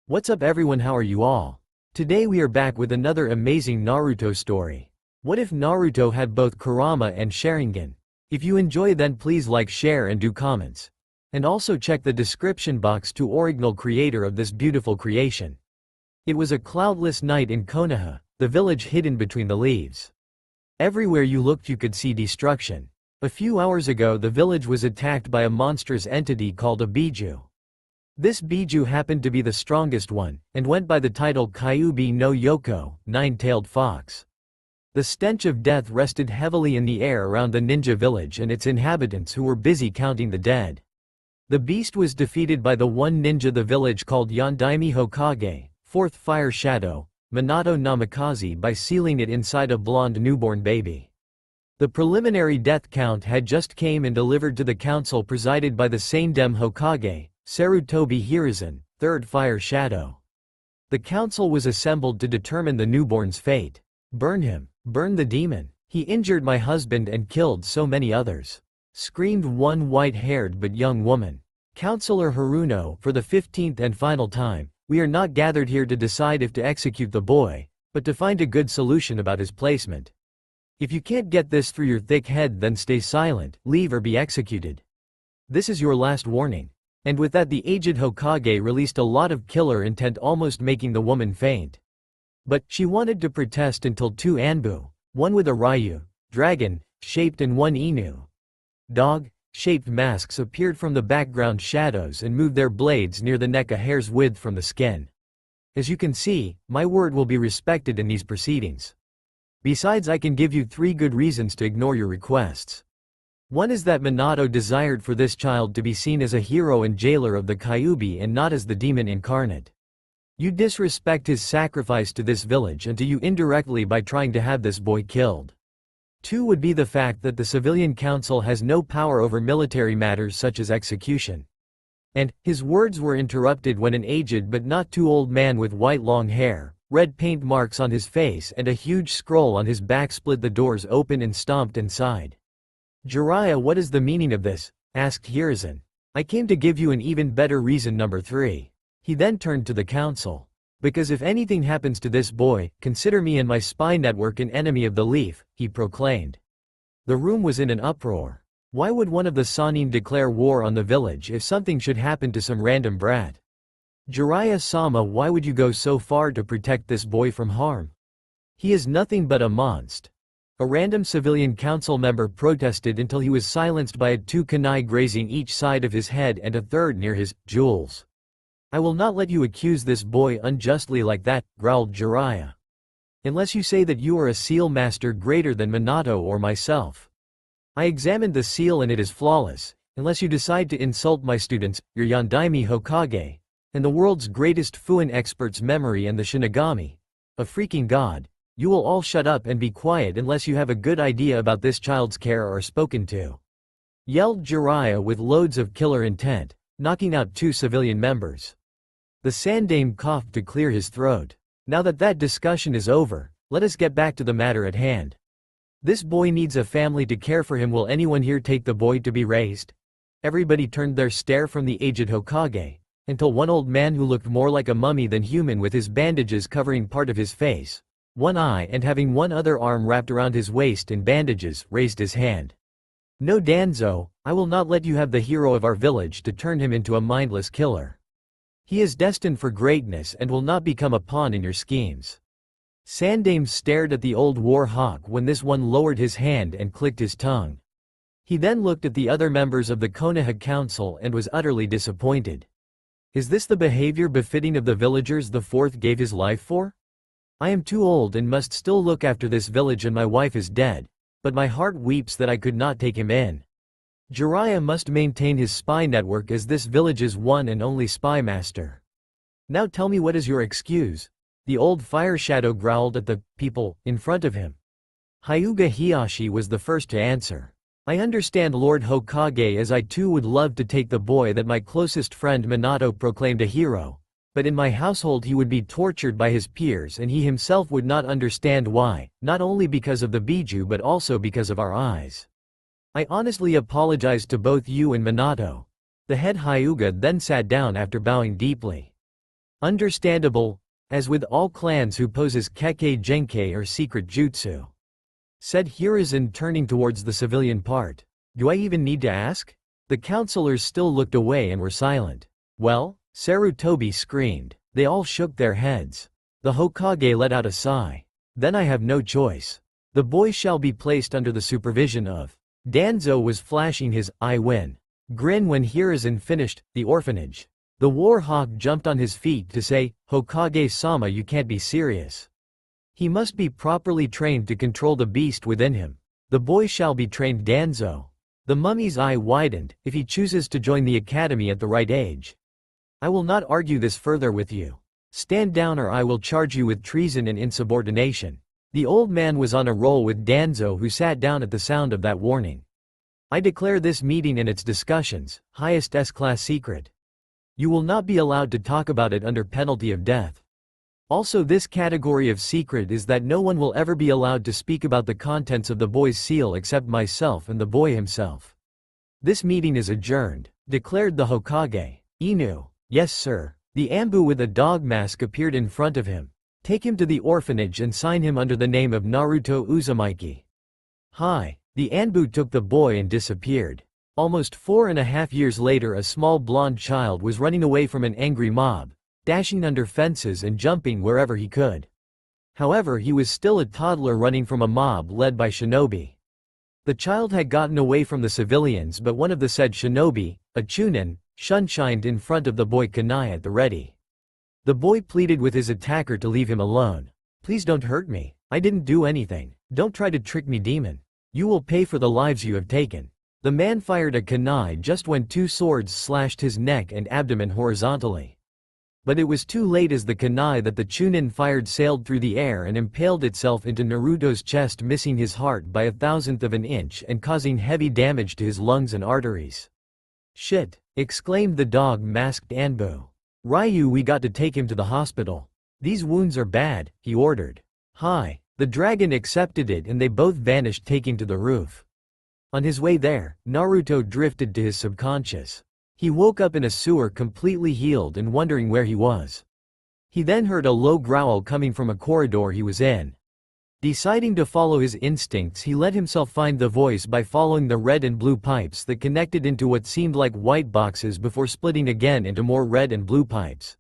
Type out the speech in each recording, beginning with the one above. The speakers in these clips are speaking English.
What's up everyone, how are you all? Today we are back with another amazing Naruto story. What if Naruto had both Kurama and Sharingan? If you enjoy then please like, share and do comments. And also check the description box to original creator of this beautiful creation. It was a cloudless night in Konoha, the village hidden between the leaves. Everywhere you looked you could see destruction. A few hours ago the village was attacked by a monstrous entity called a Biju. This Biju happened to be the strongest one, and went by the title Kyuubi no Yoko, nine-tailed fox. The stench of death rested heavily in the air around the ninja village and its inhabitants who were busy counting the dead. The beast was defeated by the one ninja the village called Yondaime Hokage, fourth fire shadow, Minato Namikaze, by sealing it inside a blonde newborn baby. The preliminary death count had just came and delivered to the council presided by the Sanedem Hokage, Sarutobi Hiruzen, third fire shadow. The council was assembled to determine the newborn's fate. Burn him, burn the demon. He injured my husband and killed so many others, screamed one white-haired but young woman. Counselor Haruno, for the 15th and final time, we are not gathered here to decide if to execute the boy, but to find a good solution about his placement. If you can't get this through your thick head then stay silent, leave or be executed. This is your last warning. And with that the aged Hokage released a lot of killer intent, almost making the woman faint. But she wanted to protest until two Anbu, one with a Ryu, dragon, shaped and one Inu, dog, shaped masks appeared from the background shadows and moved their blades near the neck a hair's width from the skin. As you can see, my word will be respected in these proceedings. Besides, I can give you 3 good reasons to ignore your requests. One is that Minato desired for this child to be seen as a hero and jailer of the Kyuubi and not as the demon incarnate. You disrespect his sacrifice to this village and to you indirectly by trying to have this boy killed. 2 would be the fact that the civilian council has no power over military matters such as execution. And his words were interrupted when an aged but not too old man with white long hair, red paint marks on his face and a huge scroll on his back split the doors open and stomped inside. Jiraiya, what is the meaning of this? Asked Hiruzen. I came to give you an even better reason, number 3. He then turned to the council. Because if anything happens to this boy, consider me and my spy network an enemy of the leaf, he proclaimed. The room was in an uproar. Why would one of the Sannin declare war on the village if something should happen to some random brat? Jiraiya-sama, why would you go so far to protect this boy from harm? He is nothing but a monster. A random civilian council member protested until he was silenced by 2 kunai grazing each side of his head and a third near his jewels. I will not let you accuse this boy unjustly like that, growled Jiraiya. Unless you say that you are a seal master greater than Minato or myself. I examined the seal and it is flawless, unless you decide to insult my students, your Yondaime Hokage, and the world's greatest Fuin expert's memory and the Shinigami, a freaking god. You will all shut up and be quiet unless you have a good idea about this child's care or are spoken to. Yelled Jiraiya with loads of killer intent, knocking out 2 civilian members. The Sanedame coughed to clear his throat. Now that discussion is over, let us get back to the matter at hand. This boy needs a family to care for him. Will anyone here take the boy to be raised? Everybody turned their stare from the aged Hokage, until one old man who looked more like a mummy than human with his bandages covering part of his face, one eye and having one other arm wrapped around his waist in bandages, raised his hand. No, Danzo, I will not let you have the hero of our village to turn him into a mindless killer. He is destined for greatness and will not become a pawn in your schemes. Sanedame stared at the old war hawk when this one lowered his hand and clicked his tongue. He then looked at the other members of the Konoha council and was utterly disappointed. Is this the behavior befitting of the villagers the 4th gave his life for? I am too old and must still look after this village and my wife is dead, but my heart weeps that I could not take him in. Jiraiya must maintain his spy network as this village's one and only spy master. Now tell me, what is your excuse? The old fire shadow growled at the people in front of him. Hyuga Hiyashi was the first to answer. I understand, Lord Hokage, as I too would love to take the boy that my closest friend Minato proclaimed a hero. But in my household he would be tortured by his peers and he himself would not understand why, not only because of the Biju but also because of our eyes. I honestly apologize to both you and Minato. The head Hyuga then sat down after bowing deeply. Understandable, as with all clans who poses Kekkei Genkei or secret jutsu. Said Hiruzen, turning towards the civilian part. Do I even need to ask? The counselors still looked away and were silent. Well? Sarutobi screamed. They all shook their heads. The Hokage let out a sigh. Then I have no choice. The boy shall be placed under the supervision of. Danzo was flashing his "I win" grin when Hiruzen finished the orphanage. The war hawk jumped on his feet to say, Hokage-sama, you can't be serious. He must be properly trained to control the beast within him. The boy shall be trained, Danzo. The mummy's eye widened. If he chooses to join the academy at the right age. I will not argue this further with you. Stand down or I will charge you with treason and insubordination. The old man was on a roll with Danzo, who sat down at the sound of that warning. I declare this meeting and its discussions highest S-class secret. You will not be allowed to talk about it under penalty of death. Also, this category of secret is that no one will ever be allowed to speak about the contents of the boy's seal except myself and the boy himself. This meeting is adjourned, declared the Hokage. Inu. Yes, sir. The Anbu with a dog mask appeared in front of him. Take him to the orphanage and sign him under the name of Naruto Uzumaki. Hi. The Anbu took the boy and disappeared. Almost 4.5 years later, a small blonde child was running away from an angry mob, dashing under fences and jumping wherever he could. However, he was still a toddler running from a mob led by shinobi. The child had gotten away from the civilians, but one of the said shinobi, a chunin, shunshined in front of the boy, kunai at the ready. The boy pleaded with his attacker to leave him alone. Please don't hurt me. I didn't do anything. Don't try to trick me, demon. You will pay for the lives you have taken. The man fired a kunai just when two swords slashed his neck and abdomen horizontally. But it was too late, as the kunai that the chunin fired sailed through the air and impaled itself into Naruto's chest, missing his heart by 1/1000th of an inch and causing heavy damage to his lungs and arteries. Shit! Exclaimed the dog-masked Anbu. Ryu, we got to take him to the hospital. These wounds are bad, he ordered. Hi. The dragon accepted it and they both vanished, taking to the roof. On his way there, Naruto drifted to his subconscious. He woke up in a sewer, completely healed and wondering where he was. He then heard a low growl coming from a corridor he was in. Deciding to follow his instincts, he let himself find the voice by following the red and blue pipes that connected into what seemed like white boxes before splitting again into more red and blue pipes.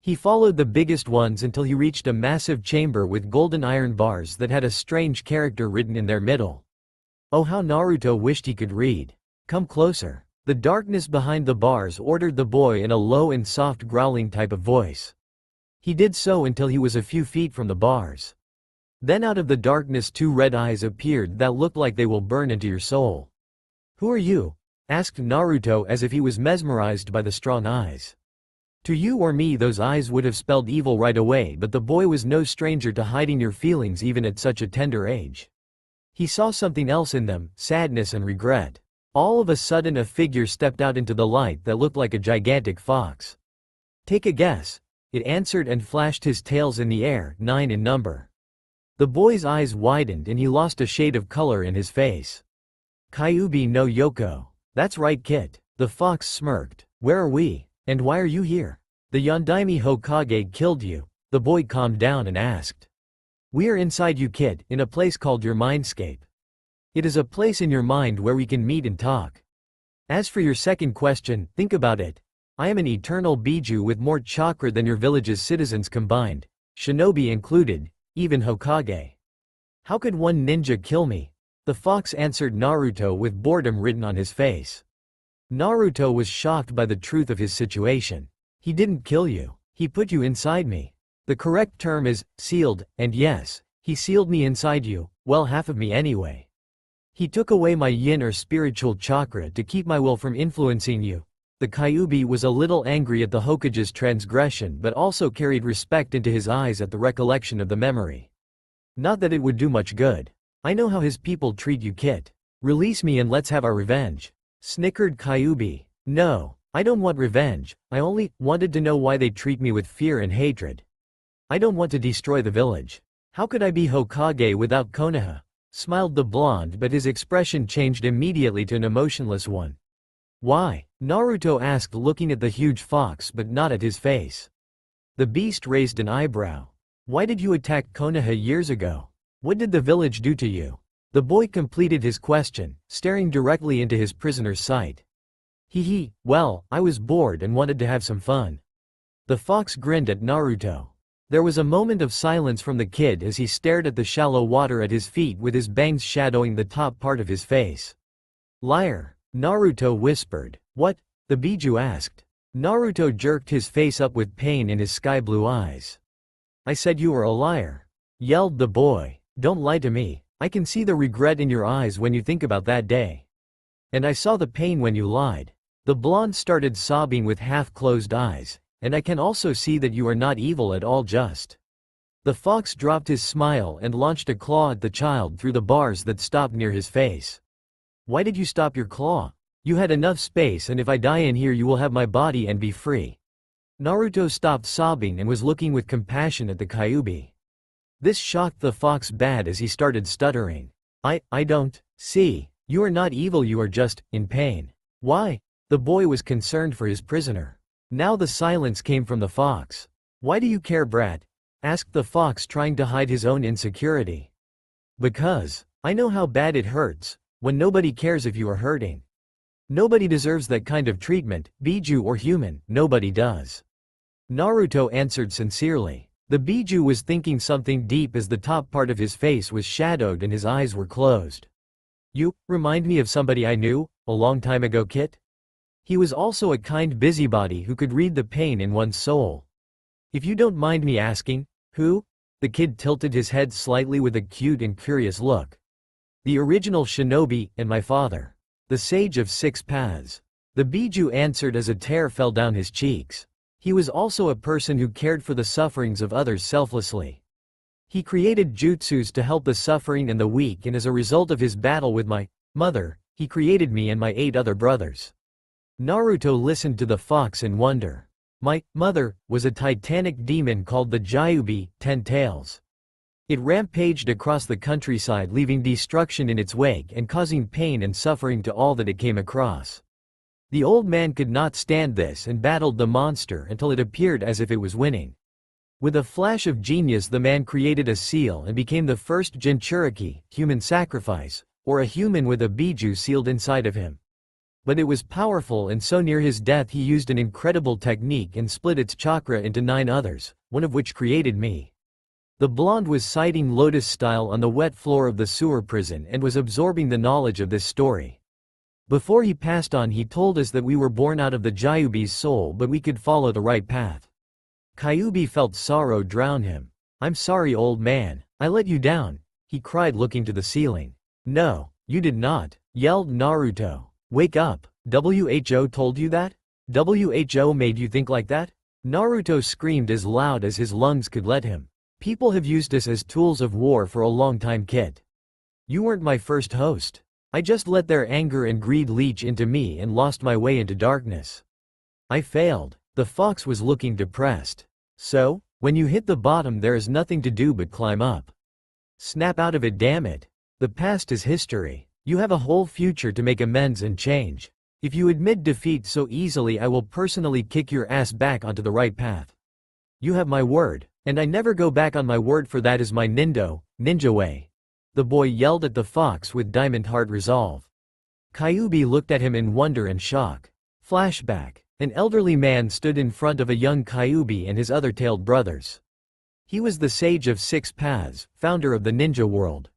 He followed the biggest ones until he reached a massive chamber with golden iron bars that had a strange character written in their middle. Oh, how Naruto wished he could read. Come closer. The darkness behind the bars ordered the boy in a low and soft growling type of voice. He did so until he was a few feet from the bars. Then out of the darkness two red eyes appeared that looked like they will burn into your soul. Who are you? Asked Naruto, as if he was mesmerized by the strong eyes. To you or me, those eyes would have spelled evil right away, but the boy was no stranger to hiding your feelings even at such a tender age. He saw something else in them, sadness and regret. All of a sudden a figure stepped out into the light that looked like a gigantic fox. Take a guess. It answered and flashed his tails in the air, 9 in number. The boy's eyes widened and he lost a shade of color in his face. Kyuubi no Yoko. That's right, Kit. The fox smirked. Where are we? And why are you here? The Yondaime Hokage killed you. The boy calmed down and asked. We are inside you, Kit, in a place called your mindscape. It is a place in your mind where we can meet and talk. As for your second question, think about it. I am an eternal Biju with more chakra than your village's citizens combined, shinobi included, even Hokage. How could one ninja kill me? The fox answered Naruto with boredom written on his face. Naruto was shocked by the truth of his situation. He didn't kill you. He put you inside me. The correct term is sealed, and yes, he sealed me inside you, well, half of me anyway. He took away my yin or spiritual chakra to keep my will from influencing you. The Kyuubi was a little angry at the Hokage's transgression, but also carried respect into his eyes at the recollection of the memory. Not that it would do much good. I know how his people treat you, Kit. Release me and let's have our revenge. Snickered Kyuubi. No, I don't want revenge. I only wanted to know why they treat me with fear and hatred. I don't want to destroy the village. How could I be Hokage without Konoha? Smiled the blonde, but his expression changed immediately to an emotionless one. Why? Naruto asked, looking at the huge fox but not at his face. The beast raised an eyebrow. Why did you attack Konoha years ago? What did the village do to you? The boy completed his question, staring directly into his prisoner's sight. Well, I was bored and wanted to have some fun. The fox grinned at Naruto. There was a moment of silence from the kid as he stared at the shallow water at his feet with his bangs shadowing the top part of his face. Liar, Naruto whispered. What? The Biju asked. Naruto jerked his face up with pain in his sky-blue eyes. I said you were a liar, yelled the boy. Don't lie to me. I can see the regret in your eyes when you think about that day. And I saw the pain when you lied. The blonde started sobbing with half-closed eyes. And I can also see that you are not evil at all just. The fox dropped his smile and launched a claw at the child through the bars that stopped near his face. Why did you stop your claw? You had enough space, and if I die in here you will have my body and be free. Naruto stopped sobbing and was looking with compassion at the Kyuubi. This shocked the fox bad as he started stuttering. I don't see. You are not evil, you are just in pain. Why? The boy was concerned for his prisoner. Now the silence came from the fox. Why do you care, brat? Asked the fox, trying to hide his own insecurity. Because I know how bad it hurts when nobody cares if you are hurting. Nobody deserves that kind of treatment, Biju or human, nobody does. Naruto answered sincerely. The Biju was thinking something deep as the top part of his face was shadowed and his eyes were closed. You remind me of somebody I knew a long time ago, Kit. He was also a kind busybody who could read the pain in one's soul. If you don't mind me asking, who? The kid tilted his head slightly with a cute and curious look. The original shinobi, and my father. The sage of 6 paths. The Biju answered as a tear fell down his cheeks. He was also a person who cared for the sufferings of others selflessly. He created jutsus to help the suffering and the weak, and as a result of his battle with my mother, he created me and my 8 other brothers. Naruto listened to the fox in wonder. My mother was a titanic demon called the Gyuubi, 10 Tails. It rampaged across the countryside, leaving destruction in its wake and causing pain and suffering to all that it came across. The old man could not stand this and battled the monster until it appeared as if it was winning. With a flash of genius, the man created a seal and became the first Jinchuriki, human sacrifice, or a human with a Biju sealed inside of him. But it was powerful, and so near his death he used an incredible technique and split its chakra into 9 others, one of which created me. The blonde was sitting lotus style on the wet floor of the sewer prison and was absorbing the knowledge of this story. Before he passed on, he told us that we were born out of the Gyuubi's soul, but we could follow the right path. Kyuubi felt sorrow drown him. I'm sorry, old man, I let you down, he cried, looking to the ceiling. No, you did not, yelled Naruto. Wake up, WHO told you that? WHO made you think like that? Naruto screamed as loud as his lungs could let him. People have used us as tools of war for a long time, Kit. You weren't my first host. I just let their anger and greed leach into me and lost my way into darkness. I failed. The fox was looking depressed. So, when you hit the bottom, there is nothing to do but climb up. Snap out of it, damn it. The past is history. You have a whole future to make amends and change. If you admit defeat so easily, I will personally kick your ass back onto the right path. You have my word, and I never go back on my word, for that is my ninja way. The boy yelled at the fox with diamond-heart resolve. Kyuubi looked at him in wonder and shock. Flashback. An elderly man stood in front of a young Kyuubi and his other tailed brothers. He was the sage of 6 paths, founder of the ninja world.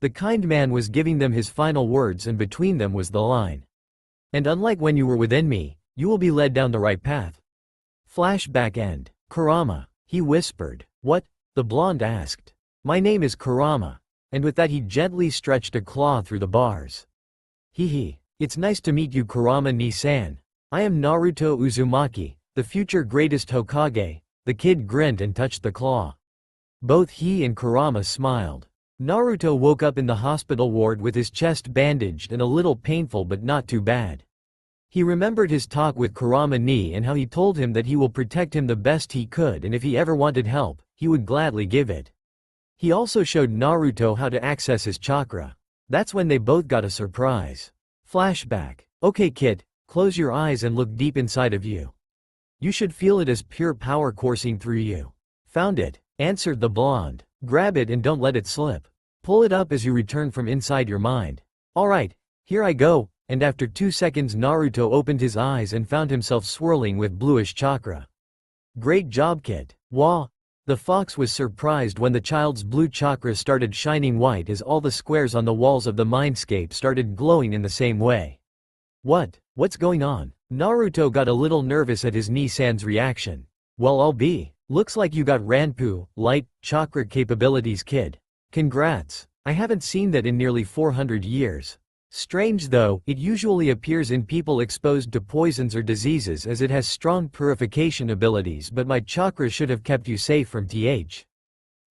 The kind man was giving them his final words, and between them was the line. And unlike when you were within me, you will be led down the right path. Flashback end. Kurama, he whispered. What? The blonde asked. My name is Kurama. And with that he gently stretched a claw through the bars. It's nice to meet you, Kurama ni-san. I am Naruto Uzumaki, the future greatest Hokage. The kid grinned and touched the claw. Both he and Kurama smiled. Naruto woke up in the hospital ward with his chest bandaged and a little painful, but not too bad. He remembered his talk with Kurama ni and how he told him that he will protect him the best he could, and if he ever wanted help, he would gladly give it. He also showed Naruto how to access his chakra. That's when they both got a surprise. Flashback. Okay, kid, close your eyes and look deep inside of you. You should feel it as pure power coursing through you. Found it, answered the blonde. Grab it and don't let it slip. Pull it up as you return from inside your mind. Alright, here I go, and after 2 seconds Naruto opened his eyes and found himself swirling with bluish chakra. Great job, kid. Wah! The fox was surprised when the child's blue chakra started shining white as all the squares on the walls of the mindscape started glowing in the same way. What's going on? Naruto got a little nervous at his Nissan's reaction. Well, I'll be. Looks like you got Ranpu, light, chakra capabilities, kid. Congrats. I haven't seen that in nearly 400 years. Strange though, it usually appears in people exposed to poisons or diseases as it has strong purification abilities, but my chakra should have kept you safe from th.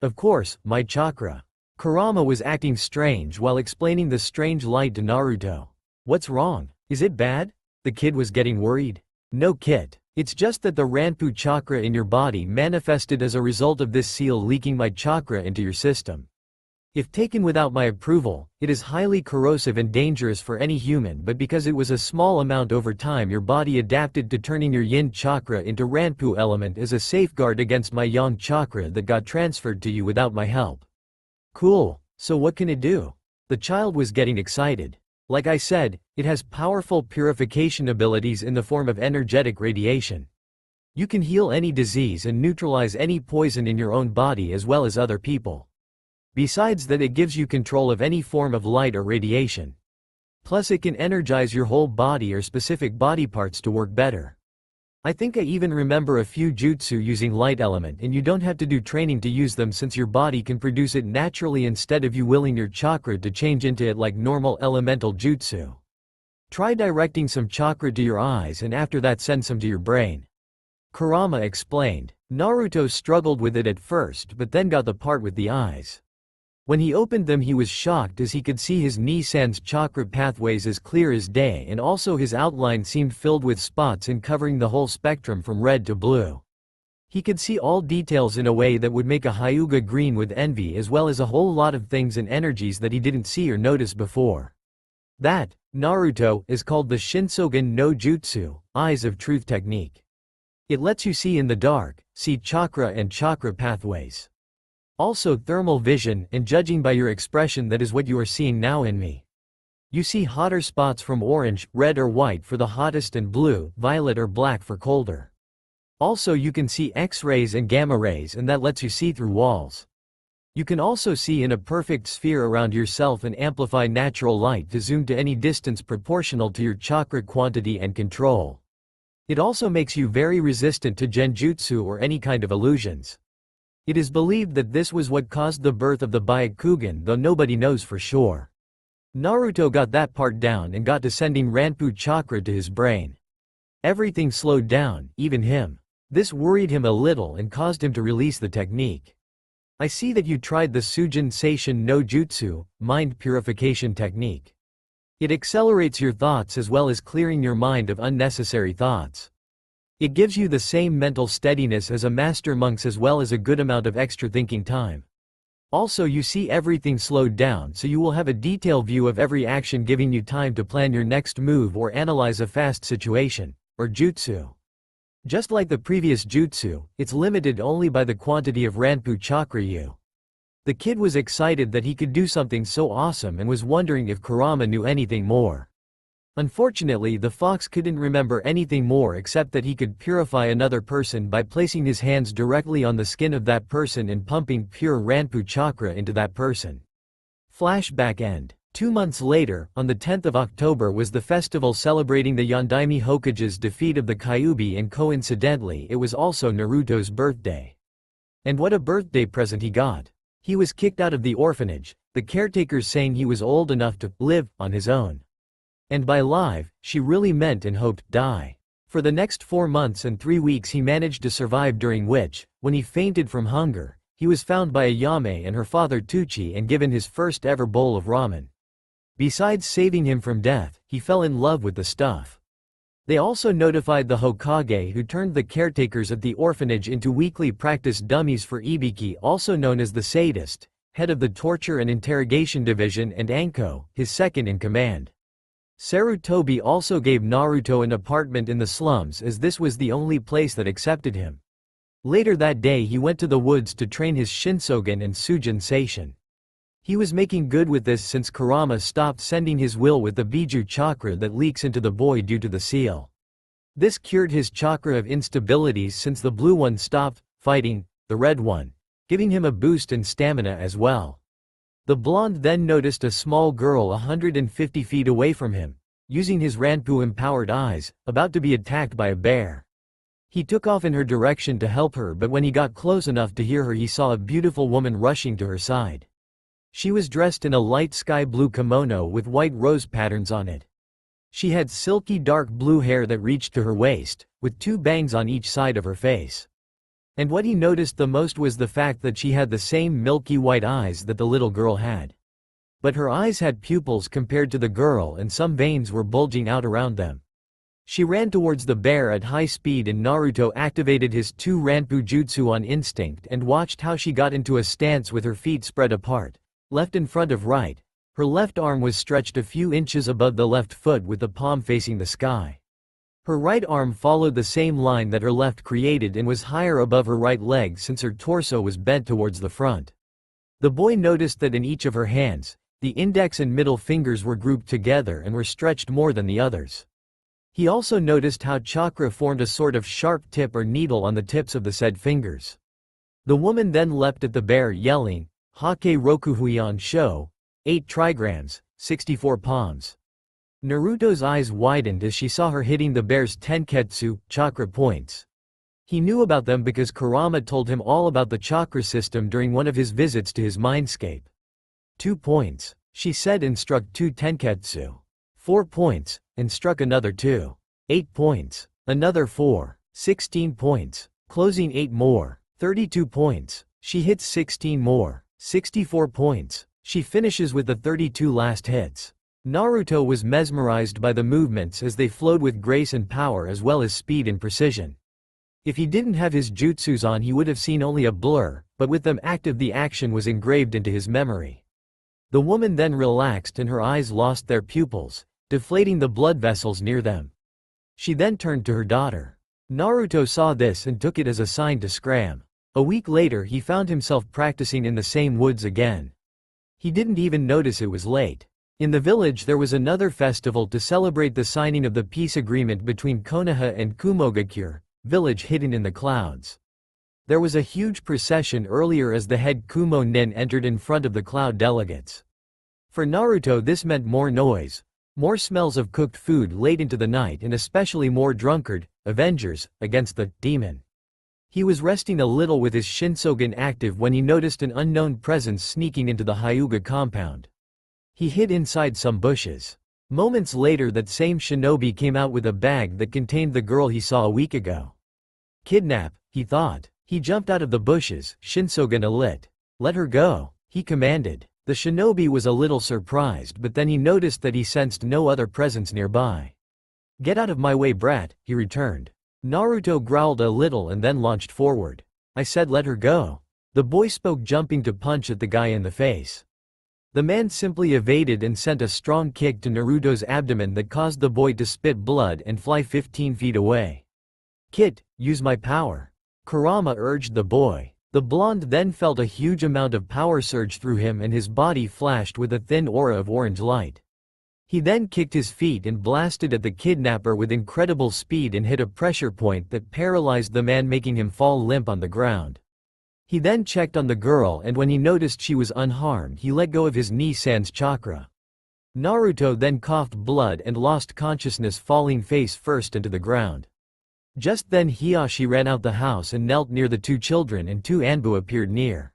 Of course, my chakra. Kurama was acting strange while explaining the strange light to Naruto. What's wrong? Is it bad? The kid was getting worried. No, kid. It's just that the Ranpu chakra in your body manifested as a result of this seal leaking my chakra into your system. If taken without my approval, it is highly corrosive and dangerous for any human, but because it was a small amount over time your body adapted to turning your yin chakra into Ranpu element as a safeguard against my yang chakra that got transferred to you without my help. Cool, so what can it do? The child was getting excited. Like I said, it has powerful purification abilities in the form of energetic radiation. You can heal any disease and neutralize any poison in your own body as well as other people. Besides that, it gives you control of any form of light or radiation. Plus it can energize your whole body or specific body parts to work better. I think I even remember a few jutsu using light element, and you don't have to do training to use them since your body can produce it naturally instead of you willing your chakra to change into it like normal elemental jutsu. Try directing some chakra to your eyes and after that send some to your brain. Kurama explained. Naruto struggled with it at first but then got the part with the eyes. When he opened them he was shocked as he could see his Nissan's chakra pathways as clear as day, and also his outline seemed filled with spots and covering the whole spectrum from red to blue. He could see all details in a way that would make a Hyuga green with envy, as well as a whole lot of things and energies that he didn't see or notice before. That, Naruto, is called the Shinsougan no Jutsu, Eyes of Truth technique. It lets you see in the dark, see chakra and chakra pathways. Also thermal vision, and judging by your expression that is what you are seeing now in me. You see hotter spots from orange, red or white for the hottest and blue, violet or black for colder. Also you can see X-rays and gamma rays, and that lets you see through walls. You can also see in a perfect sphere around yourself and amplify natural light to zoom to any distance proportional to your chakra quantity and control. It also makes you very resistant to genjutsu or any kind of illusions. It is believed that this was what caused the birth of the Byakugan, though nobody knows for sure. Naruto got that part down and got to sending Ranpu chakra to his brain. Everything slowed down, even him. This worried him a little and caused him to release the technique. I see that you tried the Sujin Seishin no Jutsu, mind purification technique. It accelerates your thoughts as well as clearing your mind of unnecessary thoughts. It gives you the same mental steadiness as a master monk's as well as a good amount of extra thinking time. Also you see everything slowed down, so you will have a detailed view of every action, giving you time to plan your next move or analyze a fast situation, or jutsu. Just like the previous jutsu, it's limited only by the quantity of Ranpu chakra you. The kid was excited that he could do something so awesome and was wondering if Kurama knew anything more. Unfortunately, the fox couldn't remember anything more except that he could purify another person by placing his hands directly on the skin of that person and pumping pure Ranpu chakra into that person. Flashback end. 2 months later, on the 10th of October was the festival celebrating the Yondaime Hokage's defeat of the Kyuubi, and coincidentally it was also Naruto's birthday. And what a birthday present he got. He was kicked out of the orphanage, the caretakers saying he was old enough to live on his own. And by live, she really meant and hoped die. For the next 4 months and 3 weeks he managed to survive, during which, when he fainted from hunger, he was found by Ayame and her father Tuchi and given his first ever bowl of ramen. Besides saving him from death, he fell in love with the stuff. They also notified the Hokage, who turned the caretakers at the orphanage into weekly practice dummies for Ibiki, also known as the sadist, head of the torture and interrogation division, and Anko, his second in command. Sarutobi also gave Naruto an apartment in the slums as this was the only place that accepted him. Later that day he went to the woods to train his Shinsougan and Sujin Seishin. He was making good with this since Kurama stopped sending his will with the Biju chakra that leaks into the boy due to the seal. This cured his chakra of instabilities since the blue one stopped fighting the red one, giving him a boost in stamina as well. The blonde then noticed a small girl 150 feet away from him, using his Ranpu-empowered eyes, about to be attacked by a bear. He took off in her direction to help her, but when he got close enough to hear her he saw a beautiful woman rushing to her side. She was dressed in a light sky blue kimono with white rose patterns on it. She had silky dark blue hair that reached to her waist, with 2 bangs on each side of her face. And what he noticed the most was the fact that she had the same milky white eyes that the little girl had. But her eyes had pupils compared to the girl and some veins were bulging out around them. She ran towards the bear at high speed and Naruto activated his 2 Ranpu jutsu on instinct and watched how she got into a stance with her feet spread apart, left in front of right. Her left arm was stretched a few inches above the left foot with the palm facing the sky. Her right arm followed the same line that her left created and was higher above her right leg since her torso was bent towards the front. The boy noticed that in each of her hands, the index and middle fingers were grouped together and were stretched more than the others. He also noticed how chakra formed a sort of sharp tip or needle on the tips of the said fingers. The woman then leapt at the bear yelling, "Hake Rokuhuion Sho, 8 trigrams, 64 palms." Naruto's eyes widened as she saw her hitting the bear's tenketsu, chakra points. He knew about them because Kurama told him all about the chakra system during one of his visits to his mindscape. 2 points, she said and struck 2 tenketsu. 4 points, and struck another 2. 8 points, another 4. 16 points, closing 8 more. 32 points, she hits 16 more. 64 points, she finishes with the 32 last hits. Naruto was mesmerized by the movements as they flowed with grace and power as well as speed and precision. If he didn't have his jutsus on he would have seen only a blur, but with them active the action was engraved into his memory. The woman then relaxed and her eyes lost their pupils, deflating the blood vessels near them. She then turned to her daughter. Naruto saw this and took it as a sign to scram. A week later he found himself practicing in the same woods again. He didn't even notice it was late. In the village there was another festival to celebrate the signing of the peace agreement between Konoha and Kumogakure, village hidden in the clouds. There was a huge procession earlier as the head Kumo Nin entered in front of the cloud delegates. For Naruto this meant more noise, more smells of cooked food late into the night and especially more drunkard, avengers, against the demon. He was resting a little with his Shinsougan active when he noticed an unknown presence sneaking into the Hyuga compound. He hid inside some bushes. Moments later that same shinobi came out with a bag that contained the girl he saw a week ago. Kidnap, he thought. He jumped out of the bushes, Shinsougan alit. Let her go, he commanded. The shinobi was a little surprised but then he noticed that he sensed no other presence nearby. Get out of my way brat, he returned. Naruto growled a little and then launched forward. I said let her go. The boy spoke jumping to punch at the guy in the face. The man simply evaded and sent a strong kick to Naruto's abdomen that caused the boy to spit blood and fly 15 feet away. Kit, use my power. Kurama urged the boy. The blonde then felt a huge amount of power surge through him and his body flashed with a thin aura of orange light. He then kicked his feet and blasted at the kidnapper with incredible speed and hit a pressure point that paralyzed the man making him fall limp on the ground. He then checked on the girl and when he noticed she was unharmed he let go of his Ni-san's chakra. Naruto then coughed blood and lost consciousness falling face first into the ground. Just then Hiyashi ran out the house and knelt near the 2 children and 2 Anbu appeared near.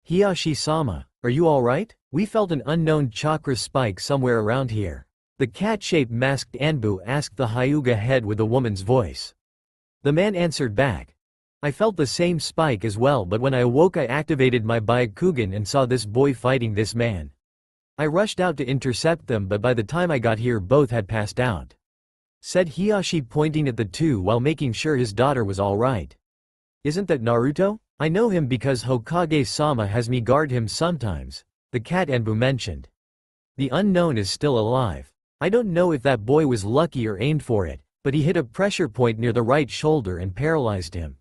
Hiyashi-sama, are you alright? We felt an unknown chakra spike somewhere around here. The cat-shaped masked Anbu asked the Hyuga head with a woman's voice. The man answered back. I felt the same spike as well but when I awoke I activated my Byakugan and saw this boy fighting this man. I rushed out to intercept them but by the time I got here both had passed out. Said Hiyashi pointing at the 2 while making sure his daughter was alright. Isn't that Naruto? I know him because Hokage-sama has me guard him sometimes, the cat Anbu mentioned. The unknown is still alive. I don't know if that boy was lucky or aimed for it, but he hit a pressure point near the right shoulder and paralyzed him.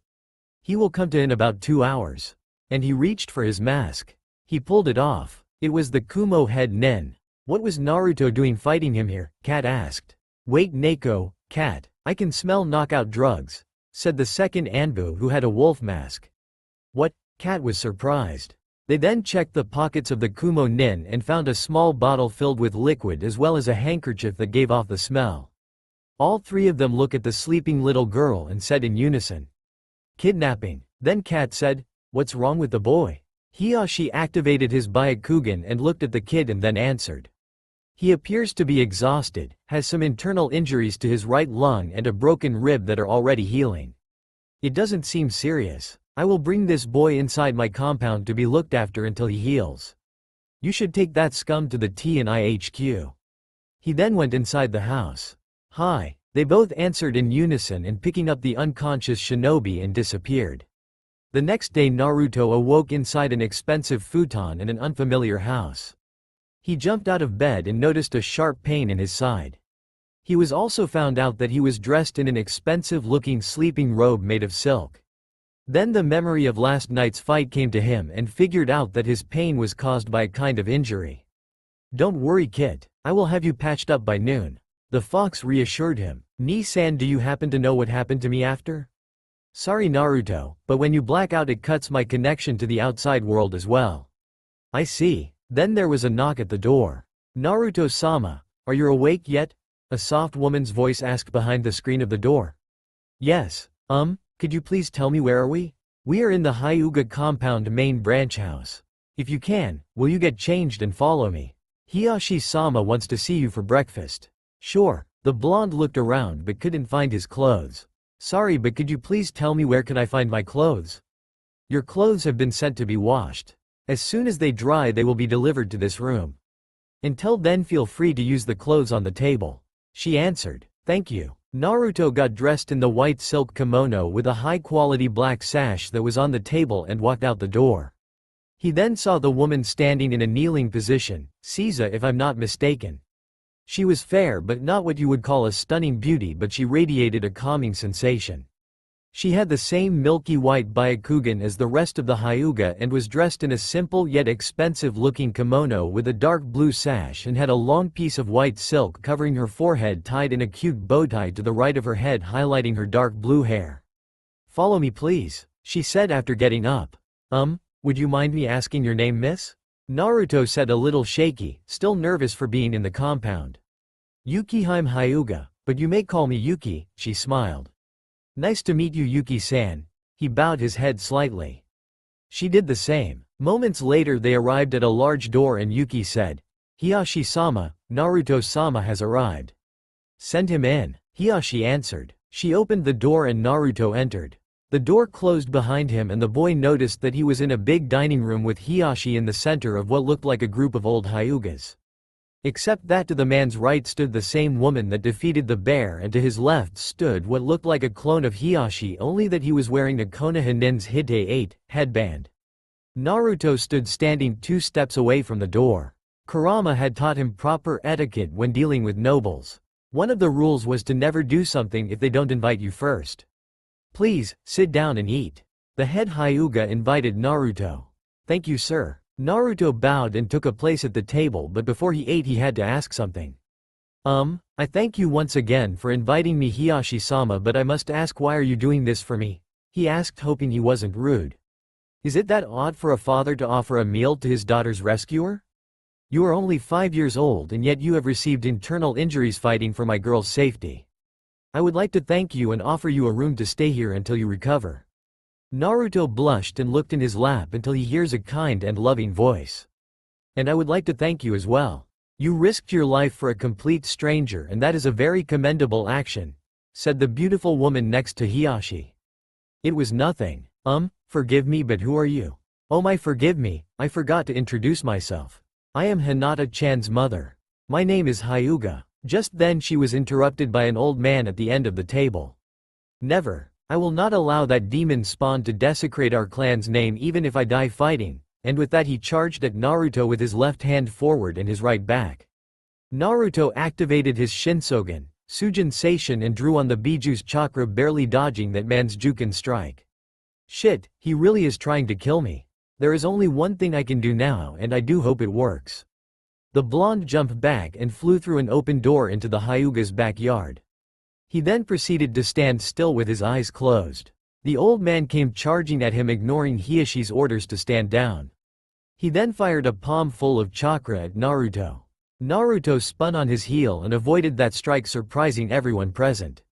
He will come to in about 2 hours. And he reached for his mask. He pulled it off. It was the Kumo head Nen. What was Naruto doing fighting him here? Cat asked. Wait, Neko, Cat, I can smell knockout drugs, said the second Anbu who had a wolf mask. What? Cat was surprised. They then checked the pockets of the Kumo Nin and found a small bottle filled with liquid as well as a handkerchief that gave off the smell. All three of them looked at the sleeping little girl and said in unison, "Kidnapping." Then Cat said, "What's wrong with the boy?" Hiyashi activated his Byakugan and looked at the kid and then answered. He appears to be exhausted, has some internal injuries to his right lung and a broken rib that are already healing. It doesn't seem serious. I will bring this boy inside my compound to be looked after until he heals. You should take that scum to the TNIHQ. He then went inside the house. Hi, they both answered in unison and picking up the unconscious shinobi and disappeared. The next day Naruto awoke inside an expensive futon in an unfamiliar house. He jumped out of bed and noticed a sharp pain in his side. He was also found out that he was dressed in an expensive-looking sleeping robe made of silk. Then the memory of last night's fight came to him and figured out that his pain was caused by a kind of injury. Don't worry, kid, I will have you patched up by noon. The fox reassured him. Ni-san, do you happen to know what happened to me after? Sorry Naruto, but when you black out it cuts my connection to the outside world as well. I see. Then there was a knock at the door. Naruto-sama, are you awake yet? A soft woman's voice asked behind the screen of the door. Yes, could you please tell me where are we? We are in the Hyuga compound main branch house. If you can, will you get changed and follow me? Hiyashi-sama wants to see you for breakfast. Sure, the blonde looked around but couldn't find his clothes. Sorry, but could you please tell me where can I find my clothes? Your clothes have been sent to be washed. As soon as they dry they will be delivered to this room. Until then feel free to use the clothes on the table. She answered. Thank you. Naruto got dressed in the white silk kimono with a high-quality black sash that was on the table and walked out the door. He then saw the woman standing in a kneeling position, Caesar if I'm not mistaken. She was fair but not what you would call a stunning beauty, but she radiated a calming sensation. She had the same milky white Byakugan as the rest of the Hyuga and was dressed in a simple yet expensive-looking kimono with a dark blue sash and had a long piece of white silk covering her forehead tied in a cute bow tie to the right of her head highlighting her dark blue hair. Follow me please, she said after getting up. Would you mind me asking your name, miss? Naruto said a little shaky, still nervous for being in the compound. Yukihime Hyuga, but you may call me Yuki, she smiled. Nice to meet you, Yuki-san. He bowed his head slightly. She did the same. Moments later they arrived at a large door and Yuki said, Hiyashi-sama, Naruto-sama has arrived. Send him in, Hiyashi answered. She opened the door and Naruto entered. The door closed behind him and the boy noticed that he was in a big dining room with Hiyashi in the center of what looked like a group of old Hyugas. Except that to the man's right stood the same woman that defeated the bear and to his left stood what looked like a clone of Hiyashi, only that he was wearing a Konoha Nin's Hite 8 headband. Naruto stood standing 2 steps away from the door. Kurama had taught him proper etiquette when dealing with nobles. One of the rules was to never do something if they don't invite you first. Please, sit down and eat. The head Hyuga invited Naruto. Thank you, sir. Naruto bowed and took a place at the table, but before he ate he had to ask something. I thank you once again for inviting me, Hiyashi-sama, but I must ask, why are you doing this for me? He asked, hoping he wasn't rude. Is it that odd for a father to offer a meal to his daughter's rescuer? You are only 5 years old and yet you have received internal injuries fighting for my girl's safety. I would like to thank you and offer you a room to stay here until you recover. Naruto blushed and looked in his lap until he hears a kind and loving voice. And I would like to thank you as well. You risked your life for a complete stranger and that is a very commendable action, said the beautiful woman next to Hiyashi. It was nothing. Forgive me, but who are you? Oh my, forgive me, I forgot to introduce myself. I am Hinata-chan's mother. My name is Hyuga. Just then she was interrupted by an old man at the end of the table. Never. I will not allow that demon spawn to desecrate our clan's name even if I die fighting, and with that he charged at Naruto with his left hand forward and his right back. Naruto activated his Shinsougan, Sujin Seishin, and drew on the Biju's chakra, barely dodging that man's Juken strike. Shit, he really is trying to kill me. There is only one thing I can do now, and I do hope it works. The blonde jumped back and flew through an open door into the Hyuga's backyard. He then proceeded to stand still with his eyes closed. The old man came charging at him, ignoring Hiashi's orders to stand down. He then fired a palm full of chakra at Naruto. Naruto spun on his heel and avoided that strike, surprising everyone present.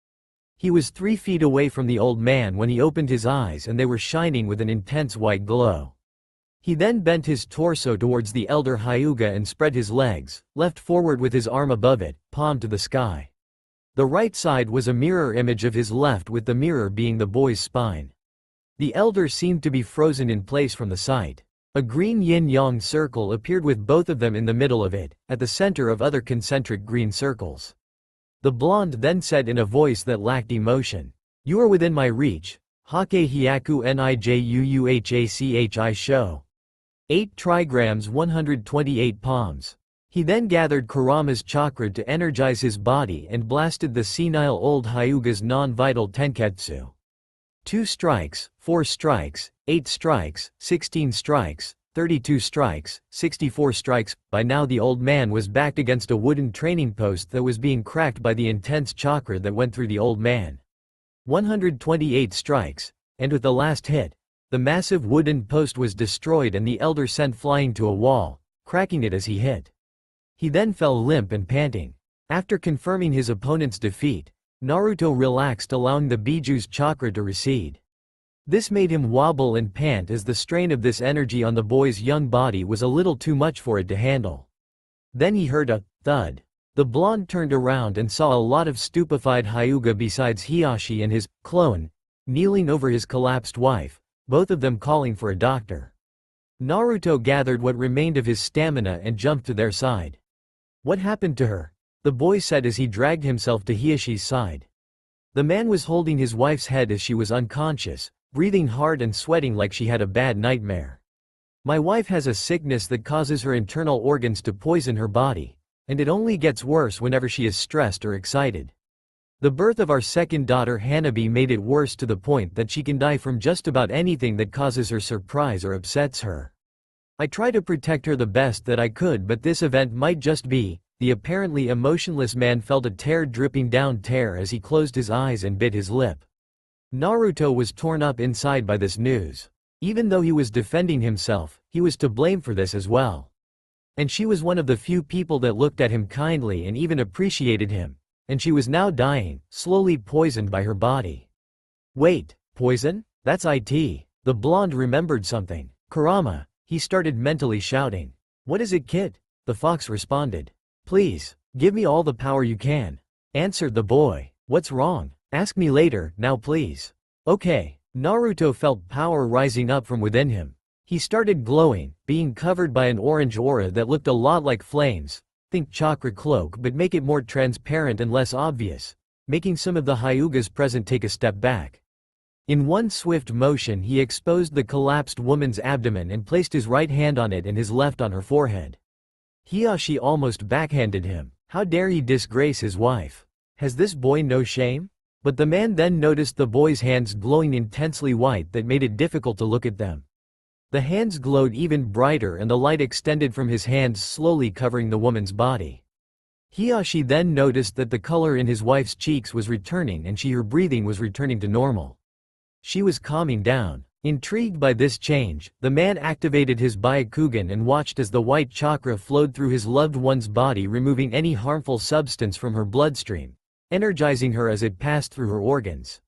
He was 3 feet away from the old man when he opened his eyes, and they were shining with an intense white glow. He then bent his torso towards the elder Hyuga and spread his legs, left forward with his arm above it, palm to the sky. The right side was a mirror image of his left, with the mirror being the boy's spine. The elder seemed to be frozen in place from the sight. A green yin-yang circle appeared with both of them in the middle of it, at the center of other concentric green circles. The blonde then said in a voice that lacked emotion, "You are within my reach. Hake hyaku nijuuhachi show. 8 trigrams 128 palms." He then gathered Kurama's chakra to energize his body and blasted the senile old Hyuga's non-vital tenketsu. 2 strikes, 4 strikes, 8 strikes, 16 strikes, 32 strikes, 64 strikes. By now the old man was backed against a wooden training post that was being cracked by the intense chakra that went through the old man. 128 strikes, and with the last hit, the massive wooden post was destroyed and the elder sent flying to a wall, cracking it as he hit. He then fell limp and panting. After confirming his opponent's defeat, Naruto relaxed, allowing the Biju's chakra to recede. This made him wobble and pant, as the strain of this energy on the boy's young body was a little too much for it to handle. Then he heard a thud. The blonde turned around and saw a lot of stupefied Hyuga besides Hiashi and his clone, kneeling over his collapsed wife, both of them calling for a doctor. Naruto gathered what remained of his stamina and jumped to their side. "What happened to her?" the boy said as he dragged himself to Hiashi's side. The man was holding his wife's head as she was unconscious, breathing hard and sweating like she had a bad nightmare. "My wife has a sickness that causes her internal organs to poison her body, and it only gets worse whenever she is stressed or excited. The birth of our second daughter Hanabi made it worse, to the point that she can die from just about anything that causes her surprise or upsets her. I try to protect her the best that I could, but this event might just be." The apparently emotionless man felt a tear dripping down tear as he closed his eyes and bit his lip. Naruto was torn up inside by this news. Even though he was defending himself, he was to blame for this as well. And she was one of the few people that looked at him kindly and even appreciated him, and she was now dying, slowly poisoned by her body. "Wait, poison? That's it." The blonde remembered something. "Kurama," he started mentally shouting. "What is it, kid?" the fox responded. "Please, give me all the power you can," answered the boy. "What's wrong? Ask me later, now please." "Okay." Naruto felt power rising up from within him. He started glowing, being covered by an orange aura that looked a lot like flames. Think chakra cloak, but make it more transparent and less obvious, making some of the Hyugas present take a step back. In one swift motion he exposed the collapsed woman's abdomen and placed his right hand on it and his left on her forehead. Hiashi almost backhanded him. How dare he disgrace his wife? Has this boy no shame? But the man then noticed the boy's hands glowing intensely white that made it difficult to look at them. The hands glowed even brighter and the light extended from his hands, slowly covering the woman's body. Hiashi then noticed that the color in his wife's cheeks was returning and her breathing was returning to normal. She was calming down. Intrigued by this change, the man activated his Byakugan and watched as the white chakra flowed through his loved one's body, removing any harmful substance from her bloodstream, energizing her as it passed through her organs.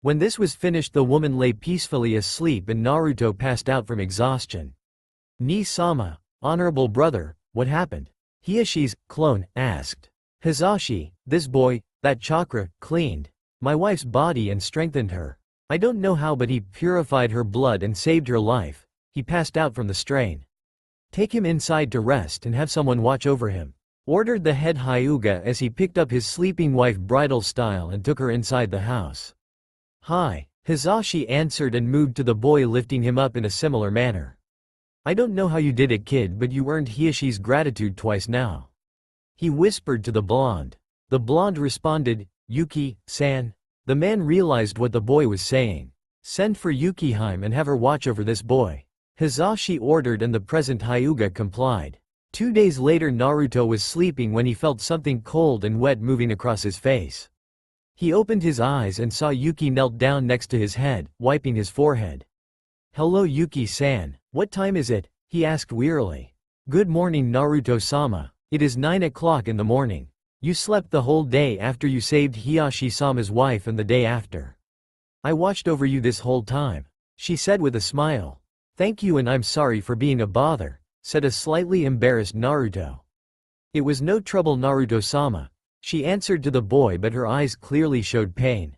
When this was finished, the woman lay peacefully asleep and Naruto passed out from exhaustion. "Ni-sama, honorable brother, what happened?" Hiashi's clone asked. "Hisashi, this boy, that chakra, cleaned my wife's body and strengthened her. I don't know how, but he purified her blood and saved her life. He passed out from the strain. Take him inside to rest and have someone watch over him," ordered the head Hyuga as he picked up his sleeping wife bridal style and took her inside the house. "Hi," Hisashi answered and moved to the boy, lifting him up in a similar manner. "I don't know how you did it, kid, but you earned Hiashi's gratitude twice now." He whispered to the blonde. The blonde responded, Yuki-san. The man realized what the boy was saying. Send for Yuki-hime and have her watch over this boy. Hisashi ordered and the present Hyuga complied. 2 days later Naruto was sleeping when he felt something cold and wet moving across his face. He opened his eyes and saw Yuki knelt down next to his head, wiping his forehead. Hello Yuki-san, what time is it? He asked wearily. Good morning Naruto-sama. It is 9 o'clock in the morning. You slept the whole day after you saved Hiyashi-sama's wife and the day after. I watched over you this whole time, she said with a smile. Thank you and I'm sorry for being a bother, said a slightly embarrassed Naruto. It was no trouble Naruto-sama, she answered to the boy, but her eyes clearly showed pain.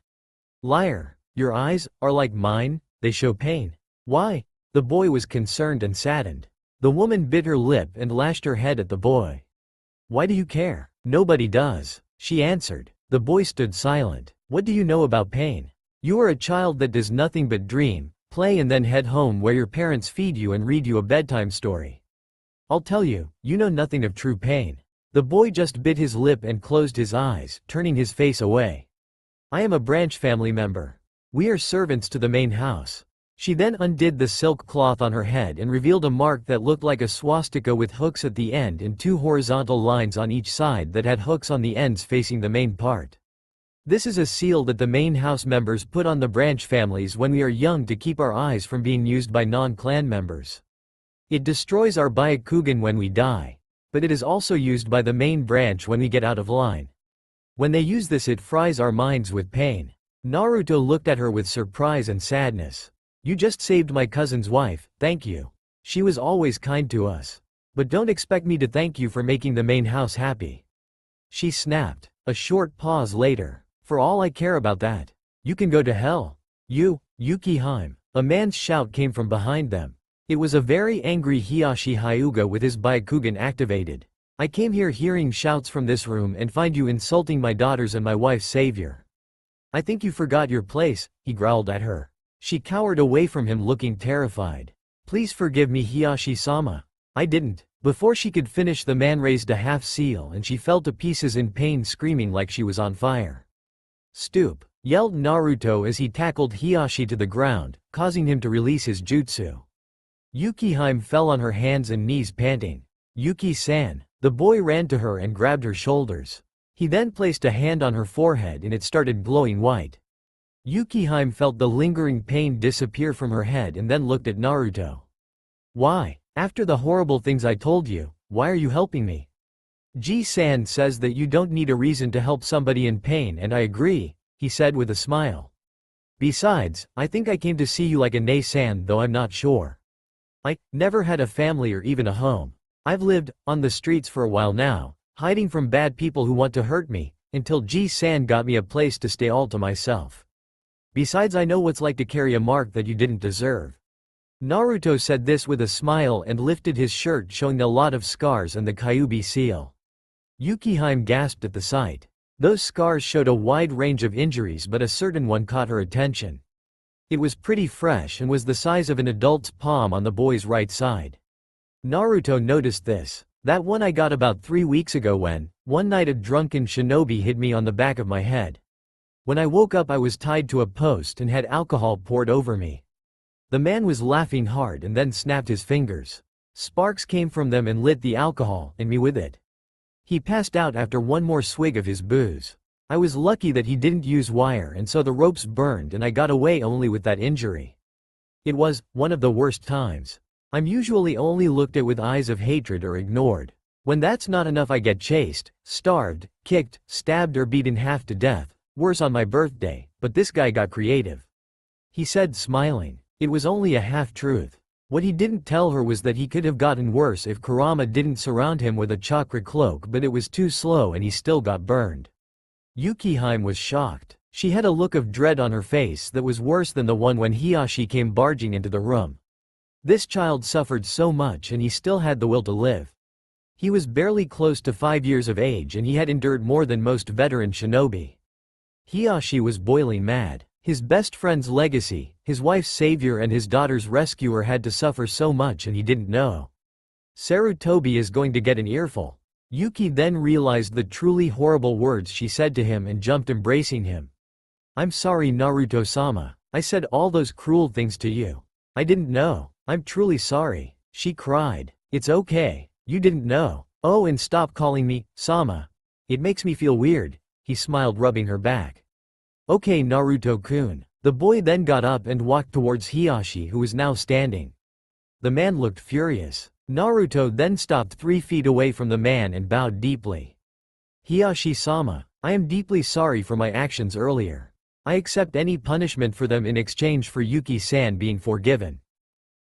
Liar, your eyes are like mine, they show pain. Why? The boy was concerned and saddened. The woman bit her lip and lashed her head at the boy. Why do you care? Nobody does, she answered. The boy stood silent. What do you know about pain? You are a child that does nothing but dream, play and then head home where your parents feed you and read you a bedtime story. I'll tell you, you know nothing of true pain. The boy just bit his lip and closed his eyes, turning his face away. I am a branch family member. We are servants to the main house. She then undid the silk cloth on her head and revealed a mark that looked like a swastika with hooks at the end and 2 horizontal lines on each side that had hooks on the ends facing the main part. This is a seal that the main house members put on the branch families when we are young to keep our eyes from being used by non-clan members. It destroys our Byakugan when we die, but it is also used by the main branch when we get out of line. When they use this, it fries our minds with pain. Naruto looked at her with surprise and sadness. You just saved my cousin's wife, thank you. She was always kind to us. But don't expect me to thank you for making the main house happy. She snapped. A short pause later. For all I care about that. You can go to hell. You, Yuki-hime. A man's shout came from behind them. It was a very angry Hiyashi Hyuga with his Byakugan activated. I came here hearing shouts from this room and find you insulting my daughters and my wife's savior. I think you forgot your place, he growled at her. She cowered away from him looking terrified. Please forgive me Hiyashi-sama. I didn't. Before she could finish, the man raised a half seal and she fell to pieces in pain, screaming like she was on fire. Stoop, yelled Naruto as he tackled Hiyashi to the ground, causing him to release his jutsu. Yuki-hime fell on her hands and knees panting. Yuki-san. The boy ran to her and grabbed her shoulders. He then placed a hand on her forehead and it started glowing white. Yuki-hime felt the lingering pain disappear from her head and then looked at Naruto. Why? After the horrible things I told you, why are you helping me? Ji-san says that you don't need a reason to help somebody in pain and I agree, he said with a smile. Besides, I think I came to see you like a Nei-san, though I'm not sure. I never had a family or even a home. I've lived on the streets for a while now, hiding from bad people who want to hurt me, until Ji-san got me a place to stay all to myself. Besides, I know what's like to carry a mark that you didn't deserve. Naruto said this with a smile and lifted his shirt, showing a lot of scars and the Kyuubi seal. Yuki-hime gasped at the sight. Those scars showed a wide range of injuries, but a certain one caught her attention. It was pretty fresh and was the size of an adult's palm on the boy's right side. Naruto noticed this. That one I got about 3 weeks ago when, one night, a drunken shinobi hit me on the back of my head. When I woke up, I was tied to a post and had alcohol poured over me. The man was laughing hard and then snapped his fingers. Sparks came from them and lit the alcohol, and me with it. He passed out after one more swig of his booze. I was lucky that he didn't use wire, and so the ropes burned and I got away only with that injury. It was one of the worst times. I'm usually only looked at with eyes of hatred or ignored. When that's not enough, I get chased, starved, kicked, stabbed or beaten half to death. Worse on my birthday, but this guy got creative. He said, smiling. It was only a half-truth. What he didn't tell her was that he could have gotten worse if Kurama didn't surround him with a chakra cloak, but it was too slow and he still got burned. Yuki-hime was shocked. She had a look of dread on her face that was worse than the one when Hiyashi came barging into the room. This child suffered so much and he still had the will to live. He was barely close to 5 years of age and he had endured more than most veteran shinobi. Hiyashi was boiling mad. His best friend's legacy, his wife's savior and his daughter's rescuer had to suffer so much and he didn't know. Sarutobi is going to get an earful. Yuki then realized the truly horrible words she said to him and jumped embracing him. I'm sorry Naruto-sama, I said all those cruel things to you. I didn't know, I'm truly sorry, she cried. It's okay, you didn't know. Oh, and stop calling me, Sama. It makes me feel weird, he smiled, rubbing her back. Okay Naruto-kun. The boy then got up and walked towards Hiyashi, who was now standing. The man looked furious. Naruto then stopped 3 feet away from the man and bowed deeply. Hiyashi-sama, I am deeply sorry for my actions earlier. I accept any punishment for them in exchange for Yuki-san being forgiven,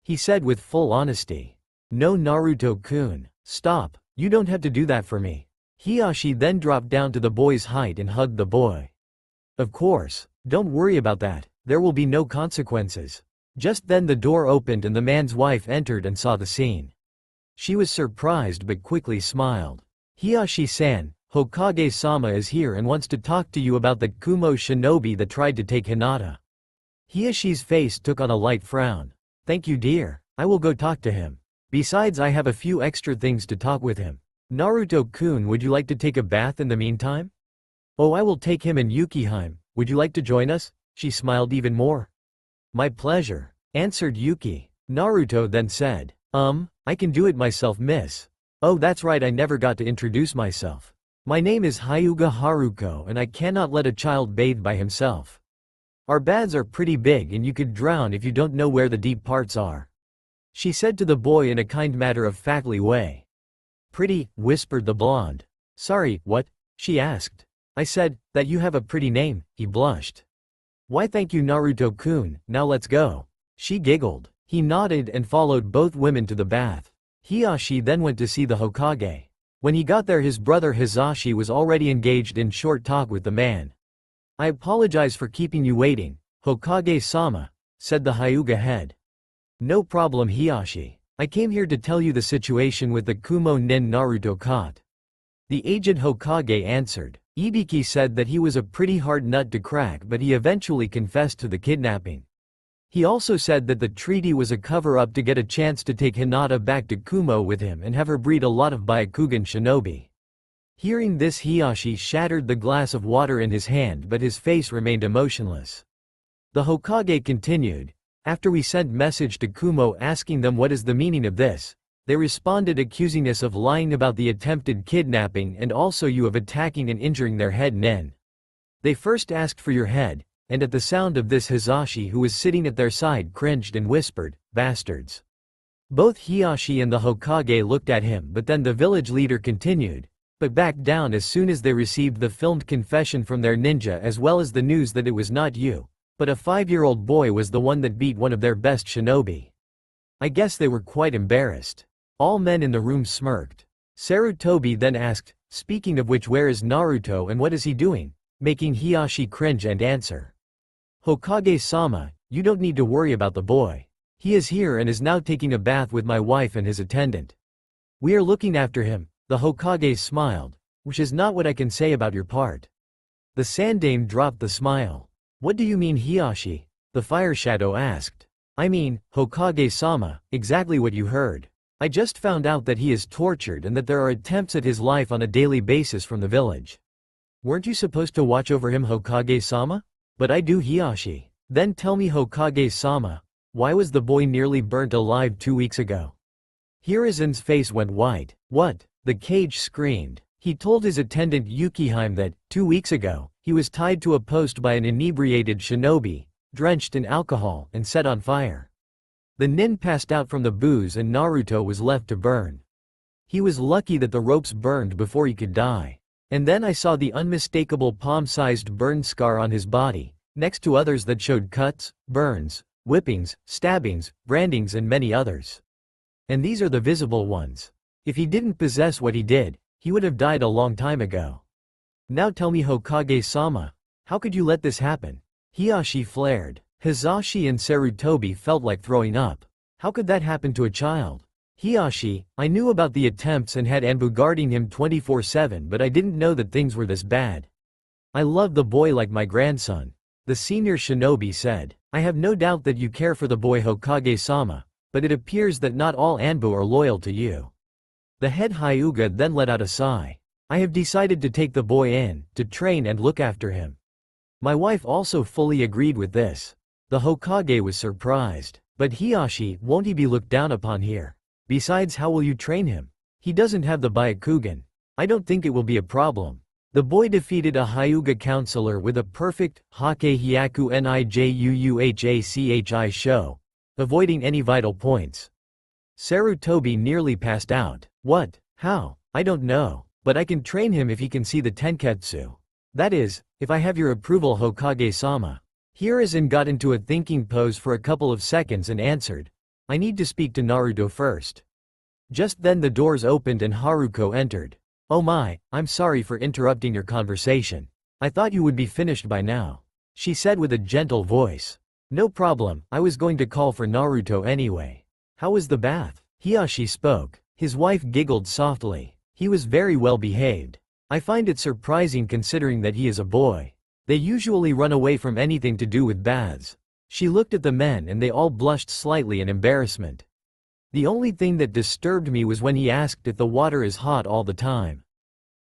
he said with full honesty. No Naruto-kun, stop, you don't have to do that for me. Hiyashi then dropped down to the boy's height and hugged the boy. Of course, don't worry about that, there will be no consequences. Just then the door opened and the man's wife entered and saw the scene. She was surprised but quickly smiled. Hiyashi-san, Hokage-sama is here and wants to talk to you about the Kumo shinobi that tried to take Hinata. Hiyashi's face took on a light frown. Thank you dear, I will go talk to him. Besides I have a few extra things to talk with him. Naruto-kun, would you like to take a bath in the meantime? Oh, I will take him and Yuki-hime, would you like to join us? She smiled even more. My pleasure, answered Yuki. Naruto then said, I can do it myself miss. Oh that's right, I never got to introduce myself. My name is Hyuga Haruko and I cannot let a child bathe by himself. Our baths are pretty big and you could drown if you don't know where the deep parts are, she said to the boy in a kind matter-of-factly way. Pretty, whispered the blonde. Sorry, what? She asked. I said, that you have a pretty name, he blushed. Why thank you Naruto-kun, now let's go. She giggled. He nodded and followed both women to the bath. Hiyashi then went to see the Hokage. When he got there his brother Hizashi was already engaged in short talk with the man. I apologize for keeping you waiting, Hokage-sama, said the Hyuga head. No problem Hiyashi. I came here to tell you the situation with the Kumo nin Naruto caught. The aged Hokage answered. Ibiki said that he was a pretty hard nut to crack but he eventually confessed to the kidnapping. He also said that the treaty was a cover-up to get a chance to take Hinata back to Kumo with him and have her breed a lot of Byakugan shinobi. Hearing this Hiyashi shattered the glass of water in his hand but his face remained emotionless. The Hokage continued, after we sent message to Kumo asking them what is the meaning of this, they responded accusing us of lying about the attempted kidnapping and also you of attacking and injuring their head nin. They first asked for your head, and at the sound of this Hizashi who was sitting at their side cringed and whispered, bastards. Both Hiyashi and the Hokage looked at him but then the village leader continued, but backed down as soon as they received the filmed confession from their ninja as well as the news that it was not you, but a 5-year-old boy was the one that beat one of their best shinobi. I guess they were quite embarrassed. All men in the room smirked. Sarutobi then asked, speaking of which where is Naruto and what is he doing, making Hiyashi cringe and answer. Hokage-sama, you don't need to worry about the boy. He is here and is now taking a bath with my wife and his attendant. We are looking after him, the Hokage smiled, which is not what I can say about your part. The Sandame dropped the smile. What do you mean Hiyashi? The Fire Shadow asked. I mean, Hokage-sama, exactly what you heard. I just found out that he is tortured and that there are attempts at his life on a daily basis from the village. Weren't you supposed to watch over him Hokage-sama? But I do Hiyashi. Then tell me Hokage-sama, why was the boy nearly burnt alive 2 weeks ago? Hirazen's face went white. What? The cage screamed. He told his attendant Yukihime that, 2 weeks ago, he was tied to a post by an inebriated shinobi, drenched in alcohol and set on fire. The nin passed out from the booze and Naruto was left to burn. He was lucky that the ropes burned before he could die. And then I saw the unmistakable palm-sized burn scar on his body, next to others that showed cuts, burns, whippings, stabbings, brandings and many others. And these are the visible ones. If he didn't possess what he did, he would have died a long time ago. Now tell me Hokage-sama, how could you let this happen? Hiyashi flared. Hizashi and Sarutobi felt like throwing up. How could that happen to a child? Hiyashi, I knew about the attempts and had Anbu guarding him 24/7 but I didn't know that things were this bad. I love the boy like my grandson. The senior shinobi said. I have no doubt that you care for the boy Hokage-sama, but it appears that not all Anbu are loyal to you. The head Hyuga then let out a sigh. I have decided to take the boy in, to train and look after him. My wife also fully agreed with this. The Hokage was surprised. But Hiashi, won't he be looked down upon here? Besides, how will you train him? He doesn't have the Byakugan. I don't think it will be a problem. The boy defeated a Hyuga counselor with a perfect Hake Hyaku Nijuuhachi show, avoiding any vital points. Sarutobi nearly passed out. What? How? I don't know. But I can train him if he can see the Tenketsu. That is, if I have your approval, Hokage-sama. Hiruzen got into a thinking pose for a couple of seconds and answered, I need to speak to Naruto first. Just then the doors opened and Haruko entered. Oh my, I'm sorry for interrupting your conversation. I thought you would be finished by now. She said with a gentle voice. No problem, I was going to call for Naruto anyway. How was the bath? Hiashi spoke. His wife giggled softly. He was very well behaved. I find it surprising considering that he is a boy. They usually run away from anything to do with baths. She looked at the men and they all blushed slightly in embarrassment. The only thing that disturbed me was when he asked if the water is hot all the time.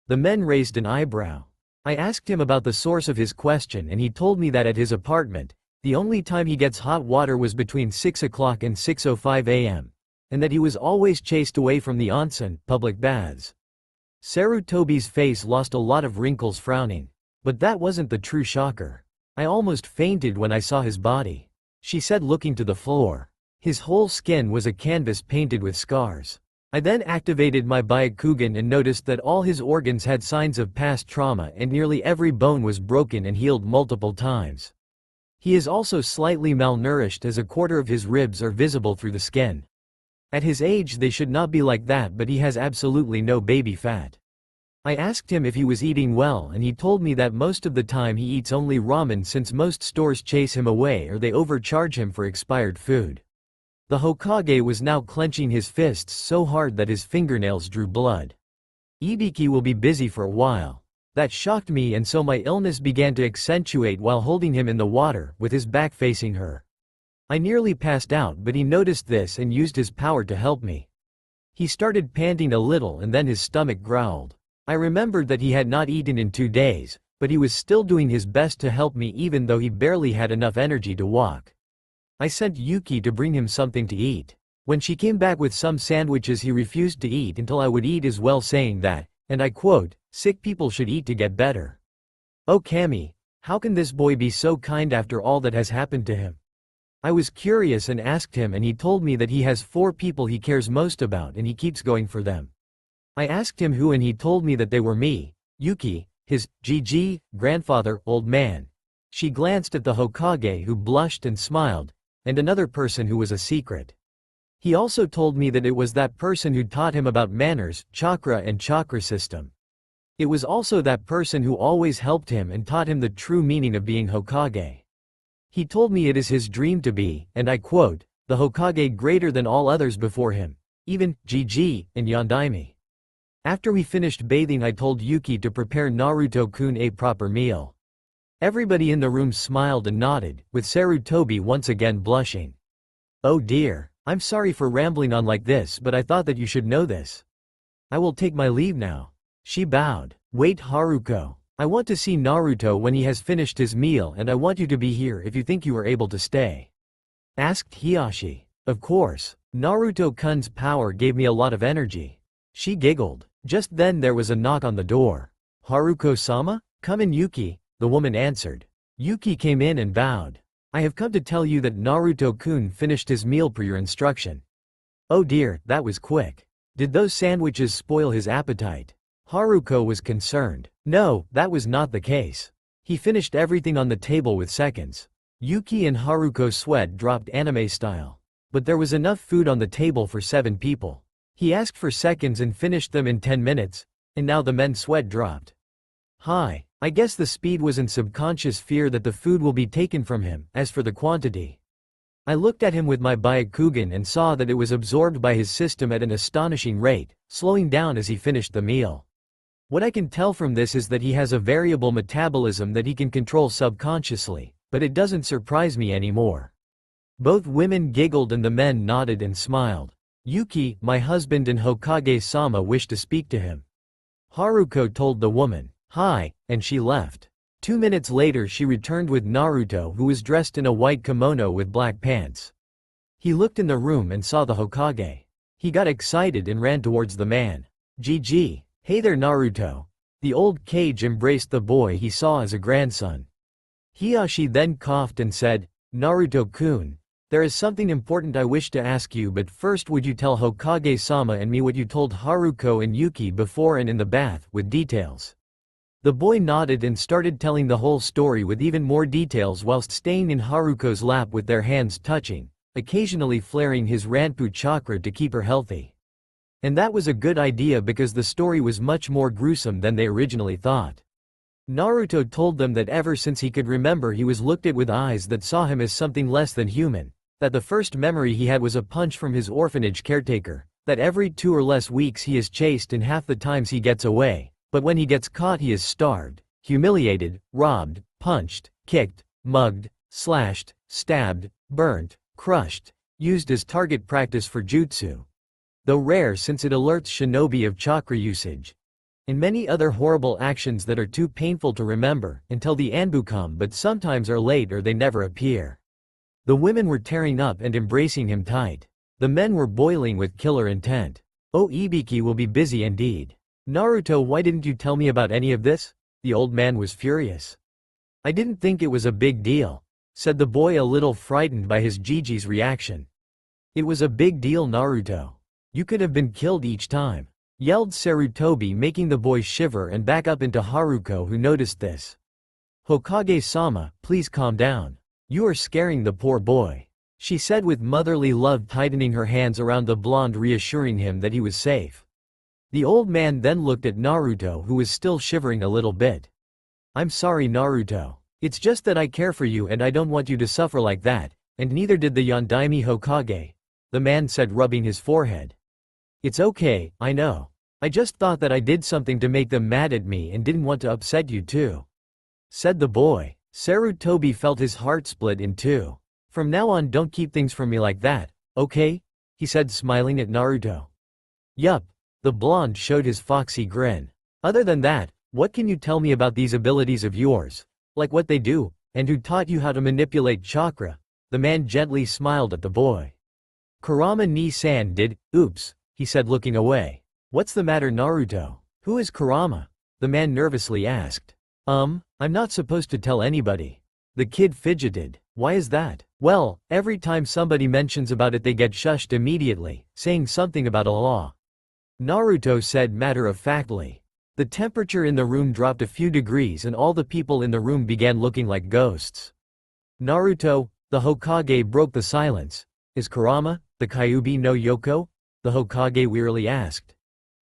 The men raised an eyebrow. I asked him about the source of his question and he told me that at his apartment, the only time he gets hot water was between 6 o'clock and 6:05 a.m., and that he was always chased away from the onsen, public baths. Sarutobi's face lost a lot of wrinkles, frowning. But that wasn't the true shocker. I almost fainted when I saw his body. She said, looking to the floor. His whole skin was a canvas painted with scars. I then activated my Byakugan and noticed that all his organs had signs of past trauma and nearly every bone was broken and healed multiple times. He is also slightly malnourished as a quarter of his ribs are visible through the skin. At his age they should not be like that, but he has absolutely no baby fat. I asked him if he was eating well and he told me that most of the time he eats only ramen since most stores chase him away or they overcharge him for expired food. The Hokage was now clenching his fists so hard that his fingernails drew blood. Ibiki will be busy for a while. That shocked me and so my illness began to accentuate while holding him in the water, with his back facing her. I nearly passed out but he noticed this and used his power to help me. He started panting a little and then his stomach growled. I remembered that he had not eaten in 2 days, but he was still doing his best to help me even though he barely had enough energy to walk. I sent Yuki to bring him something to eat. When she came back with some sandwiches he refused to eat until I would eat as well, saying that, and I quote, sick people should eat to get better. Oh Kami, how can this boy be so kind after all that has happened to him? I was curious and asked him and he told me that he has 4 people he cares most about and he keeps going for them. I asked him who and he told me that they were me, Yuki, his GG, grandfather, old man. She glanced at the Hokage who blushed and smiled, and another person who was a secret. He also told me that it was that person who taught him about manners, chakra and chakra system. It was also that person who always helped him and taught him the true meaning of being Hokage. He told me it is his dream to be, and I quote, the Hokage greater than all others before him, even GG and Yondaime. After we finished bathing I told Yuki to prepare Naruto-kun a proper meal. Everybody in the room smiled and nodded, with Sarutobi once again blushing. Oh dear, I'm sorry for rambling on like this but I thought that you should know this. I will take my leave now. She bowed. Wait Haruko. I want to see Naruto when he has finished his meal and I want you to be here if you think you are able to stay. Asked Hiashi. Of course. Naruto-kun's power gave me a lot of energy. She giggled. Just then there was a knock on the door. Haruko-sama? Come in Yuki, the woman answered. Yuki came in and bowed. I have come to tell you that Naruto-kun finished his meal per your instruction. Oh dear, that was quick. Did those sandwiches spoil his appetite? Haruko was concerned. No, that was not the case. He finished everything on the table with seconds. Yuki and Haruko's sweat dropped anime style. But there was enough food on the table for 7 people. He asked for seconds and finished them in 10 minutes, and now the men's sweat dropped. Hi, I guess the speed was in subconscious fear that the food will be taken from him. As for the quantity, I looked at him with my Byakugan and saw that it was absorbed by his system at an astonishing rate, slowing down as he finished the meal. What I can tell from this is that he has a variable metabolism that he can control subconsciously, but it doesn't surprise me anymore. Both women giggled and the men nodded and smiled. Yuki, my husband and Hokage-sama wish to speak to him. Haruko told the woman, "Hi," and she left. 2 minutes later she returned with Naruto, who was dressed in a white kimono with black pants. He looked in the room and saw the Hokage. He got excited and ran towards the man. "GG. Hey there Naruto." The old Kage embraced the boy he saw as a grandson. Hiyashi then coughed and said, "Naruto-kun, there is something important I wish to ask you, but first would you tell Hokage-sama and me what you told Haruko and Yuki before and in the bath, with details?" The boy nodded and started telling the whole story with even more details whilst staying in Haruko's lap with their hands touching, occasionally flaring his Ranpu chakra to keep her healthy. And that was a good idea because the story was much more gruesome than they originally thought. Naruto told them that ever since he could remember he was looked at with eyes that saw him as something less than human, that the first memory he had was a punch from his orphanage caretaker, that every 2 or less weeks he is chased and half the times he gets away, but when he gets caught he is starved, humiliated, robbed, punched, kicked, mugged, slashed, stabbed, burnt, crushed, used as target practice for jutsu. Though rare since it alerts shinobi of chakra usage. And many other horrible actions that are too painful to remember until the Anbu come, but sometimes are late or they never appear. The women were tearing up and embracing him tight. The men were boiling with killer intent. "Oh, Ibiki will be busy indeed. Naruto, why didn't you tell me about any of this?" The old man was furious. "I didn't think it was a big deal," said the boy, a little frightened by his Gigi's reaction. "It was a big deal, Naruto. You could have been killed each time," yelled Sarutobi, making the boy shiver and back up into Haruko, who noticed this. "Hokage-sama, please calm down. You are scaring the poor boy," she said with motherly love, tightening her hands around the blonde, reassuring him that he was safe. The old man then looked at Naruto, who was still shivering a little bit. "I'm sorry Naruto. It's just that I care for you and I don't want you to suffer like that, and neither did the Yondaime Hokage," the man said, rubbing his forehead. "It's okay, I know. I just thought that I did something to make them mad at me and didn't want to upset you too," said the boy. Sarutobi felt his heart split in two. "From now on don't keep things from me like that, okay?" he said, smiling at Naruto. "Yup." The blonde showed his foxy grin. "Other than that, what can you tell me about these abilities of yours? Like what they do, and who taught you how to manipulate chakra?" The man gently smiled at the boy. "Kurama ni-san did." "Oops," he said, looking away. "What's the matter Naruto? Who is Kurama?" the man nervously asked. I'm not supposed to tell anybody." The kid fidgeted. "Why is that?" "Well, every time somebody mentions about it they get shushed immediately, saying something about a law," Naruto said matter-of-factly. The temperature in the room dropped a few degrees and all the people in the room began looking like ghosts. "Naruto," the Hokage broke the silence. "Is Kurama, the Kyuubi no Yoko?" the Hokage wearily asked.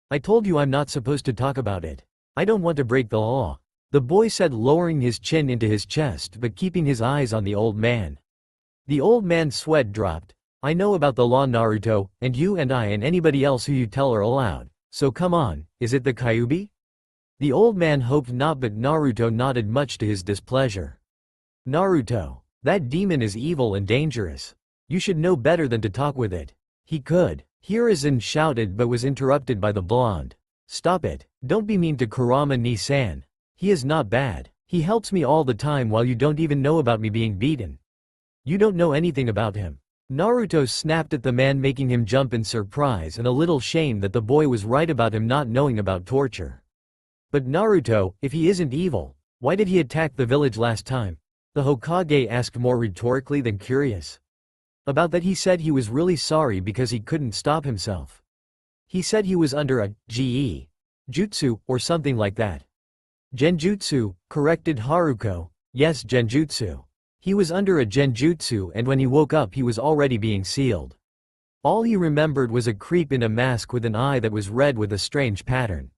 "I told you I'm not supposed to talk about it. I don't want to break the law," the boy said, lowering his chin into his chest but keeping his eyes on the old man. The old man's sweat dropped. "I know about the law Naruto, and you and I and anybody else who you tell are allowed, so come on, is it the Kyuubi?" The old man hoped not, but Naruto nodded, much to his displeasure. "Naruto, that demon is evil and dangerous. You should know better than to talk with it." "He could," Hiruzen shouted but was interrupted by the blonde. "Stop it, don't be mean to Kurama ni-san. He is not bad. He helps me all the time while you don't even know about me being beaten. You don't know anything about him." Naruto snapped at the man, making him jump in surprise and a little shame that the boy was right about him not knowing about torture. "But Naruto, if he isn't evil, why did he attack the village last time?" the Hokage asked, more rhetorically than curious. "About that he said he was really sorry because he couldn't stop himself. He said he was under a ge jutsu or something like that." "Genjutsu," corrected Haruko. "Yes, genjutsu. He was under a genjutsu and when he woke up he was already being sealed. All he remembered was a creep in a mask with an eye that was red with a strange pattern.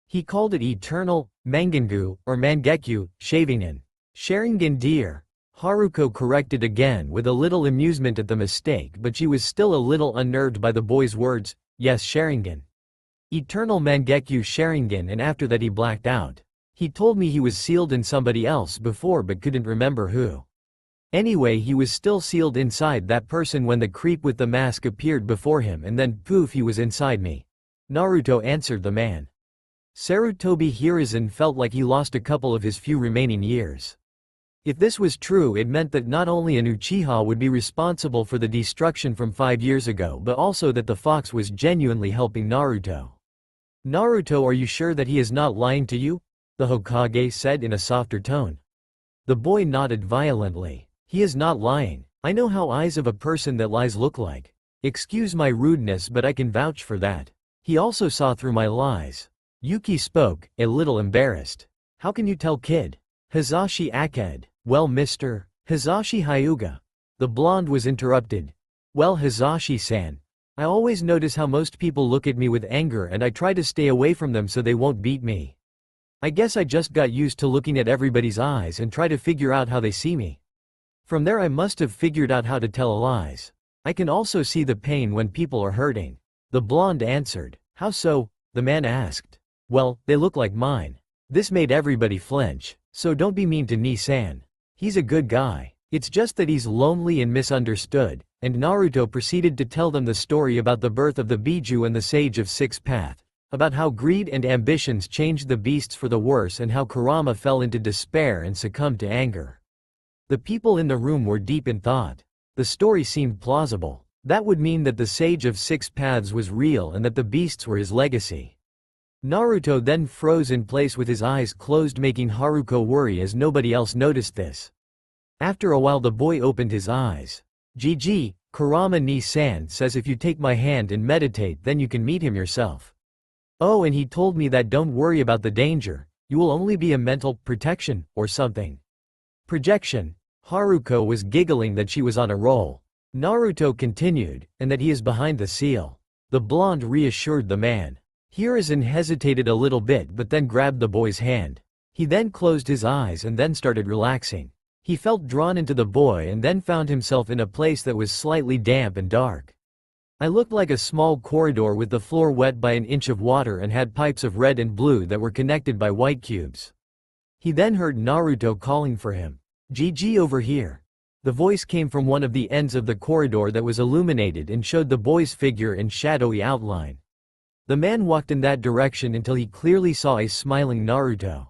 He called it eternal, Mangengu, or Mangekyu, Sharingan. Sharingan dear." Haruko corrected again with a little amusement at the mistake, but she was still a little unnerved by the boy's words. "Yes, Sharingan. Eternal Mangekyu Sharingan, and after that he blacked out. He told me he was sealed in somebody else before but couldn't remember who." Anyway, he was still sealed inside that person when the creep with the mask appeared before him, and then poof, he was inside me. Naruto answered the man. Sarutobi Hiruzen felt like he lost a couple of his few remaining years. If this was true, it meant that not only an Uchiha would be responsible for the destruction from 5 years ago, but also that the fox was genuinely helping Naruto. Naruto, are you sure that he is not lying to you? The Hokage said in a softer tone. The boy nodded violently. He is not lying. I know how eyes of a person that lies look like. Excuse my rudeness, but I can vouch for that. He also saw through my lies. Yuki spoke, a little embarrassed. How can you tell, kid? Hizashi Aked. Well, Mr. Hizashi Hyuga. The blonde was interrupted. Well, Hizashi-san. I always notice how most people look at me with anger, and I try to stay away from them so they won't beat me. I guess I just got used to looking at everybody's eyes and try to figure out how they see me. From there I must have figured out how to tell lies. I can also see the pain when people are hurting. The blonde answered. How so? The man asked. Well, they look like mine. This made everybody flinch. So don't be mean to Ni-san. He's a good guy. It's just that he's lonely and misunderstood. And Naruto proceeded to tell them the story about the birth of the Biju and the Sage of Six Path, about how greed and ambitions changed the beasts for the worse and how Kurama fell into despair and succumbed to anger. The people in the room were deep in thought. The story seemed plausible. That would mean that the Sage of Six Paths was real and that the beasts were his legacy. Naruto then froze in place with his eyes closed, making Haruko worry as nobody else noticed this. After a while the boy opened his eyes. GG, Kurama Ni-san says if you take my hand and meditate then you can meet him yourself. Oh, and he told me that don't worry about the danger, you will only be a mental protection, or something. Projection. Haruko was giggling that she was on a roll. Naruto continued, and that he is behind the seal. The blonde reassured the man. Hiruzen hesitated a little bit but then grabbed the boy's hand. He then closed his eyes and then started relaxing. He felt drawn into the boy and then found himself in a place that was slightly damp and dark. I looked like a small corridor with the floor wet by an inch of water and had pipes of red and blue that were connected by white cubes. He then heard Naruto calling for him. GG, over here. The voice came from one of the ends of the corridor that was illuminated and showed the boy's figure in shadowy outline. The man walked in that direction until he clearly saw a smiling Naruto.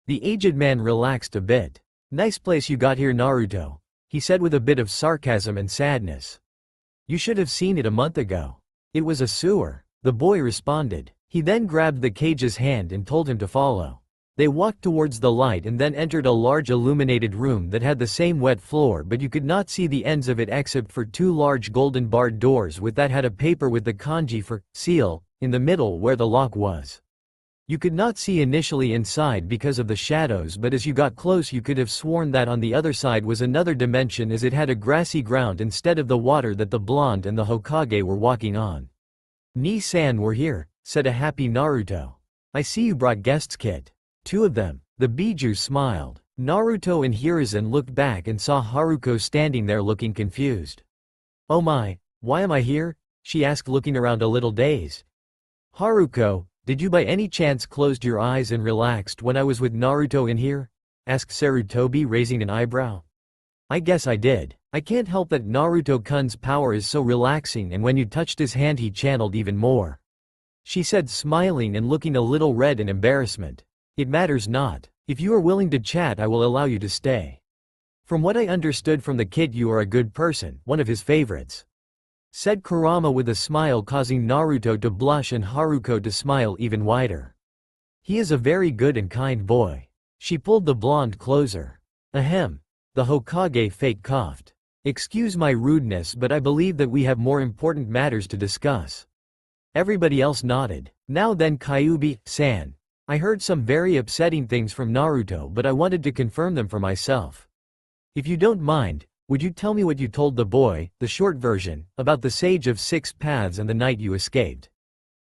The aged man relaxed a bit. Nice place you got here, Naruto, he said with a bit of sarcasm and sadness. You should have seen it a month ago. It was a sewer, the boy responded. He then grabbed the cage's hand and told him to follow. They walked towards the light and then entered a large illuminated room that had the same wet floor, but you could not see the ends of it except for two large golden barred doors with that had a paper with the kanji for seal in the middle where the lock was. You could not see initially inside because of the shadows, but as you got close you could have sworn that on the other side was another dimension, as it had a grassy ground instead of the water that the blonde and the Hokage were walking on. Ni-san, we're here, said a happy Naruto. I see you brought guests, kid. Two of them. The Biju smiled. Naruto and Hiruzen looked back and saw Haruko standing there looking confused. Oh my, why am I here? She asked, looking around a little dazed. Haruko, did you by any chance closed your eyes and relaxed when I was with Naruto in here? Asked Sarutobi, raising an eyebrow. I guess I did. I can't help that Naruto-kun's power is so relaxing, and when you touched his hand he channeled even more. She said, smiling and looking a little red in embarrassment. It matters not. If you are willing to chat I will allow you to stay. From what I understood from the kid you are a good person, one of his favorites. Said Kurama with a smile, causing Naruto to blush and Haruko to smile even wider. He is a very good and kind boy. She pulled the blonde closer. Ahem. The Hokage fake coughed. Excuse my rudeness, but I believe that we have more important matters to discuss. Everybody else nodded. Now then, Kyuubi-san. I heard some very upsetting things from Naruto, but I wanted to confirm them for myself. If you don't mind, would you tell me what you told the boy, the short version, about the Sage of Six Paths and the night you escaped?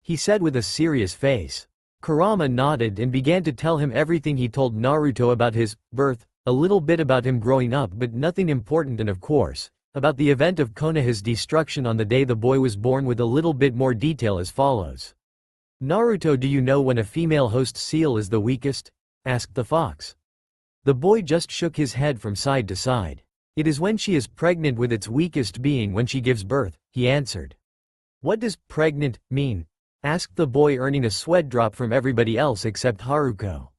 He said with a serious face. Kurama nodded and began to tell him everything he told Naruto about his birth, a little bit about him growing up but nothing important, and of course, about the event of Konoha's destruction on the day the boy was born, with a little bit more detail as follows. Naruto, do you know when a female host seal is the weakest? Asked the fox. The boy just shook his head from side to side. It is when she is pregnant with its weakest being when she gives birth, he answered. What does pregnant mean? Asked the boy, earning a sweat drop from everybody else except Haruko.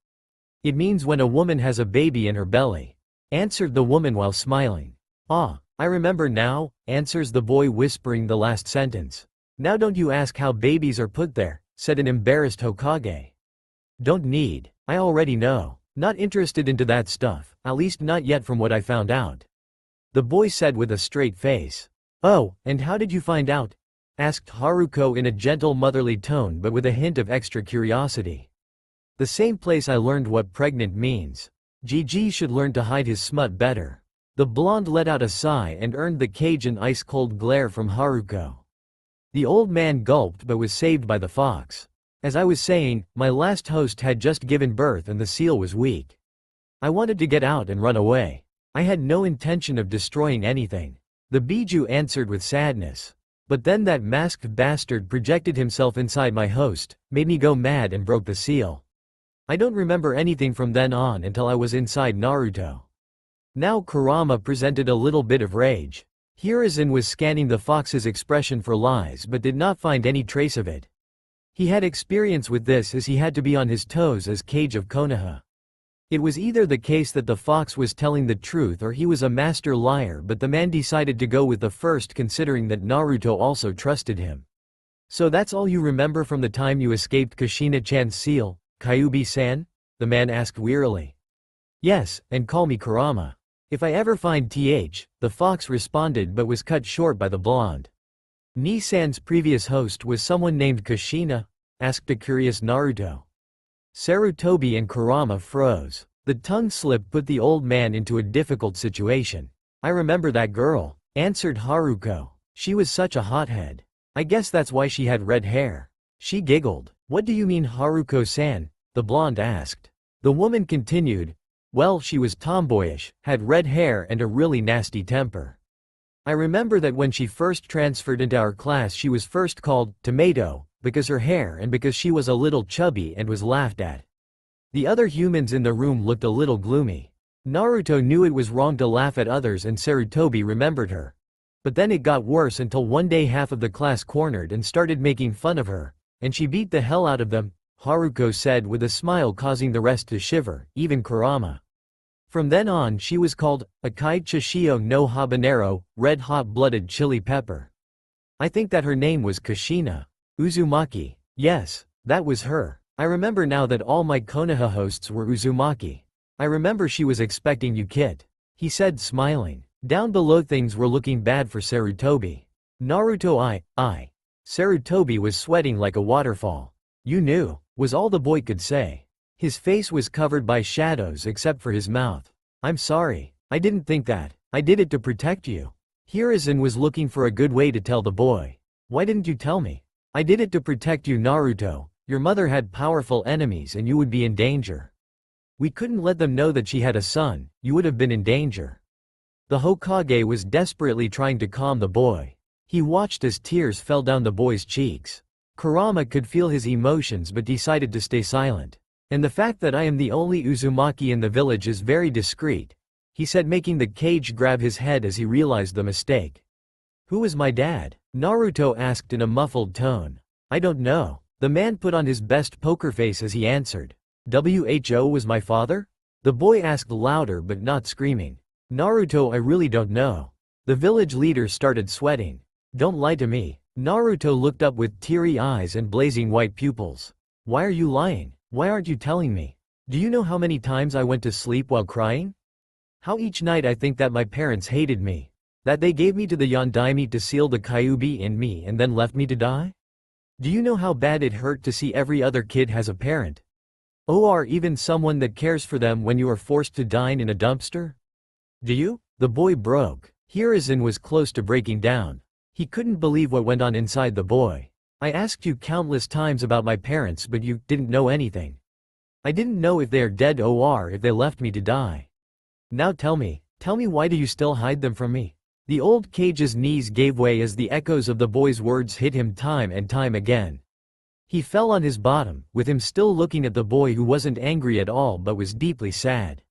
It means when a woman has a baby in her belly, answered the woman while smiling. Ah, I remember now, answers the boy, whispering the last sentence. Now don't you ask how babies are put there, said an embarrassed Hokage. Don't need, I already know. Not interested into that stuff, at least not yet from what I found out. The boy said with a straight face. Oh, and how did you find out? Asked Haruko in a gentle motherly tone but with a hint of extra curiosity. The same place I learned what pregnant means. GG should learn to hide his smut better. The blonde let out a sigh and earned the cage an ice-cold glare from Haruko. The old man gulped but was saved by the fox. As I was saying, my last host had just given birth and the seal was weak. I wanted to get out and run away. I had no intention of destroying anything. The Biju answered with sadness. But then that masked bastard projected himself inside my host, made me go mad and broke the seal. I don't remember anything from then on until I was inside Naruto. Now Kurama presented a little bit of rage. Hiruzen was scanning the fox's expression for lies but did not find any trace of it. He had experience with this as he had to be on his toes as Cage of Konoha. It was either the case that the fox was telling the truth or he was a master liar, but the man decided to go with the first considering that Naruto also trusted him. So that's all you remember from the time you escaped Kushina-chan's seal, Kyuubi-san? The man asked wearily. Yes, and call me Kurama. If I ever find the fox responded but was cut short by the blonde. Ni-san's previous host was someone named Kushina? Asked a curious Naruto. Sarutobi and Kurama froze. The tongue slip put the old man into a difficult situation. I remember that girl, answered Haruko. She was such a hothead. I guess that's why she had red hair. She giggled. What do you mean, Haruko-san? The blonde asked. The woman continued. Well, she was tomboyish, had red hair and a really nasty temper. I remember that when she first transferred into our class she was first called Tomato, because her hair and because she was a little chubby and was laughed at. The other humans in the room looked a little gloomy. Naruto knew it was wrong to laugh at others and Sarutobi remembered her. But then it got worse until one day half of the class cornered and started making fun of her, and she beat the hell out of them, Haruko said with a smile causing the rest to shiver, even Kurama. From then on she was called Akai Chishio no Habanero, red hot-blooded chili pepper. I think that her name was Kushina. Uzumaki. Yes, that was her. I remember now that all my Konoha hosts were Uzumaki. I remember she was expecting you, Kit. He said smiling. Down below things were looking bad for Sarutobi. Naruto I. Sarutobi was sweating like a waterfall. You knew, was all the boy could say. His face was covered by shadows except for his mouth. I'm sorry, I didn't think that. I did it to protect you. Hiruzen was looking for a good way to tell the boy. Why didn't you tell me? I did it to protect you, Naruto. Your mother had powerful enemies and you would be in danger. We couldn't let them know that she had a son, you would have been in danger. The Hokage was desperately trying to calm the boy. He watched as tears fell down the boy's cheeks. Kurama could feel his emotions but decided to stay silent. And the fact that I am the only Uzumaki in the village is very discreet, he said, making the cage grab his head as he realized the mistake. Who was my dad? Naruto asked in a muffled tone. I don't know. The man put on his best poker face as he answered. Who was my father? The boy asked louder but not screaming. Naruto, I really don't know. The village leader started sweating. Don't lie to me. Naruto looked up with teary eyes and blazing white pupils. Why are you lying? Why aren't you telling me? Do you know how many times I went to sleep while crying? How each night I think that my parents hated me. That they gave me to the Yondaime to seal the Kyuubi in me and then left me to die? Do you know how bad it hurt to see every other kid has a parent? Or even someone that cares for them when you are forced to dine in a dumpster? Do you? The boy broke. Hiruzen was close to breaking down. He couldn't believe what went on inside the boy. I asked you countless times about my parents but you didn't know anything. I didn't know if they are dead or if they left me to die. Now tell me why do you still hide them from me? The old cage's knees gave way as the echoes of the boy's words hit him time and time again. He fell on his bottom, with him still looking at the boy who wasn't angry at all but was deeply sad.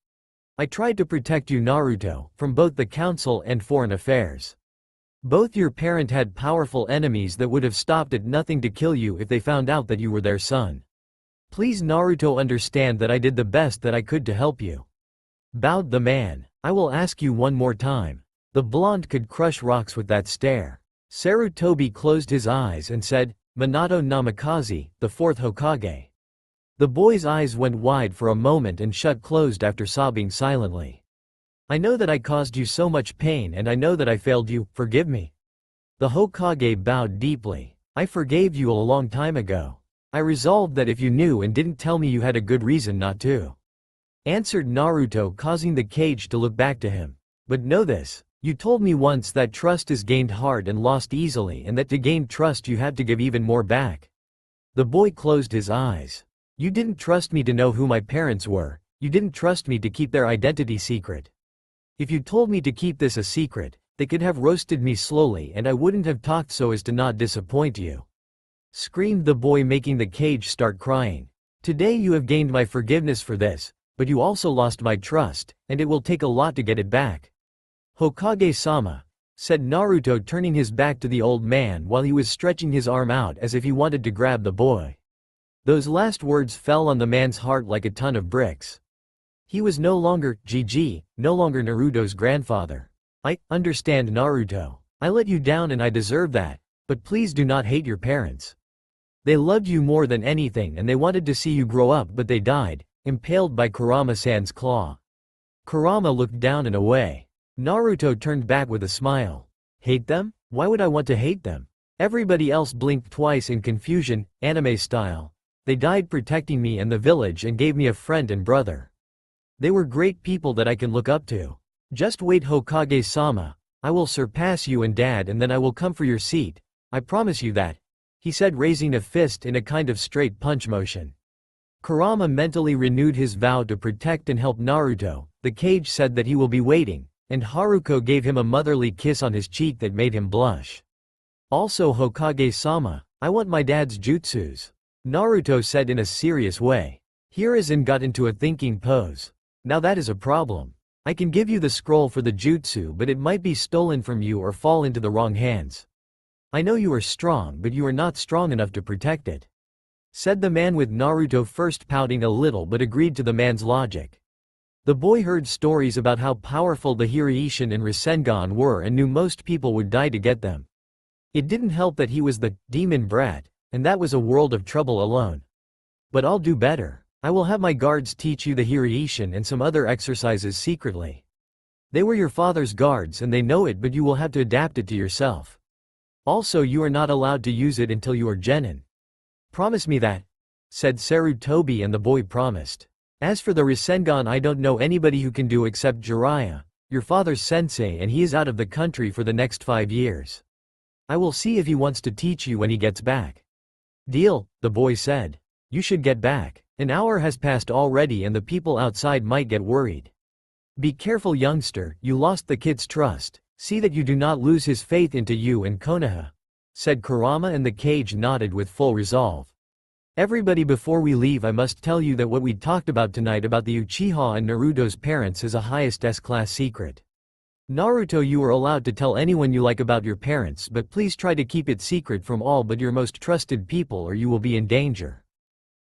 I tried to protect you, Naruto, from both the council and foreign affairs. Both your parent had powerful enemies that would have stopped at nothing to kill you if they found out that you were their son. Please, Naruto, understand that I did the best that I could to help you. Bowed the man. I will ask you one more time. The blonde could crush rocks with that stare. Sarutobi closed his eyes and said, Minato Namikaze, the fourth Hokage. The boy's eyes went wide for a moment and shut closed after sobbing silently. I know that I caused you so much pain and I know that I failed you, forgive me. The Hokage bowed deeply. I forgave you a long time ago. I resolved that if you knew and didn't tell me you had a good reason not to. Answered Naruto, causing the cage to look back to him. But know this, you told me once that trust is gained hard and lost easily and that to gain trust you have to give even more back. The boy closed his eyes. You didn't trust me to know who my parents were, you didn't trust me to keep their identity secret. If you told me to keep this a secret, they could have roasted me slowly and I wouldn't have talked so as to not disappoint you. Screamed the boy, making the cage start crying. Today you have gained my forgiveness for this, but you also lost my trust, and it will take a lot to get it back. Hokage-sama, said Naruto, turning his back to the old man while he was stretching his arm out as if he wanted to grab the boy. Those last words fell on the man's heart like a ton of bricks. He was no longer GG, no longer Naruto's grandfather. I understand, Naruto. I let you down and I deserve that, but please do not hate your parents. They loved you more than anything and they wanted to see you grow up, but they died, impaled by Kurama-san's claw. Kurama looked down and away. Naruto turned back with a smile. Hate them? Why would I want to hate them? Everybody else blinked twice in confusion, anime style. They died protecting me and the village and gave me a friend and brother. They were great people that I can look up to. Just wait, Hokage-sama. I will surpass you and Dad, and then I will come for your seat. I promise you that, he said, raising a fist in a kind of straight punch motion. Kurama mentally renewed his vow to protect and help Naruto. The cage said that he will be waiting, and Haruko gave him a motherly kiss on his cheek that made him blush. Also, Hokage-sama, I want my dad's jutsus, Naruto said in a serious way. Hiruzen got into a thinking pose. Now that is a problem. I can give you the scroll for the jutsu, but it might be stolen from you or fall into the wrong hands. I know you are strong, but you are not strong enough to protect it, said the man, with Naruto first pouting a little but agreed to the man's logic. The boy heard stories about how powerful the Hiraishin and Rasengan were and knew most people would die to get them. It didn't help that he was the demon brat, and that was a world of trouble alone. But I'll do better. I will have my guards teach you the Hiraishin and some other exercises secretly. They were your father's guards and they know it, but you will have to adapt it to yourself. Also, you are not allowed to use it until you are genin. Promise me that, said Sarutobi, and the boy promised. As for the Rasengan, I don't know anybody who can do except Jiraiya, your father's sensei, and he is out of the country for the next 5 years. I will see if he wants to teach you when he gets back. Deal, the boy said. You should get back. An hour has passed already and the people outside might get worried. Be careful, youngster, you lost the kid's trust. See that you do not lose his faith into you and Konoha, said Kurama, and the cage nodded with full resolve. Everybody, before we leave, I must tell you that what we talked about tonight about the Uchiha and Naruto's parents is a highest S-class secret. Naruto, you are allowed to tell anyone you like about your parents, but please try to keep it secret from all but your most trusted people or you will be in danger.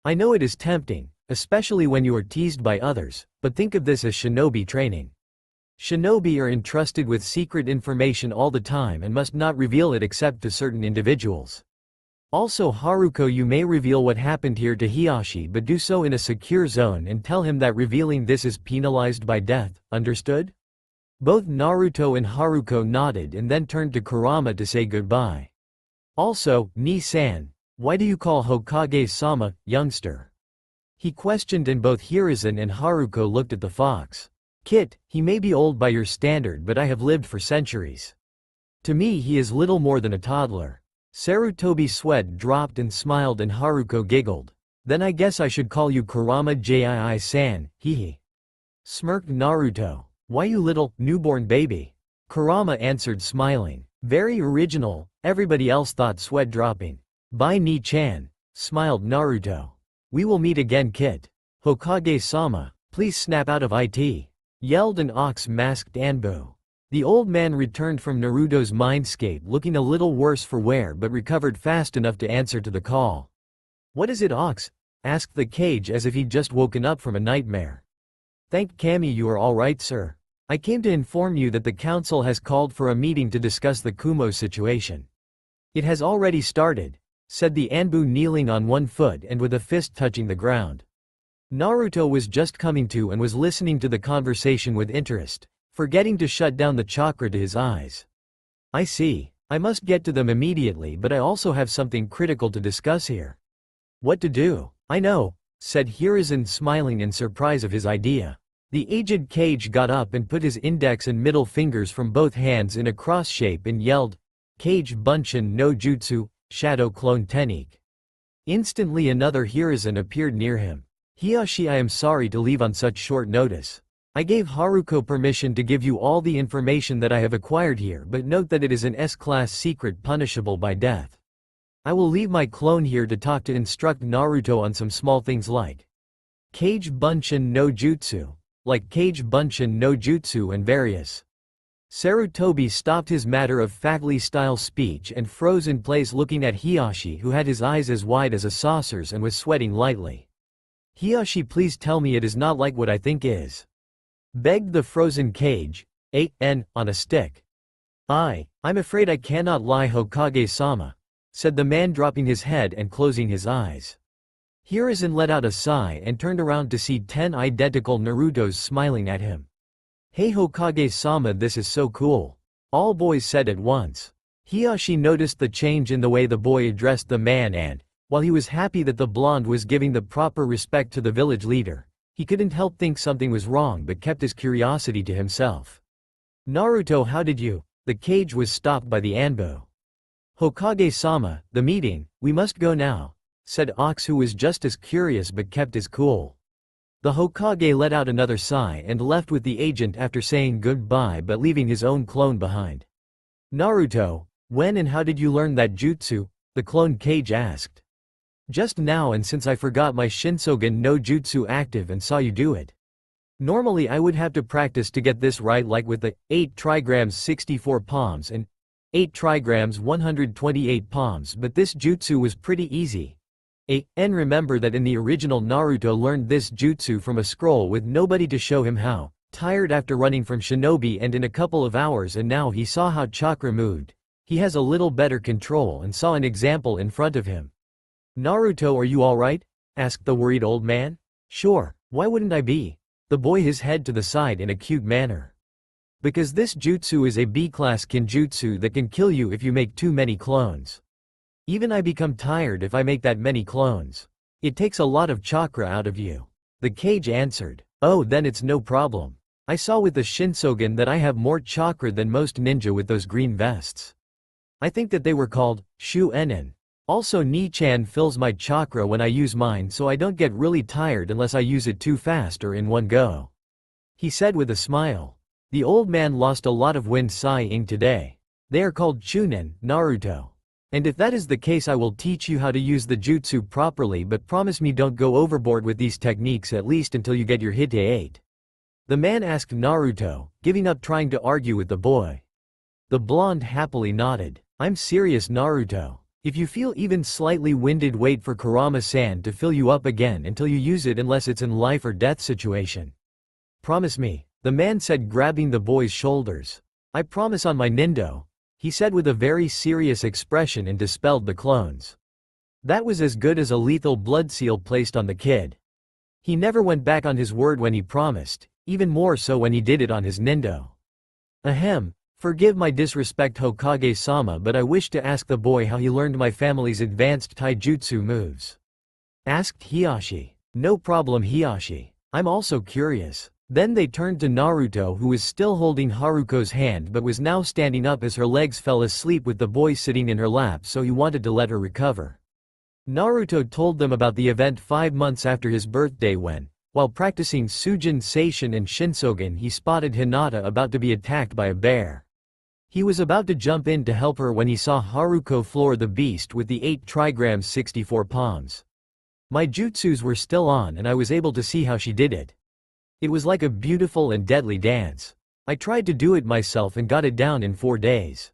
I know it is tempting, especially when you are teased by others, but think of this as shinobi training. Shinobi are entrusted with secret information all the time and must not reveal it except to certain individuals. Also, Haruko, you may reveal what happened here to Hiyashi, but do so in a secure zone and tell him that revealing this is penalized by death, understood? Both Naruto and Haruko nodded and then turned to Kurama to say goodbye. Also, Ni-san, why do you call Hokage-sama, youngster? He questioned, and both Hiruzen and Haruko looked at the fox. Kit, he may be old by your standard, but I have lived for centuries. To me he is little more than a toddler. Sarutobi's sweat dropped and smiled, and Haruko giggled. Then I guess I should call you Kurama Jii-san, hee. Smirked Naruto. Why, you little, newborn baby? Kurama answered, smiling. Very original, everybody else thought, sweat dropping. Bye, Ni-chan, smiled Naruto. We will meet again, Kit. Hokage-sama, please snap out of it. yelled an ox-masked Anbu. The old man returned from Naruto's mindscape looking a little worse for wear but recovered fast enough to answer to the call. "What is it, Ox?" asked the cage as if he'd just woken up from a nightmare. "Thank Kami you are all right, sir. I came to inform you that the council has called for a meeting to discuss the Kumo situation." "It has already started," said the Anbu kneeling on one foot and with a fist touching the ground. Naruto was just coming to and was listening to the conversation with interest, forgetting to shut down the chakra to his eyes. "I see. I must get to them immediately, but I also have something critical to discuss here." "What to do? I know," said Hiruzen, smiling in surprise of his idea. The aged cage got up and put his index and middle fingers from both hands in a cross shape and yelled, "Kage Bunshin no Jutsu, Shadow Clone Technique." Instantly another Hiruzen appeared near him. "Hiyashi, I am sorry to leave on such short notice. I gave Haruko permission to give you all the information that I have acquired here, but note that it is an S-class secret punishable by death. I will leave my clone here to talk to instruct Naruto on some small things like Kage Bunshin no Jutsu, and various." Sarutobi stopped his matter-of-factly style speech and froze in place looking at Hiyashi, who had his eyes as wide as a saucer's and was sweating lightly. "Hiyashi, please tell me it is not like what I think is," begged the frozen cage, on a stick. I'm afraid I cannot lie, Hokage-sama," said the man, dropping his head and closing his eyes. Hiruzen let out a sigh and turned around to see 10 identical Narutos smiling at him. "Hey Hokage-sama, this is so cool," all boys said at once. Hiyashi noticed the change in the way the boy addressed the man and, while he was happy that the blonde was giving the proper respect to the village leader, he couldn't help think something was wrong but kept his curiosity to himself. "Naruto, how did you?" The cage was stopped by the Anbu. "Hokage-sama, the meeting, we must go now," said Ox, who was just as curious but kept his cool. The Hokage let out another sigh and left with the agent after saying goodbye but leaving his own clone behind. "Naruto, when and how did you learn that jutsu?" the clone cage asked. "Just now, and since I forgot my Shinsougan no jutsu active and saw you do it. Normally I would have to practice to get this right, like with the 8 trigrams 64 palms and 8 trigrams 128 palms, but this jutsu was pretty easy. Remember that in the original Naruto learned this jutsu from a scroll with nobody to show him how, tired after running from shinobi and in a couple of hours, and now he saw how chakra moved. He has a little better control and saw an example in front of him." "Naruto, are you alright?" asked the worried old man. "Sure, why wouldn't I be?" The boy his head to the side in a cute manner. "Because this jutsu is a B-class kinjutsu that can kill you if you make too many clones. Even I become tired if I make that many clones. It takes a lot of chakra out of you." The cage answered. "Oh, then it's no problem. I saw with the Shinsougan that I have more chakra than most ninja with those green vests. I think that they were called Shu-Enin. Also Ni-chan fills my chakra when I use mine, so I don't get really tired unless I use it too fast or in one go," he said with a smile. The old man lost a lot of wind sighing today. "They are called Chunin, Naruto. And if that is the case, I will teach you how to use the jutsu properly, but promise me don't go overboard with these techniques, at least until you get your Hite 8. The man asked Naruto, giving up trying to argue with the boy. The blonde happily nodded. "I'm serious, Naruto. If you feel even slightly winded, wait for Kurama-san to fill you up again until you use it, unless it's in life or death situation. Promise me," the man said, grabbing the boy's shoulders. "I promise on my Nindo," he said with a very serious expression, and dispelled the clones. That was as good as a lethal blood seal placed on the kid. He never went back on his word when he promised, even more so when he did it on his Nindo. "Ahem. Forgive my disrespect, Hokage-sama, but I wish to ask the boy how he learned my family's advanced taijutsu moves," asked Hiyashi. "No problem, Hiyashi. I'm also curious." Then they turned to Naruto, who was still holding Haruko's hand but was now standing up as her legs fell asleep with the boy sitting in her lap, so he wanted to let her recover. Naruto told them about the event 5 months after his birthday when, while practicing Sujin Seishin and Shinsougan, he spotted Hinata about to be attacked by a bear. He was about to jump in to help her when he saw Haruko floor the beast with the 8 trigrams 64 palms. "My jutsus were still on and I was able to see how she did it. It was like a beautiful and deadly dance. I tried to do it myself and got it down in 4 days.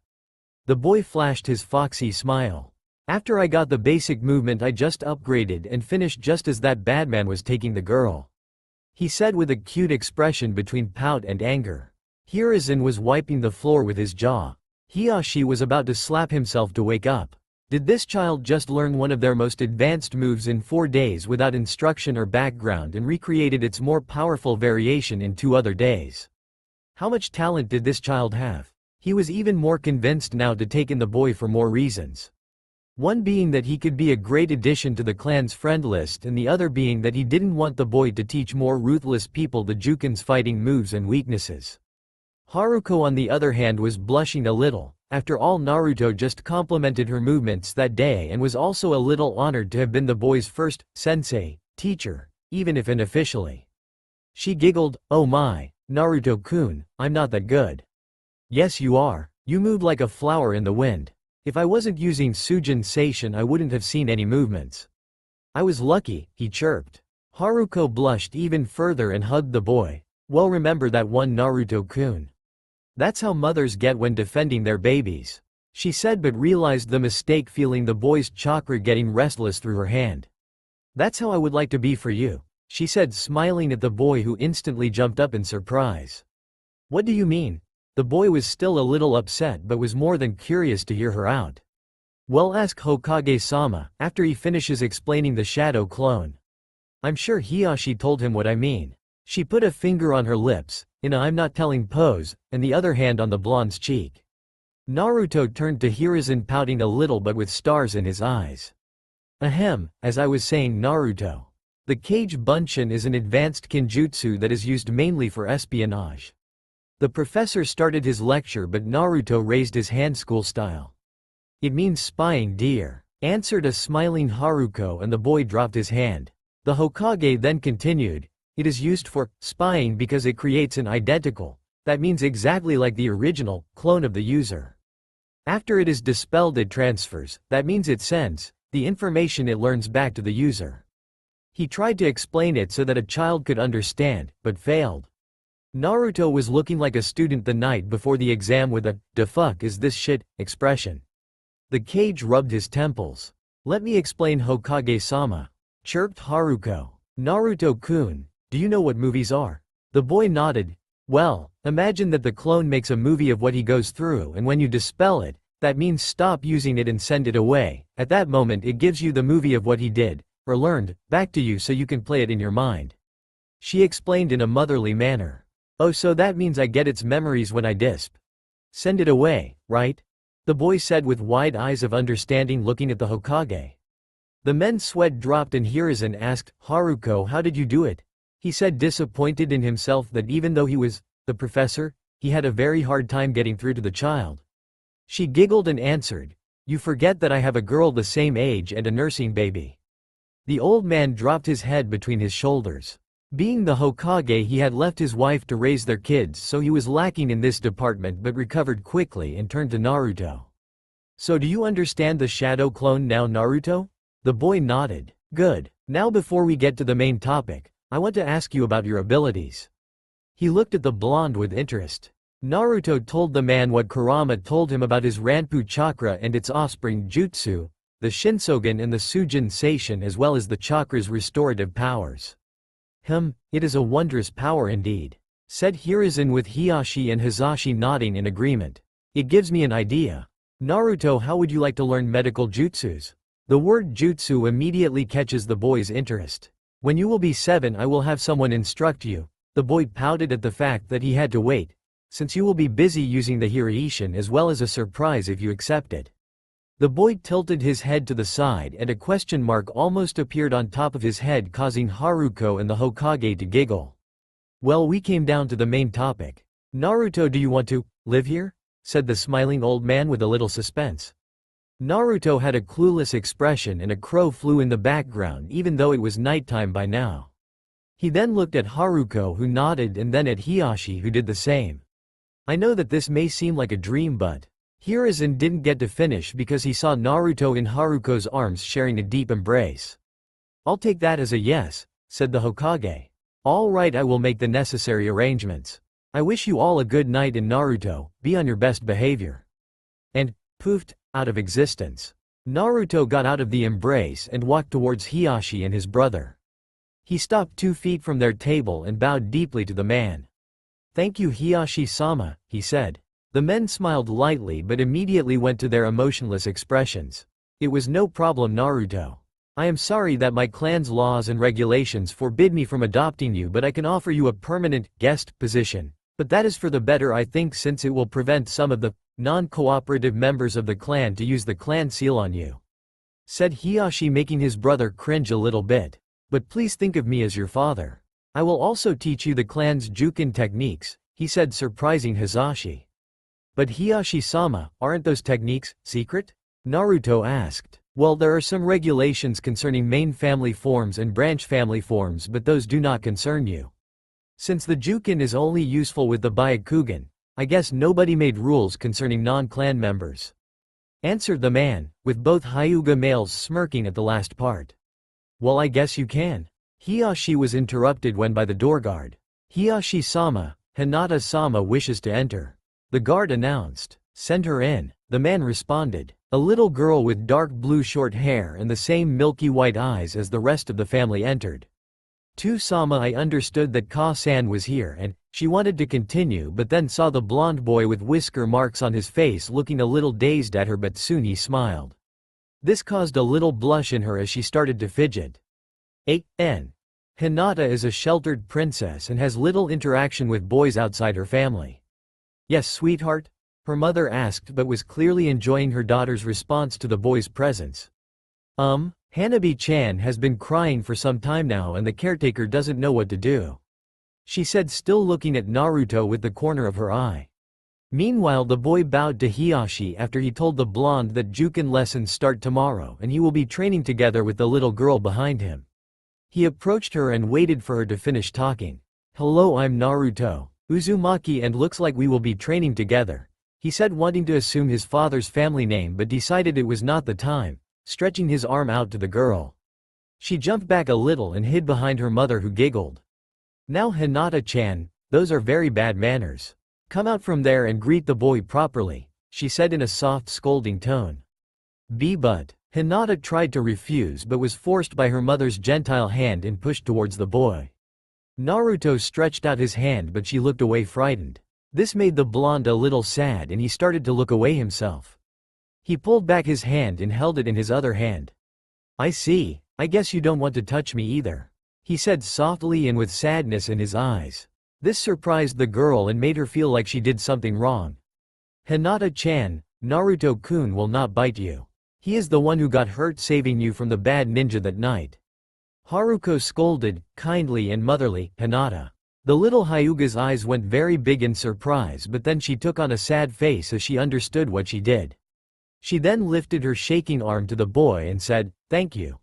The boy flashed his foxy smile. After I got the basic movement I just upgraded and finished just as that bad man was taking the girl. He said with a cute expression between pout and anger. Hiruzen was wiping the floor with his jaw. Hiashi was about to slap himself to wake up. Did this child just learn one of their most advanced moves in 4 days without instruction or background and recreated its more powerful variation in 2 other days? How much talent did this child have? He was even more convinced now to take in the boy for more reasons. One being that he could be a great addition to the clan's friend list and the other being that he didn't want the boy to teach more ruthless people the Jukin's fighting moves and weaknesses. Haruko on the other hand was blushing a little. After all, Naruto just complimented her movements that day and was also a little honored to have been the boy's first sensei, teacher, even if unofficially. She giggled, "Oh my, Naruto-kun, I'm not that good." "Yes you are, you moved like a flower in the wind. If I wasn't using Sujin Seishin I wouldn't have seen any movements." "I was lucky," he chirped. Haruko blushed even further and hugged the boy. "Well, remember that one, Naruto-kun. That's how mothers get when defending their babies," she said, but realized the mistake, feeling the boy's chakra getting restless through her hand. "That's how I would like to be for you," she said, smiling at the boy, who instantly jumped up in surprise. "What do you mean?" The boy was still a little upset but was more than curious to hear her out. "Well, ask Hokage-sama after he finishes explaining the shadow clone. I'm sure Hiashi told him what I mean." She put a finger on her lips, in a "I'm not telling" pose, and the other hand on the blonde's cheek. Naruto turned to Hiruzen, pouting a little but with stars in his eyes. "Ahem, as I was saying, Naruto. The Kage Bunshin is an advanced kinjutsu that is used mainly for espionage." The professor started his lecture, but Naruto raised his hand school style. "It means spying, dear," answered a smiling Haruko, and the boy dropped his hand. The Hokage then continued, "It is used for spying because it creates an identical, that means exactly like the original, clone of the user. After it is dispelled it transfers, that means it sends the information it learns back to the user." He tried to explain it so that a child could understand, but failed. Naruto was looking like a student the night before the exam with a "da fuck is this shit" expression. The Kage rubbed his temples. "Let me explain, Hokage-sama," chirped Haruko. "Naruto-kun, do you know what movies are?" The boy nodded. "Well, imagine that the clone makes a movie of what he goes through, and when you dispel it, that means stop using it and send it away. At that moment it gives you the movie of what he did, or learned, back to you so you can play it in your mind," she explained in a motherly manner. "Oh, so that means I get its memories when I send it away, right?" the boy said with wide eyes of understanding, looking at the Hokage. The men's sweat dropped and Hiruzen asked, "Haruko, how did you do it?" He said, disappointed in himself that even though he was the professor, he had a very hard time getting through to the child. She giggled and answered, "You forget that I have a girl the same age and a nursing baby." The old man dropped his head between his shoulders. Being the Hokage, he had left his wife to raise their kids, so he was lacking in this department, but recovered quickly and turned to Naruto. "So do you understand the shadow clone now, Naruto?" The boy nodded. "Good. Now before we get to the main topic, I want to ask you about your abilities." He looked at the blonde with interest. Naruto told the man what Kurama told him about his Ranpu chakra and its offspring jutsu, the Shinsougan and the Sujin Seishin, as well as the chakra's restorative powers. "It is a wondrous power indeed," said Hiruzen, with Hiashi and Hizashi nodding in agreement. "It gives me an idea. Naruto, how would you like to learn medical jutsus?" The word jutsu immediately catches the boy's interest. "When you will be 7 I will have someone instruct you." The boy pouted at the fact that he had to wait, since you will be busy using the Hiraishin, as well as a surprise if you accept it. The boy tilted his head to the side and a question mark almost appeared on top of his head, causing Haruko and the Hokage to giggle. "Well, we came down to the main topic. Naruto, do you want to live here?" said the smiling old man with a little suspense. Naruto had a clueless expression and a crow flew in the background even though it was nighttime by now. He then looked at Haruko, who nodded, and then at Hiashi, who did the same. "I know that this may seem like a dream, but..." Hiruzen didn't get to finish because he saw Naruto in Haruko's arms sharing a deep embrace. "I'll take that as a yes," said the Hokage. Alright, I will make the necessary arrangements. I wish you all a good night in Naruto, be on your best behavior. And, poofed, out of existence. Naruto got out of the embrace and walked towards Hiyashi and his brother. He stopped 2 feet from their table and bowed deeply to the man. Thank you Hiyashi-sama, he said. The men smiled lightly but immediately went to their emotionless expressions. It was no problem Naruto. I am sorry that my clan's laws and regulations forbid me from adopting you, but I can offer you a permanent guest position. But that is for the better, I think, since it will prevent some of the non-cooperative members of the clan to use the clan seal on you," said Hiyashi, making his brother cringe a little bit. "But please think of me as your father. I will also teach you the clan's Jukin techniques," he said, surprising Hisashi. "But Hiyashi-sama, aren't those techniques secret?" Naruto asked. "Well, there are some regulations concerning main family forms and branch family forms, but those do not concern you. Since the Jukin is only useful with the Byakugan, I guess nobody made rules concerning non-clan members," answered the man, with both Hyuga males smirking at the last part. "Well, I guess you can." Hiyashi was interrupted when by the door guard. "Hiyashi-sama, Hinata-sama wishes to enter," the guard announced. "Send her in," the man responded. A little girl with dark blue short hair and the same milky white eyes as the rest of the family entered. "To-sama, I understood that Ka-san was here and she wanted to continue, but then saw the blonde boy with whisker marks on his face looking a little dazed at her, but soon he smiled. This caused a little blush in her as she started to fidget. N. Hinata is a sheltered princess and has little interaction with boys outside her family." "Yes, sweetheart?" her mother asked, but was clearly enjoying her daughter's response to the boy's presence. Hanabi-chan has been crying for some time now and the caretaker doesn't know what to do," she said, still looking at Naruto with the corner of her eye. Meanwhile, the boy bowed to Hiyashi after he told the blonde that Jukin lessons start tomorrow and he will be training together with the little girl behind him. He approached her and waited for her to finish talking. "Hello, I'm Naruto Uzumaki and looks like we will be training together," he said, wanting to assume his father's family name but decided it was not the time, stretching his arm out to the girl. She jumped back a little and hid behind her mother, who giggled. "Now Hinata-chan, those are very bad manners. Come out from there and greet the boy properly," she said in a soft scolding tone. But Hinata tried to refuse but was forced by her mother's gentile hand and pushed towards the boy. Naruto stretched out his hand but she looked away frightened. This made the blonde a little sad and he started to look away himself. He pulled back his hand and held it in his other hand. "I see, I guess you don't want to touch me either," he said softly and with sadness in his eyes. This surprised the girl and made her feel like she did something wrong. "Hinata-chan, Naruto-kun will not bite you. He is the one who got hurt saving you from the bad ninja that night," Haruko scolded, kindly and motherly. "Hinata." The little Hyuga's eyes went very big in surprise, but then she took on a sad face as she understood what she did. She then lifted her shaking arm to the boy and said, "Thank you."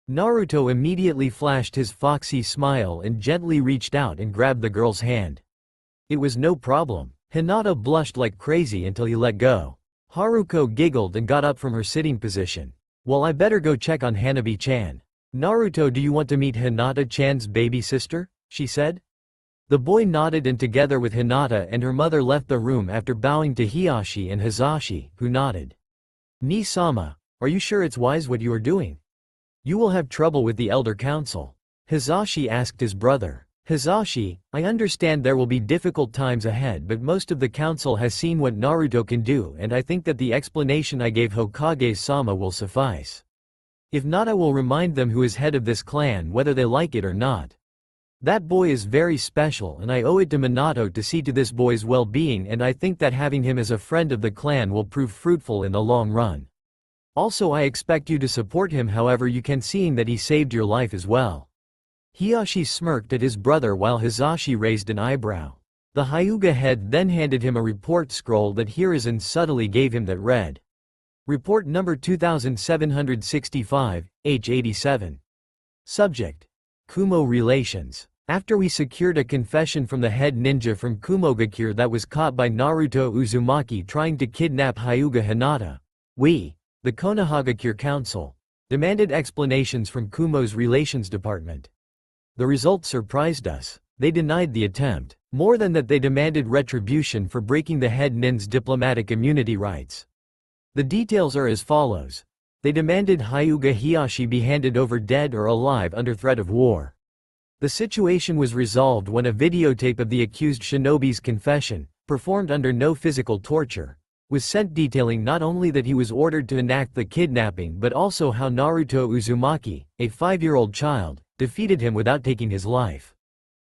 Naruto immediately flashed his foxy smile and gently reached out and grabbed the girl's hand. "It was no problem." Hinata blushed like crazy until he let go. Haruko giggled and got up from her sitting position. "Well, I better go check on Hanabi-chan." "Naruto, do you want to meet Hinata-chan's baby sister?" she said. The boy nodded and together with Hinata and her mother left the room after bowing to Hiyashi and Hisashi, who nodded. "Ni-sama, are you sure it's wise what you are doing? You will have trouble with the elder council," Hisashi asked his brother. "Hisashi, I understand there will be difficult times ahead, but most of the council has seen what Naruto can do and I think that the explanation I gave Hokage-sama will suffice. If not, I will remind them who is head of this clan whether they like it or not. That boy is very special and I owe it to Minato to see to this boy's well-being, and I think that having him as a friend of the clan will prove fruitful in the long run. Also, I expect you to support him however you can, seeing that he saved your life as well." Hiyashi smirked at his brother while Hisashi raised an eyebrow. The Hyuga head then handed him a report scroll that Hiruzen subtly gave him that read, "Report number 2765, H87. Subject: Kumo relations. After we secured a confession from the head ninja from Kumogakure that was caught by Naruto Uzumaki trying to kidnap Hyuga Hinata, we, the Konohagakure Council, demanded explanations from Kumo's relations department. The result surprised us. They denied the attempt. More than that, they demanded retribution for breaking the head nin's diplomatic immunity rights. The details are as follows. They demanded Hyuga Hiyashi be handed over dead or alive under threat of war. The situation was resolved when a videotape of the accused shinobi's confession, performed under no physical torture, was sent detailing not only that he was ordered to enact the kidnapping but also how Naruto Uzumaki, a 5-year-old child, defeated him without taking his life.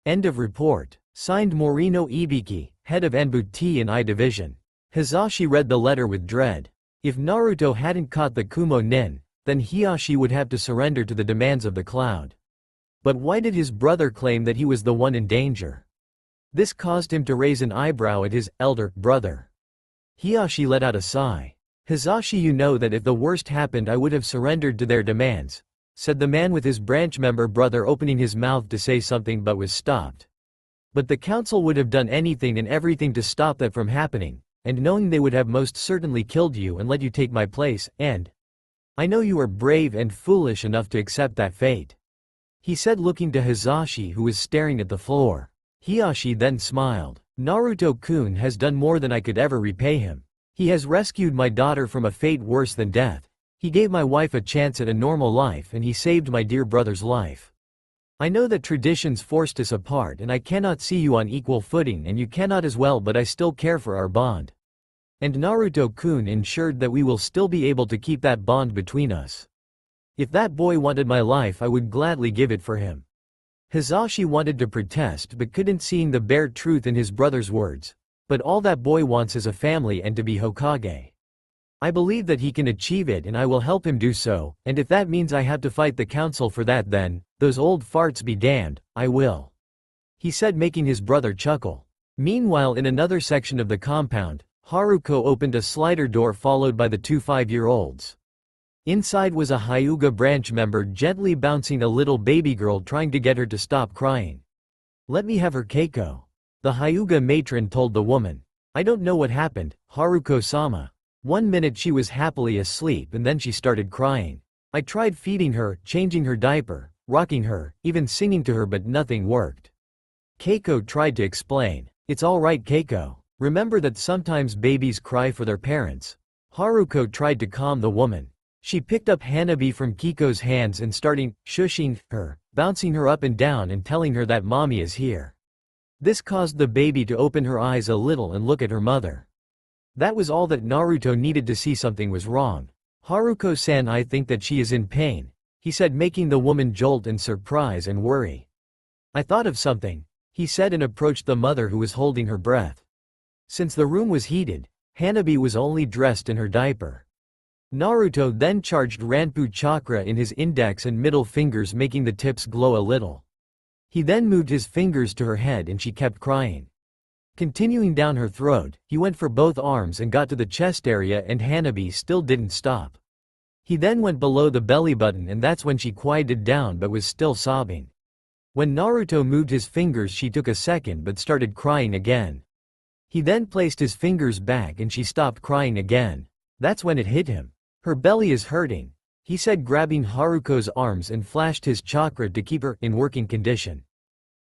End of report. Signed Morino Ibiki, head of Enbuti and I Division. Hizashi read the letter with dread. If Naruto hadn't caught the Kumo nin, then Hiyashi would have to surrender to the demands of the Cloud. But why did his brother claim that he was the one in danger? This caused him to raise an eyebrow at his elder brother. Hiyashi let out a sigh. Hizashi, you know that if the worst happened I would have surrendered to their demands, said the man with his branch member brother, opening his mouth to say something but was stopped. But the council would have done anything and everything to stop that from happening, and knowing they would have most certainly killed you and let you take my place, and I know you are brave and foolish enough to accept that fate, he said, looking to Hizashi, who was staring at the floor. Hiyashi then smiled. Naruto-kun has done more than I could ever repay him. He has rescued my daughter from a fate worse than death. He gave my wife a chance at a normal life and he saved my dear brother's life. I know that traditions forced us apart and I cannot see you on equal footing and you cannot as well, but I still care for our bond. And Naruto-kun ensured that we will still be able to keep that bond between us. If that boy wanted my life I would gladly give it for him. Hizashi wanted to protest but couldn't, seeing the bare truth in his brother's words. But all that boy wants is a family and to be Hokage. I believe that he can achieve it and I will help him do so, and if that means I have to fight the council for that, then, those old farts be damned, I will. He said, making his brother chuckle. Meanwhile, in another section of the compound, Haruko opened a slider door followed by the two 5-year-olds. Inside was a Hyuga branch member gently bouncing a little baby girl, trying to get her to stop crying. Let me have her, Keiko. The Hyuga matron told the woman. I don't know what happened, Haruko-sama. 1 minute she was happily asleep and then she started crying. I tried feeding her, changing her diaper, rocking her, even singing to her, but nothing worked. Keiko tried to explain. It's all right, Keiko. Remember that sometimes babies cry for their parents. Haruko tried to calm the woman. She picked up Hanabi from Kiko's hands and starting shushing her, bouncing her up and down and telling her that mommy is here. This caused the baby to open her eyes a little and look at her mother. That was all that Naruto needed to see something was wrong. Haruko-san, I think that she is in pain, he said, making the woman jolt in surprise and worry. I thought of something, he said, and approached the mother, who was holding her breath. Since the room was heated, Hanabi was only dressed in her diaper. Naruto then charged Ranpu chakra in his index and middle fingers, making the tips glow a little. He then moved his fingers to her head and she kept crying. Continuing down her throat, he went for both arms and got to the chest area, and Hanabi still didn't stop. He then went below the belly button, and that's when she quieted down but was still sobbing. When Naruto moved his fingers, she took a second but started crying again. He then placed his fingers back and she stopped crying again. That's when it hit him. Her belly is hurting, he said, grabbing Haruko's arms and flashed his chakra to keep her in working condition.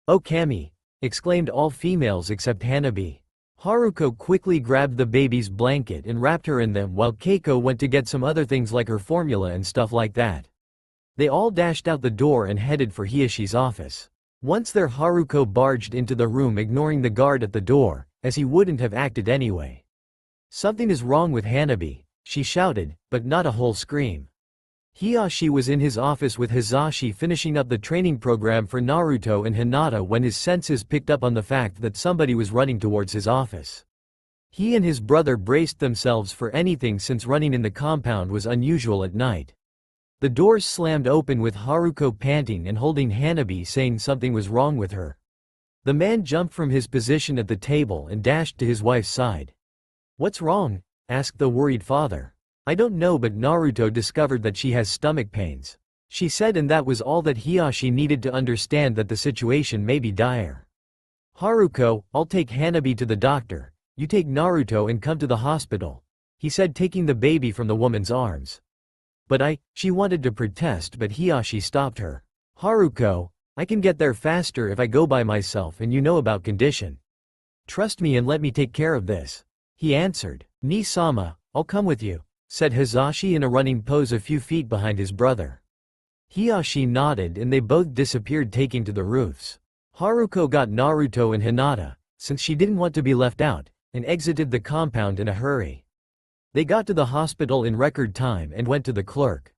Oh Kami! Exclaimed all females except Hanabi. Haruko quickly grabbed the baby's blanket and wrapped her in them, while Keiko went to get some other things like her formula and stuff like that. They all dashed out the door and headed for Hiyashi's office. Once there, Haruko barged into the room, ignoring the guard at the door, as he wouldn't have acted anyway. Something is wrong with Hanabi, she shouted, but not a whole scream. Hiyashi was in his office with Hizashi finishing up the training program for Naruto and Hinata when his senses picked up on the fact that somebody was running towards his office. He and his brother braced themselves for anything, since running in the compound was unusual at night. The doors slammed open with Haruko panting and holding Hanabi, saying something was wrong with her. The man jumped from his position at the table and dashed to his wife's side. What's wrong? Asked the worried father. I don't know, but Naruto discovered that she has stomach pains, she said, and that was all that Hiyashi needed to understand that the situation may be dire. Haruko, I'll take Hanabi to the doctor, you take Naruto and come to the hospital, he said, taking the baby from the woman's arms. But she wanted to protest, but Hiyashi stopped her. Haruko, I can get there faster if I go by myself and you know about condition. Trust me and let me take care of this. He answered. Ni-sama, I'll come with you, said Hisashi in a running pose a few feet behind his brother. Hisashi nodded and they both disappeared taking to the roofs. Haruko got Naruto and Hinata, since she didn't want to be left out, and exited the compound in a hurry. They got to the hospital in record time and went to the clerk.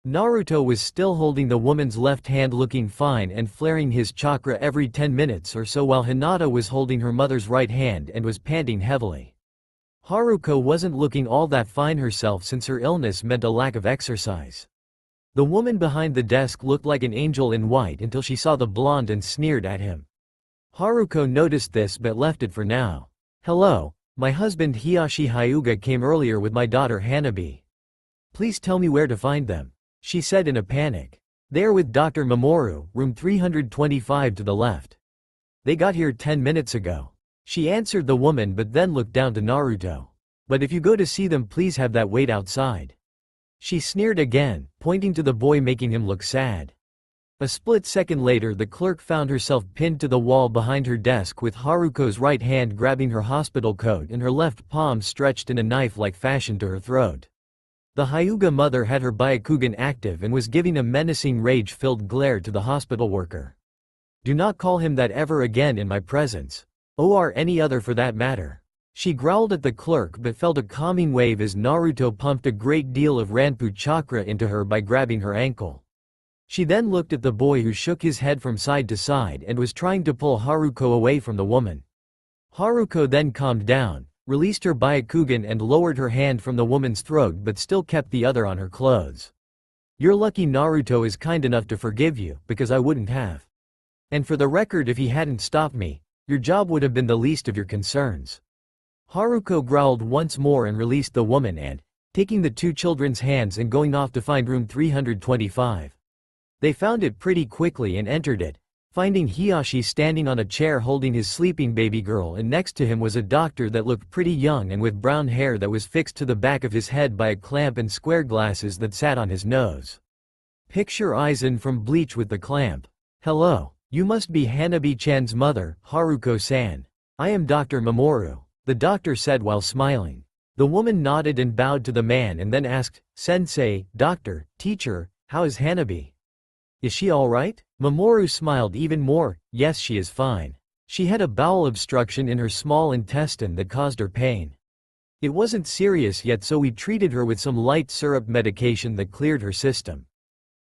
Naruto was still holding the woman's left hand looking fine and flaring his chakra every 10 minutes or so while Hinata was holding her mother's right hand and was panting heavily. Haruko wasn't looking all that fine herself since her illness meant a lack of exercise. The woman behind the desk looked like an angel in white until she saw the blonde and sneered at him. Haruko noticed this but left it for now. Hello, my husband Hisashi Hyuga came earlier with my daughter Hanabi. Please tell me where to find them, she said in a panic. They are with Dr. Mamoru, room 325 to the left. They got here 10 minutes ago. She answered the woman but then looked down to Naruto. But if you go to see them please have that wait outside. She sneered again, pointing to the boy making him look sad. A split second later the clerk found herself pinned to the wall behind her desk with Haruko's right hand grabbing her hospital coat and her left palm stretched in a knife-like fashion to her throat. The Hyuga mother had her Byakugan active and was giving a menacing rage-filled glare to the hospital worker. Do not call him that ever again in my presence. Or any other for that matter. She growled at the clerk but felt a calming wave as Naruto pumped a great deal of Ranpu chakra into her by grabbing her ankle. She then looked at the boy who shook his head from side to side and was trying to pull Haruko away from the woman. Haruko then calmed down, released her Byakugan and lowered her hand from the woman's throat but still kept the other on her clothes. You're lucky Naruto is kind enough to forgive you, because I wouldn't have. And for the record, if he hadn't stopped me, your job would have been the least of your concerns. Haruko growled once more and released the woman and, taking the two children's hands and going off to find room 325. They found it pretty quickly and entered it, finding Hisashi standing on a chair holding his sleeping baby girl and next to him was a doctor that looked pretty young and with brown hair that was fixed to the back of his head by a clamp and square glasses that sat on his nose. Picture Aizen from Bleach with the clamp. Hello, you must be Hanabi-chan's mother, Haruko-san. I am Dr. Mamoru, the doctor said while smiling. The woman nodded and bowed to the man and then asked, Sensei, doctor, teacher, how is Hanabi? Is she alright? Mamoru smiled even more. Yes, she is fine. She had a bowel obstruction in her small intestine that caused her pain. It wasn't serious yet, so we treated her with some light syrup medication that cleared her system.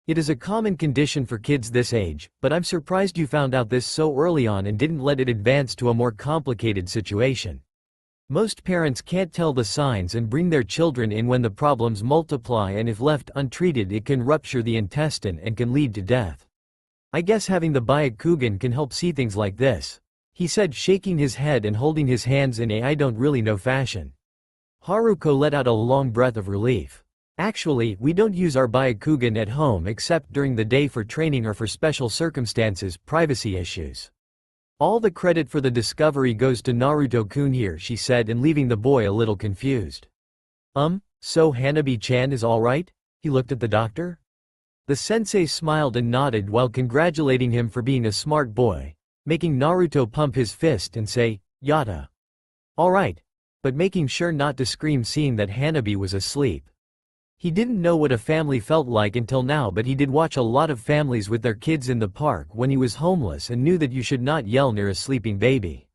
It is a common condition for kids this age, but I'm surprised you found out this so early on and didn't let it advance to a more complicated situation. Most parents can't tell the signs and bring their children in when the problems multiply, and if left untreated it can rupture the intestine and can lead to death. I guess having the Byakugan can help see things like this, he said, shaking his head and holding his hands in a I don't really know fashion. Haruko let out a long breath of relief. Actually, we don't use our Byakugan at home except during the day for training or for special circumstances, privacy issues. All the credit for the discovery goes to Naruto-kun here, she said, and leaving the boy a little confused. So Hanabi-chan is alright? He looked at the doctor. The sensei smiled and nodded while congratulating him for being a smart boy, making Naruto pump his fist and say, Yada. Alright. But making sure not to scream seeing that Hanabi was asleep. He didn't know what a family felt like until now, but he did watch a lot of families with their kids in the park when he was homeless and knew that you should not yell near a sleeping baby.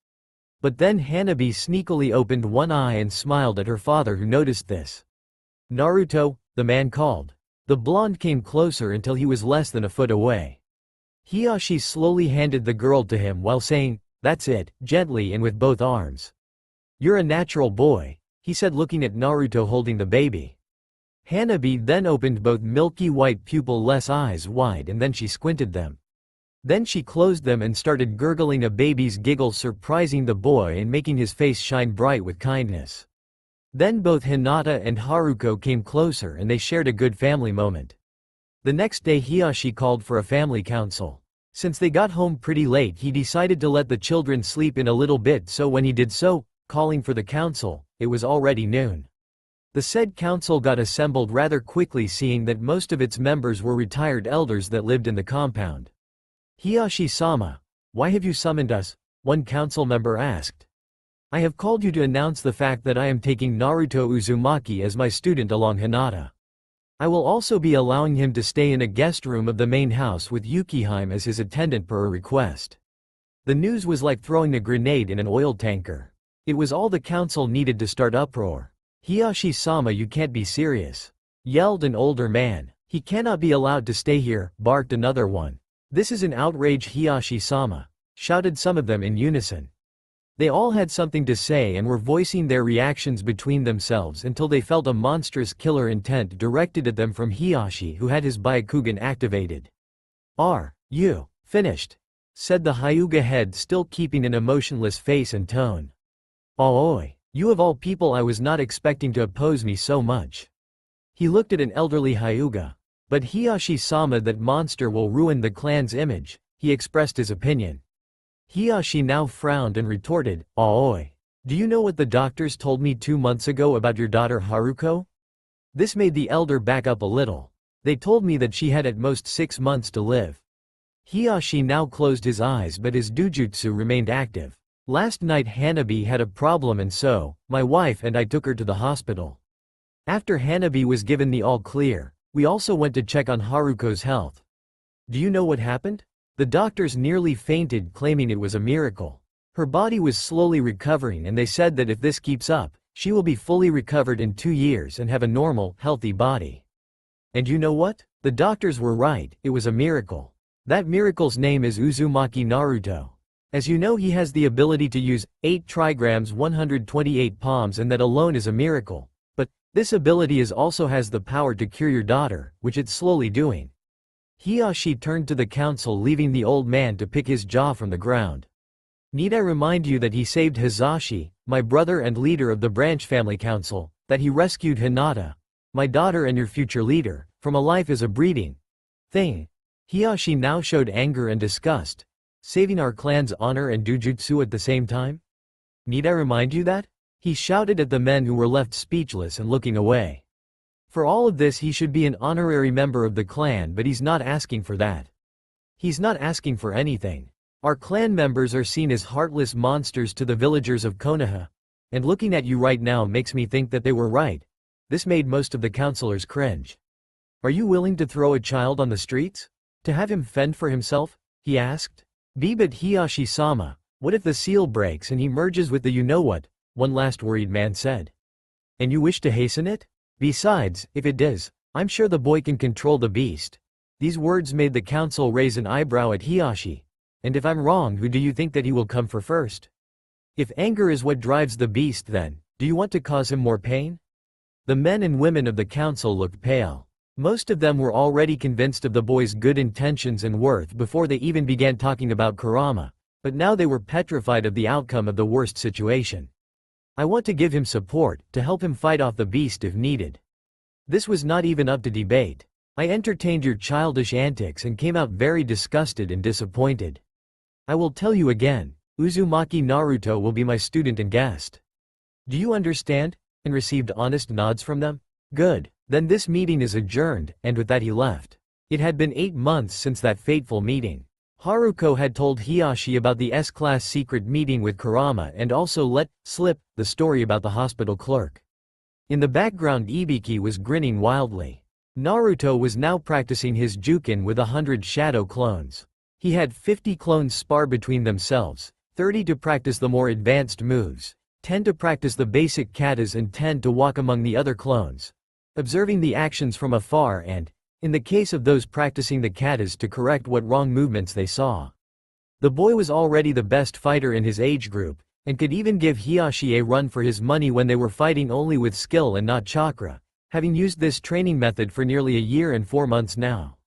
But then Hanabi sneakily opened one eye and smiled at her father, who noticed this. Naruto, the man called. The blonde came closer until he was less than a foot away. Hisashi slowly handed the girl to him while saying, That's it, gently and with both arms. You're a natural boy, he said, looking at Naruto holding the baby. Hanabi then opened both milky white pupil-less eyes wide and then she squinted them. Then she closed them and started gurgling a baby's giggle, surprising the boy and making his face shine bright with kindness. Then both Hinata and Haruko came closer and they shared a good family moment. The next day Hisashi called for a family council. Since they got home pretty late, he decided to let the children sleep in a little bit, so when he did so, calling for the council, it was already noon. The said council got assembled rather quickly, seeing that most of its members were retired elders that lived in the compound. Hiyashi-sama, why have you summoned us? One council member asked. I have called you to announce the fact that I am taking Naruto Uzumaki as my student along Hinata. I will also be allowing him to stay in a guest room of the main house with Yukihime as his attendant per a request. The news was like throwing a grenade in an oil tanker. It was all the council needed to start uproar. Hiyashi-sama, you can't be serious, yelled an older man. He cannot be allowed to stay here, barked another one. This is an outrage, Hiyashi-sama, shouted some of them in unison. They all had something to say and were voicing their reactions between themselves until they felt a monstrous killer intent directed at them from Hiyashi, who had his Byakugan activated. Are you finished? Said the Hyuga head, still keeping an emotionless face and tone. Aoi, you of all people, I was not expecting to oppose me so much. He looked at an elderly Hyuga. But Hiyashi-sama, that monster will ruin the clan's image, he expressed his opinion. Hiyashi now frowned and retorted, Aoi, do you know what the doctors told me 2 months ago about your daughter Haruko? This made the elder back up a little. They told me that she had at most 6 months to live. Hiyashi now closed his eyes, but his dujutsu remained active. Last night Hanabi had a problem and so, my wife and I took her to the hospital. After Hanabi was given the all clear, we also went to check on Haruko's health. Do you know what happened? The doctors nearly fainted, claiming it was a miracle. Her body was slowly recovering and they said that if this keeps up, she will be fully recovered in 2 years and have a normal, healthy body. And you know what? The doctors were right, it was a miracle. That miracle's name is Uzumaki Naruto. As you know, he has the ability to use 8 trigrams 128 palms, and that alone is a miracle. But this ability also has the power to cure your daughter, which it's slowly doing. Hiyashi turned to the council, leaving the old man to pick his jaw from the ground. Need I remind you that he saved Hizashi, my brother and leader of the branch family council, that he rescued Hinata, my daughter and your future leader, from a life as a breeding thing? Hiyashi now showed anger and disgust. Saving our clan's honor and dujutsu at the same time? Need I remind you that? He shouted at the men who were left speechless and looking away. For all of this he should be an honorary member of the clan, but he's not asking for that. He's not asking for anything. Our clan members are seen as heartless monsters to the villagers of Konoha. And looking at you right now makes me think that they were right. This made most of the councilors cringe. Are you willing to throw a child on the streets? To have him fend for himself? He asked. But Hiyashi-sama, what if the seal breaks and he merges with the you-know-what? One last worried man said. And you wish to hasten it? Besides, if it does, I'm sure the boy can control the beast. These words made the council raise an eyebrow at Hiyashi. And if I'm wrong, who do you think that he will come for first? If anger is what drives the beast, then, do you want to cause him more pain? The men and women of the council looked pale. Most of them were already convinced of the boy's good intentions and worth before they even began talking about Kurama, but now they were petrified of the outcome of the worst situation. I want to give him support, to help him fight off the beast if needed. This was not even up to debate. I entertained your childish antics and came out very disgusted and disappointed. I will tell you again, Uzumaki Naruto will be my student and guest. Do you understand? And received honest nods from them. Good, then this meeting is adjourned, and with that he left. It had been 8 months since that fateful meeting. Haruko had told Hiyashi about the S-class secret meeting with Kurama and also let slip the story about the hospital clerk. In the background Ibiki was grinning wildly. Naruto was now practicing his Jukin with 100 shadow clones. He had 50 clones spar between themselves, 30 to practice the more advanced moves, 10 to practice the basic katas and 10 to walk among the other clones, observing the actions from afar and, in the case of those practicing the katas, to correct what wrong movements they saw. The boy was already the best fighter in his age group, and could even give Hiyashi a run for his money when they were fighting only with skill and not chakra, having used this training method for nearly a year and 4 months now.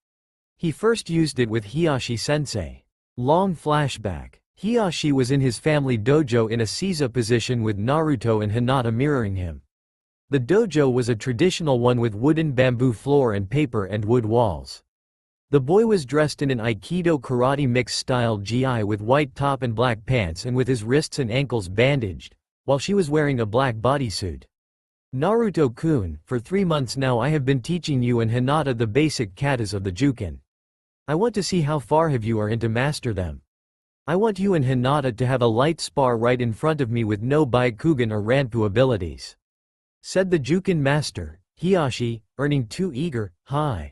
He first used it with Hiyashi-sensei. Long flashback. Hiyashi was in his family dojo in a seiza position with Naruto and Hinata mirroring him. The dojo was a traditional one with wooden bamboo floor and paper and wood walls. The boy was dressed in an Aikido karate mix style gi with white top and black pants and with his wrists and ankles bandaged, while she was wearing a black bodysuit. Naruto-kun, for 3 months now I have been teaching you and Hinata the basic katas of the Jukin. I want to see how far have you are in to master them. I want you and Hinata to have a light spar right in front of me with no Byakugan or Ranpu abilities," said the Jukin master, Hiashi, earning two eager, "hi"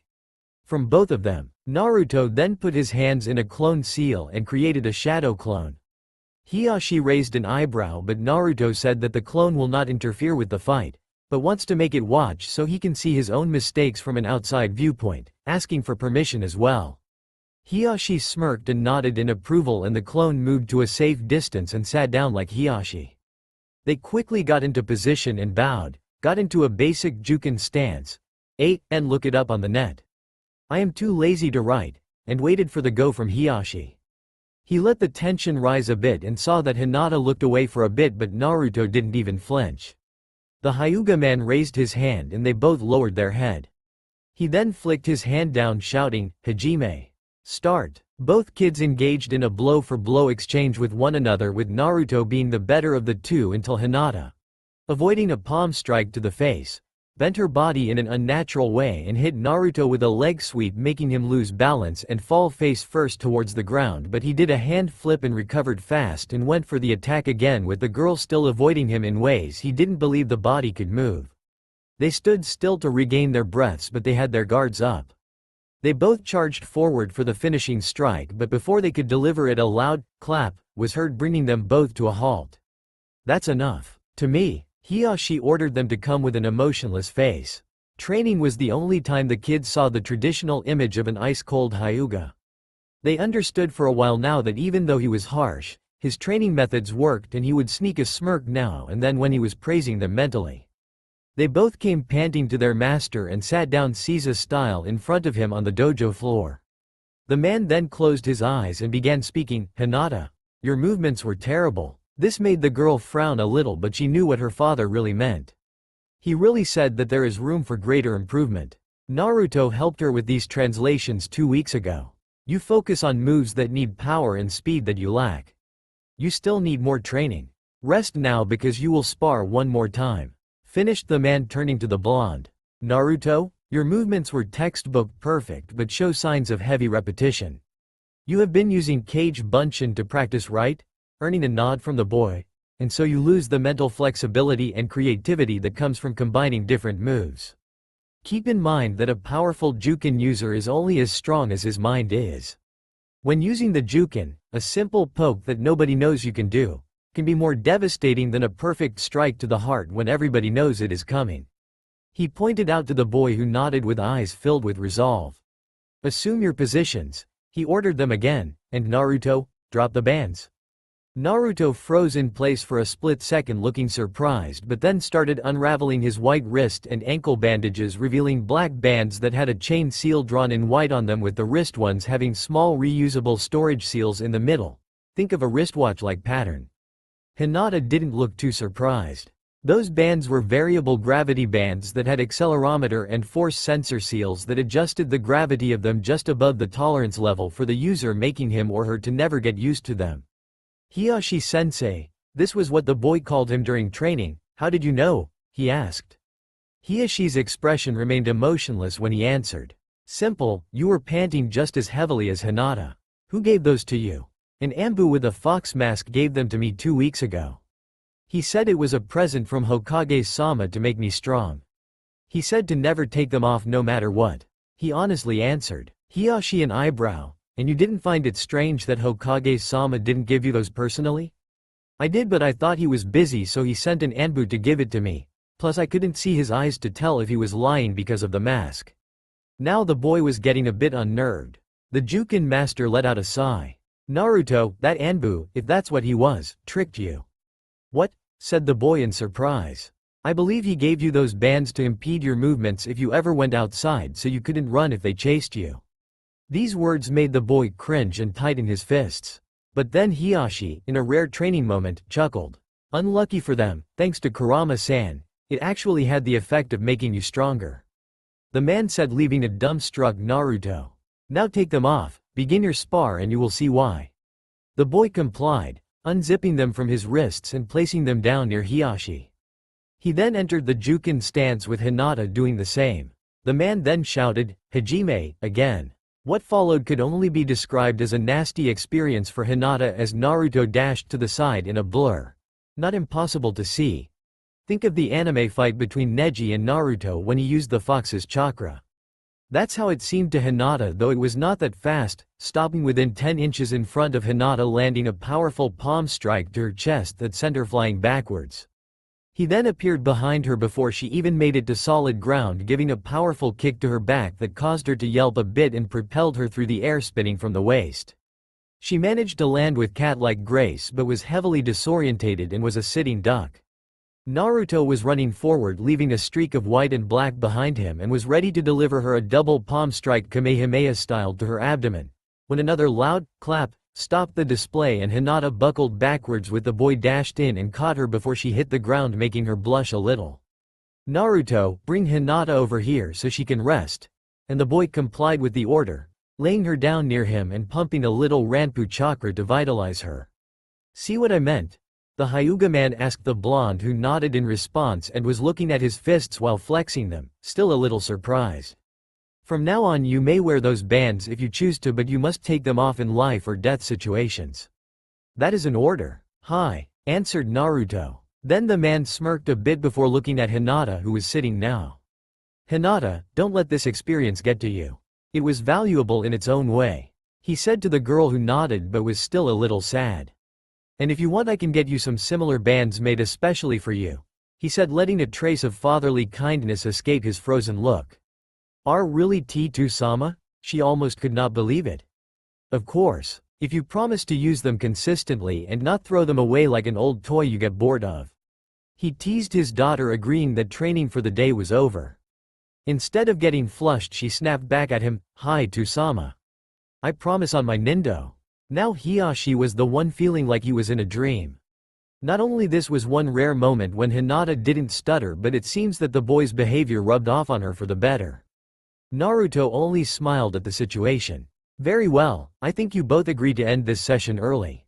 from both of them. Naruto then put his hands in a clone seal and created a shadow clone. Hiashi raised an eyebrow, but Naruto said that the clone will not interfere with the fight, but wants to make it watch so he can see his own mistakes from an outside viewpoint, asking for permission as well. Hiashi smirked and nodded in approval, and the clone moved to a safe distance and sat down like Hiashi. They quickly got into position and bowed, got into a basic Jukin stance, ate, and look it up on the net. "I am too lazy to write," and waited for the go from Hiashi. He let the tension rise a bit and saw that Hinata looked away for a bit, but Naruto didn't even flinch. The Hyuga man raised his hand and they both lowered their head. He then flicked his hand down, shouting, "Hajime. Start." Both kids engaged in a blow-for-blow exchange with one another, with Naruto being the better of the two until Hinata, avoiding a palm strike to the face, bent her body in an unnatural way and hit Naruto with a leg sweep, making him lose balance and fall face first towards the ground, but he did a hand flip and recovered fast and went for the attack again, with the girl still avoiding him in ways he didn't believe the body could move. They stood still to regain their breaths, but they had their guards up. They both charged forward for the finishing strike, but before they could deliver it, a loud clap was heard, bringing them both to a halt. "That's enough. To me," Hiashi ordered them to come with an emotionless face. Training was the only time the kids saw the traditional image of an ice-cold Hyuga. They understood for a while now that even though he was harsh, his training methods worked, and he would sneak a smirk now and then when he was praising them mentally. They both came panting to their master and sat down Caesar style in front of him on the dojo floor. The man then closed his eyes and began speaking. "Hinata, your movements were terrible." This made the girl frown a little, but she knew what her father really meant. He really said that there is room for greater improvement. Naruto helped her with these translations 2 weeks ago. You focus on moves that need power and speed that you lack. You still need more training. Rest now because you will spar one more time. Finished the man, turning to the blonde. "Naruto, your movements were textbook perfect but show signs of heavy repetition. You have been using Kage Bunshin to practice, right?" Earning a nod from the boy. "And so you lose the mental flexibility and creativity that comes from combining different moves. Keep in mind that a powerful Jukin user is only as strong as his mind is. When using the Jukin, a simple poke that nobody knows you can do can be more devastating than a perfect strike to the heart when everybody knows it is coming." He pointed out to the boy, who nodded with eyes filled with resolve. "Assume your positions," he ordered them again, "and Naruto, drop the bands." Naruto froze in place for a split second, looking surprised, but then started unraveling his white wrist and ankle bandages, revealing black bands that had a chain seal drawn in white on them, with the wrist ones having small reusable storage seals in the middle. Think of a wristwatch-like pattern. Hinata didn't look too surprised. Those bands were variable gravity bands that had accelerometer and force sensor seals that adjusted the gravity of them just above the tolerance level for the user, making him or her to never get used to them. "Hiashi-sensei," this was what the boy called him during training. "How did you know?" he asked. Hiashi's expression remained emotionless when he answered. "Simple, you were panting just as heavily as Hinata." "Who gave those to you?" "An Ambu with a fox mask gave them to me 2 weeks ago. He said it was a present from Hokage-sama to make me strong. He said to never take them off no matter what." He honestly answered. Hiashi an eyebrow. "And you didn't find it strange that Hokage-sama didn't give you those personally?" "I did, but I thought he was busy, so he sent an Anbu to give it to me. Plus I couldn't see his eyes to tell if he was lying because of the mask." Now the boy was getting a bit unnerved. The Jukin master let out a sigh. "Naruto, that Anbu, if that's what he was, tricked you." "What?" said the boy in surprise. "I believe he gave you those bands to impede your movements if you ever went outside, so you couldn't run if they chased you." These words made the boy cringe and tighten his fists. But then Hiashi, in a rare training moment, chuckled. "Unlucky for them, thanks to Kurama-san, it actually had the effect of making you stronger," the man said, leaving a dumbstruck Naruto. "Now take them off, begin your spar, and you will see why." The boy complied, unzipping them from his wrists and placing them down near Hiashi. He then entered the Jukin stance with Hinata doing the same. The man then shouted, "Hajime," again. What followed could only be described as a nasty experience for Hinata as Naruto dashed to the side in a blur. Not impossible to see. Think of the anime fight between Neji and Naruto when he used the fox's chakra. That's how it seemed to Hinata, though it was not that fast, stopping within 10 inches in front of Hinata, landing a powerful palm strike to her chest that sent her flying backwards. He then appeared behind her before she even made it to solid ground, giving a powerful kick to her back that caused her to yelp a bit and propelled her through the air, spinning from the waist. She managed to land with cat-like grace but was heavily disorientated and was a sitting duck. Naruto was running forward, leaving a streak of white and black behind him, and was ready to deliver her a double palm strike Kamehameha style to her abdomen, when another loud clap stopped the display and Hinata buckled backwards with the boy dashed in and caught her before she hit the ground, making her blush a little. "Naruto, bring Hinata over here so she can rest," and the boy complied with the order, laying her down near him and pumping a little Ranpu chakra to vitalize her. "See what I meant?" the Hyuga man asked the blonde, who nodded in response and was looking at his fists while flexing them, still a little surprised. "From now on you may wear those bands if you choose to, but you must take them off in life or death situations." "That is an order." "Hi," answered Naruto. Then the man smirked a bit before looking at Hinata, who was sitting now. "Hinata, don't let this experience get to you. It was valuable in its own way," he said to the girl, who nodded but was still a little sad. "And if you want I can get you some similar bands made especially for you," he said, letting a trace of fatherly kindness escape his frozen look. "Are really T2-sama?" She almost could not believe it. "Of course, if you promise to use them consistently and not throw them away like an old toy you get bored of." He teased his daughter, agreeing that training for the day was over. Instead of getting flushed, she snapped back at him, "Hi to-sama. I promise on my Nindo." Now Hiyashi was the one feeling like he was in a dream. Not only this was one rare moment when Hinata didn't stutter, but it seems that the boy's behavior rubbed off on her for the better. Naruto only smiled at the situation. "Very well, I think you both agree to end this session early.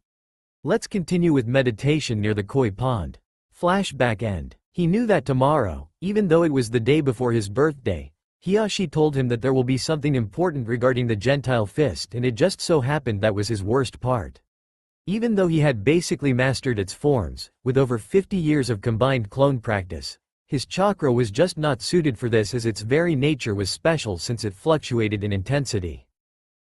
Let's continue with meditation near the koi pond." Flashback end. He knew that tomorrow, even though it was the day before his birthday, Hiyashi told him that there will be something important regarding the Gentile fist, and it just so happened that was his worst part. Even though he had basically mastered its forms, with over 50 years of combined clone practice, his chakra was just not suited for this, as its very nature was special since it fluctuated in intensity.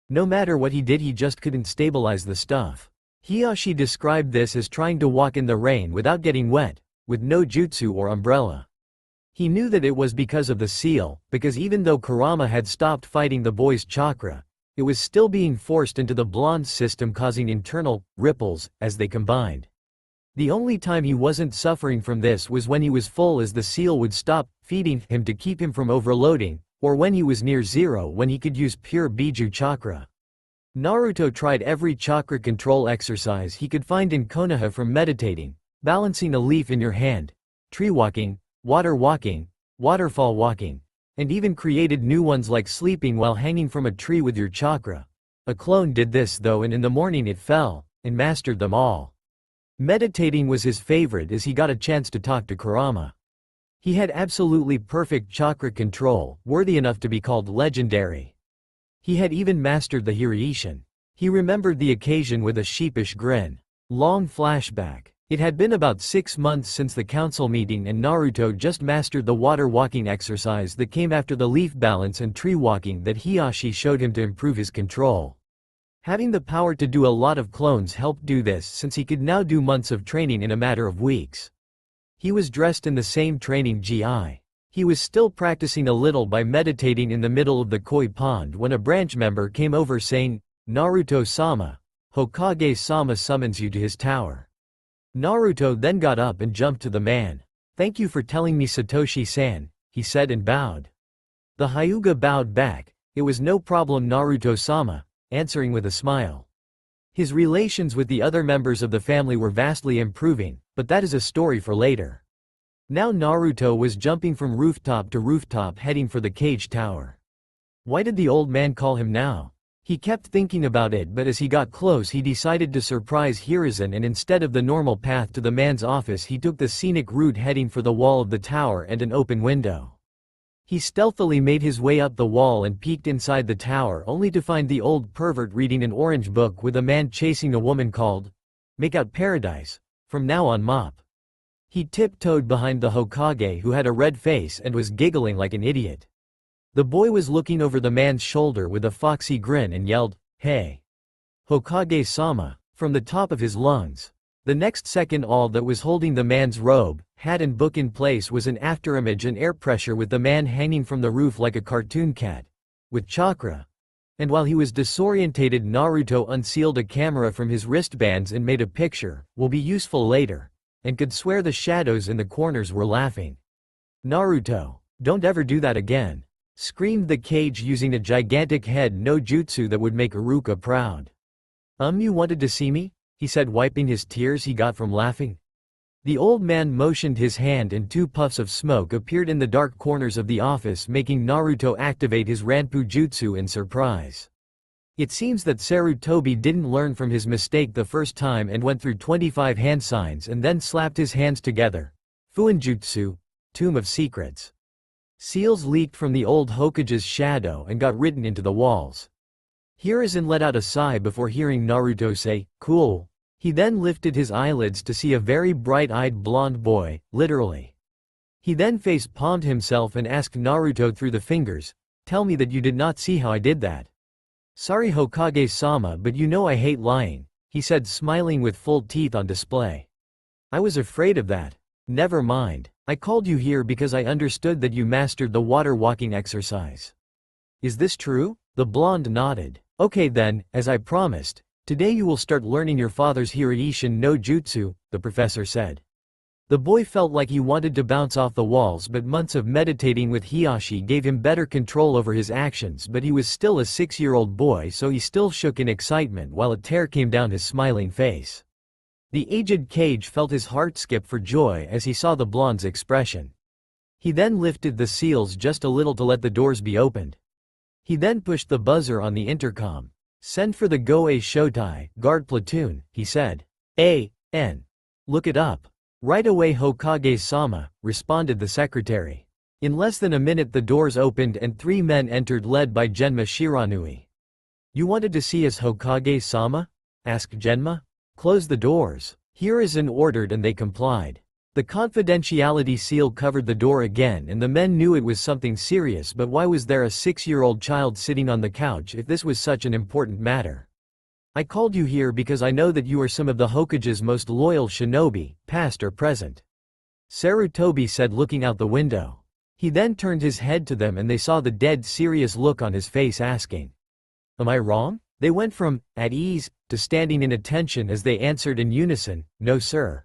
No matter what he did, he just couldn't stabilize the stuff. Hiyashi described this as trying to walk in the rain without getting wet, with no jutsu or umbrella. He knew that it was because of the seal, because even though Kurama had stopped fighting the boy's chakra, it was still being forced into the blonde's system, causing internal ripples as they combined. The only time he wasn't suffering from this was when he was full, as the seal would stop feeding him to keep him from overloading, or when he was near zero, when he could use pure Biju chakra. Naruto tried every chakra control exercise he could find in Konoha, from meditating, balancing a leaf in your hand, tree walking, water walking, waterfall walking, and even created new ones like sleeping while hanging from a tree with your chakra. A clone did this though, and in the morning it fell, and mastered them all. Meditating was his favorite, as he got a chance to talk to Kurama. He had absolutely perfect chakra control, worthy enough to be called legendary. He had even mastered the Hiraishin. He remembered the occasion with a sheepish grin. Long flashback. It had been about 6 months since the council meeting, and Naruto just mastered the water walking exercise that came after the leaf balance and tree walking that Hiyashi showed him to improve his control. Having the power to do a lot of clones helped do this, since he could now do months of training in a matter of weeks. He was dressed in the same training gi. He was still practicing a little by meditating in the middle of the koi pond when a branch member came over saying, "Naruto-sama, Hokage-sama summons you to his tower." Naruto then got up and jumped to the man. "Thank you for telling me, Satoshi-san," he said, and bowed. The Hyuga bowed back. "It was no problem, Naruto-sama," answering with a smile. His relations with the other members of the family were vastly improving, but that is a story for later. Now Naruto was jumping from rooftop to rooftop, heading for the cage tower. Why did the old man call him now? He kept thinking about it, but as he got close he decided to surprise Hiruzen, and instead of the normal path to the man's office he took the scenic route, heading for the wall of the tower and an open window. He stealthily made his way up the wall and peeked inside the tower only to find the old pervert reading an orange book with a man chasing a woman called Make Out Paradise. From now on mop. He tiptoed behind the Hokage who had a red face and was giggling like an idiot. The boy was looking over the man's shoulder with a foxy grin and yelled, "Hey! Hokage-sama," from the top of his lungs. The next second all that was holding the man's robe, hat and book in place was an afterimage and air pressure with the man hanging from the roof like a cartoon cat. With chakra. And while he was disorientated, Naruto unsealed a camera from his wristbands and made a picture, will be useful later, and could swear the shadows in the corners were laughing. "Naruto, don't ever do that again," screamed the cage using a gigantic head no jutsu that would make Iruka proud. You wanted to see me?" he said, wiping his tears he got from laughing. The old man motioned his hand and 2 puffs of smoke appeared in the dark corners of the office, making Naruto activate his Ranpu Jutsu in surprise. It seems that Sarutobi didn't learn from his mistake the first time and went through 25 hand signs and then slapped his hands together. Fuinjutsu, Tomb of Secrets. Seals leaked from the old Hokage's shadow and got written into the walls. Hiruzen let out a sigh before hearing Naruto say, "Cool." He then lifted his eyelids to see a very bright-eyed blonde boy, literally. He then face-palmed himself and asked Naruto through the fingers, "Tell me that you did not see how I did that." "Sorry Hokage-sama, but you know I hate lying," he said, smiling with full teeth on display. "I was afraid of that. Never mind. I called you here because I understood that you mastered the water walking exercise." "Is this true?" The blonde nodded. "Okay then, as I promised, today you will start learning your father's Hiraishin no Jutsu," the professor said. The boy felt like he wanted to bounce off the walls, but months of meditating with Hiyashi gave him better control over his actions, but he was still a 6-year-old boy, so he still shook in excitement while a tear came down his smiling face. The aged cage felt his heart skip for joy as he saw the blonde's expression. He then lifted the seals just a little to let the doors be opened. He then pushed the buzzer on the intercom. "Send for the Goei Shotai guard platoon," he said. "A.N. Look it up." "Right away Hokage-sama," responded the secretary. In less than a minute the doors opened and 3 men entered led by Genma Shiranui. "You wanted to see us Hokage-sama?" asked Genma. "Close the doors," Hiruzen ordered, and they complied. The confidentiality seal covered the door again and the men knew it was something serious, but why was there a 6-year-old child sitting on the couch if this was such an important matter? "I called you here because I know that you are some of the Hokage's most loyal shinobi, past or present," Sarutobi said, looking out the window. He then turned his head to them and they saw the dead serious look on his face, asking, "Am I wrong?" They went from "at ease" to standing in attention as they answered in unison, "No sir."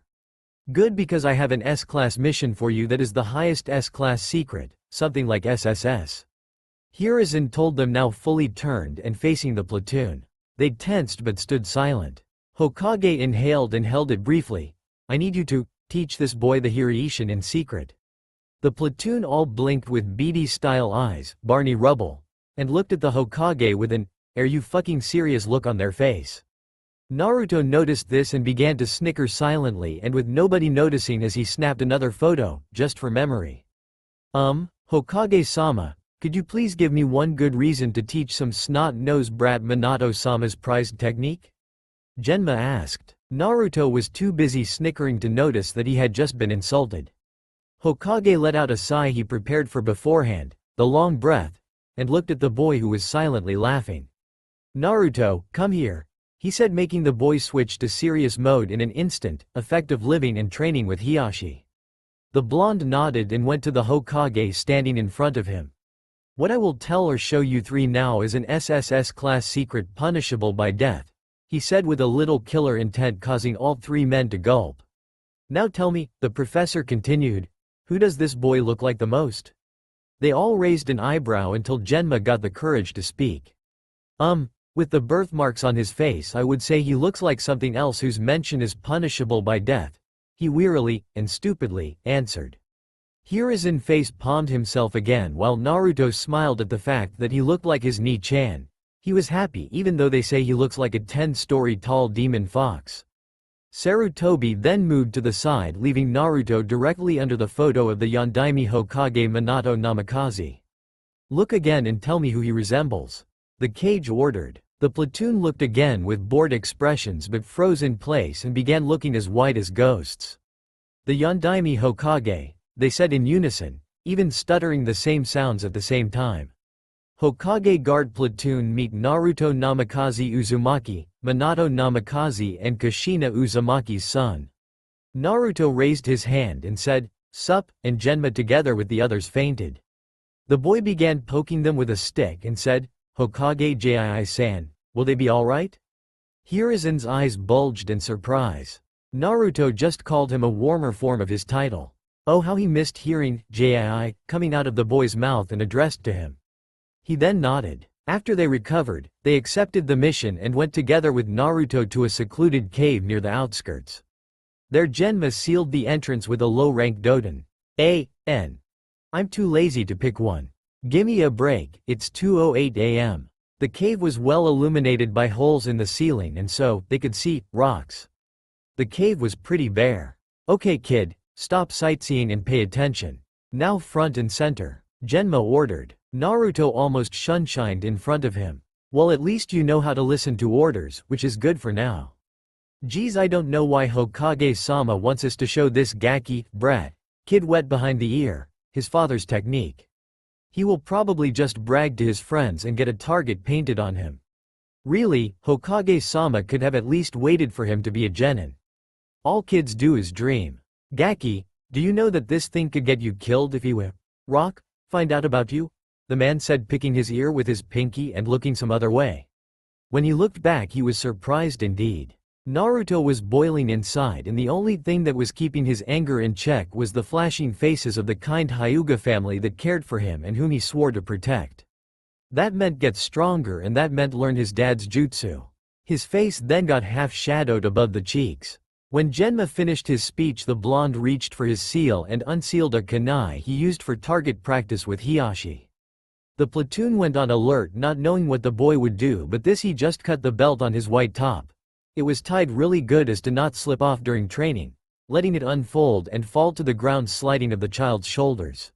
"Good, because I have an S-class mission for you that is the highest S-class secret, something like SSS." Hiruzen told them, now fully turned and facing the platoon. They tensed but stood silent. Hokage inhaled and held it briefly. "I need you to teach this boy the Hiraishin in secret." The platoon all blinked with beady-style eyes, Barney Rubble, and looked at the Hokage with an "Are you fucking serious" look on their face. Naruto noticed this and began to snicker silently and with nobody noticing as he snapped another photo, just for memory. Hokage-sama, could you please give me one good reason to teach some snot-nosed brat Minato-sama's prized technique?" Genma asked. Naruto was too busy snickering to notice that he had just been insulted. Hokage let out a sigh he prepared for beforehand, the long breath, and looked at the boy who was silently laughing. "Naruto, come here," he said, making the boy switch to serious mode in an instant, effective living and training with Hiyashi. The blonde nodded and went to the Hokage standing in front of him. "What I will tell or show you 3 now is an SSS class secret punishable by death," he said with a little killer intent, causing all 3 men to gulp. "Now tell me," the professor continued, "who does this boy look like the most?" They all raised an eyebrow until Genma got the courage to speak. With the birthmarks on his face, I would say he looks like something else whose mention is punishable by death," he wearily, and stupidly, answered. Hiruzen face-palmed himself again while Naruto smiled at the fact that he looked like his Ni-chan. He was happy even though they say he looks like a 10-story tall demon fox. Sarutobi then moved to the side, leaving Naruto directly under the photo of the Yondaime Hokage Minato Namikaze. "Look again and tell me who he resembles," the Kage ordered. The platoon looked again with bored expressions but froze in place and began looking as white as ghosts. "The Yondaime Hokage," they said in unison, even stuttering the same sounds at the same time. Hokage Guard Platoon meet Naruto Namikaze Uzumaki, Minato Namikaze and Kushina Uzumaki's son. Naruto raised his hand and said, "Sup," and Genma together with the others fainted. The boy began poking them with a stick and said, "Hokage Jii-san, will they be alright?" Hiruzen's eyes bulged in surprise. Naruto just called him a warmer form of his title. Oh, how he missed hearing "Jii" coming out of the boy's mouth and addressed to him. He then nodded. After they recovered, they accepted the mission and went together with Naruto to a secluded cave near the outskirts. There Genma sealed the entrance with a low-rank Doden. A.N. I'm too lazy to pick one. Gimme a break, it's 2:08 a.m. The cave was well illuminated by holes in the ceiling and so, they could see, rocks. The cave was pretty bare. "Okay kid, stop sightseeing and pay attention. Now front and center," Genma ordered. Naruto almost shunshined in front of him. "Well, at least you know how to listen to orders, which is good for now." "Geez, I don't know why Hokage-sama wants us to show this gaki, brat, kid wet behind the ear, his father's technique. He will probably just brag to his friends and get a target painted on him. Really, Hokage-sama could have at least waited for him to be a genin. All kids do is dream. Gaki, do you know that this thing could get you killed if you find out about you?" the man said, picking his ear with his pinky and looking some other way. When he looked back he was surprised indeed. Naruto was boiling inside and the only thing that was keeping his anger in check was the flashing faces of the kind Hyuga family that cared for him and whom he swore to protect. That meant get stronger and that meant learn his dad's jutsu. His face then got half-shadowed above the cheeks. When Genma finished his speech the blonde reached for his seal and unsealed a kunai he used for target practice with Hiashi. The platoon went on alert not knowing what the boy would do, but this he just cut the belt on his white top. It was tied really good as to not slip off during training, letting it unfold and fall to the ground sliding of the child's shoulders.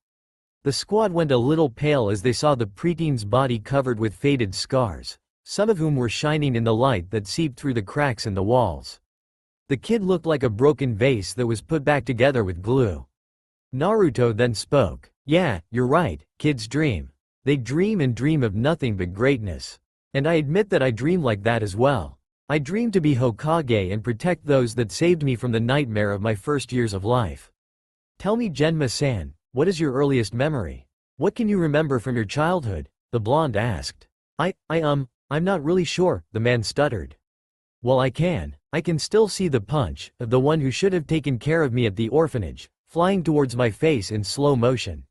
The squad went a little pale as they saw the preteen's body covered with faded scars, some of whom were shining in the light that seeped through the cracks in the walls. The kid looked like a broken vase that was put back together with glue. Naruto then spoke. "Yeah, you're right, kids dream. They dream and dream of nothing but greatness. And I admit that I dream like that as well. I dream to be Hokage and protect those that saved me from the nightmare of my first years of life." "Tell me, Genma-san, what is your earliest memory? What can you remember from your childhood?" the blonde asked. I'm not really sure," the man stuttered. "Well, I can still see the punch of the one who should have taken care of me at the orphanage, flying towards my face in slow motion.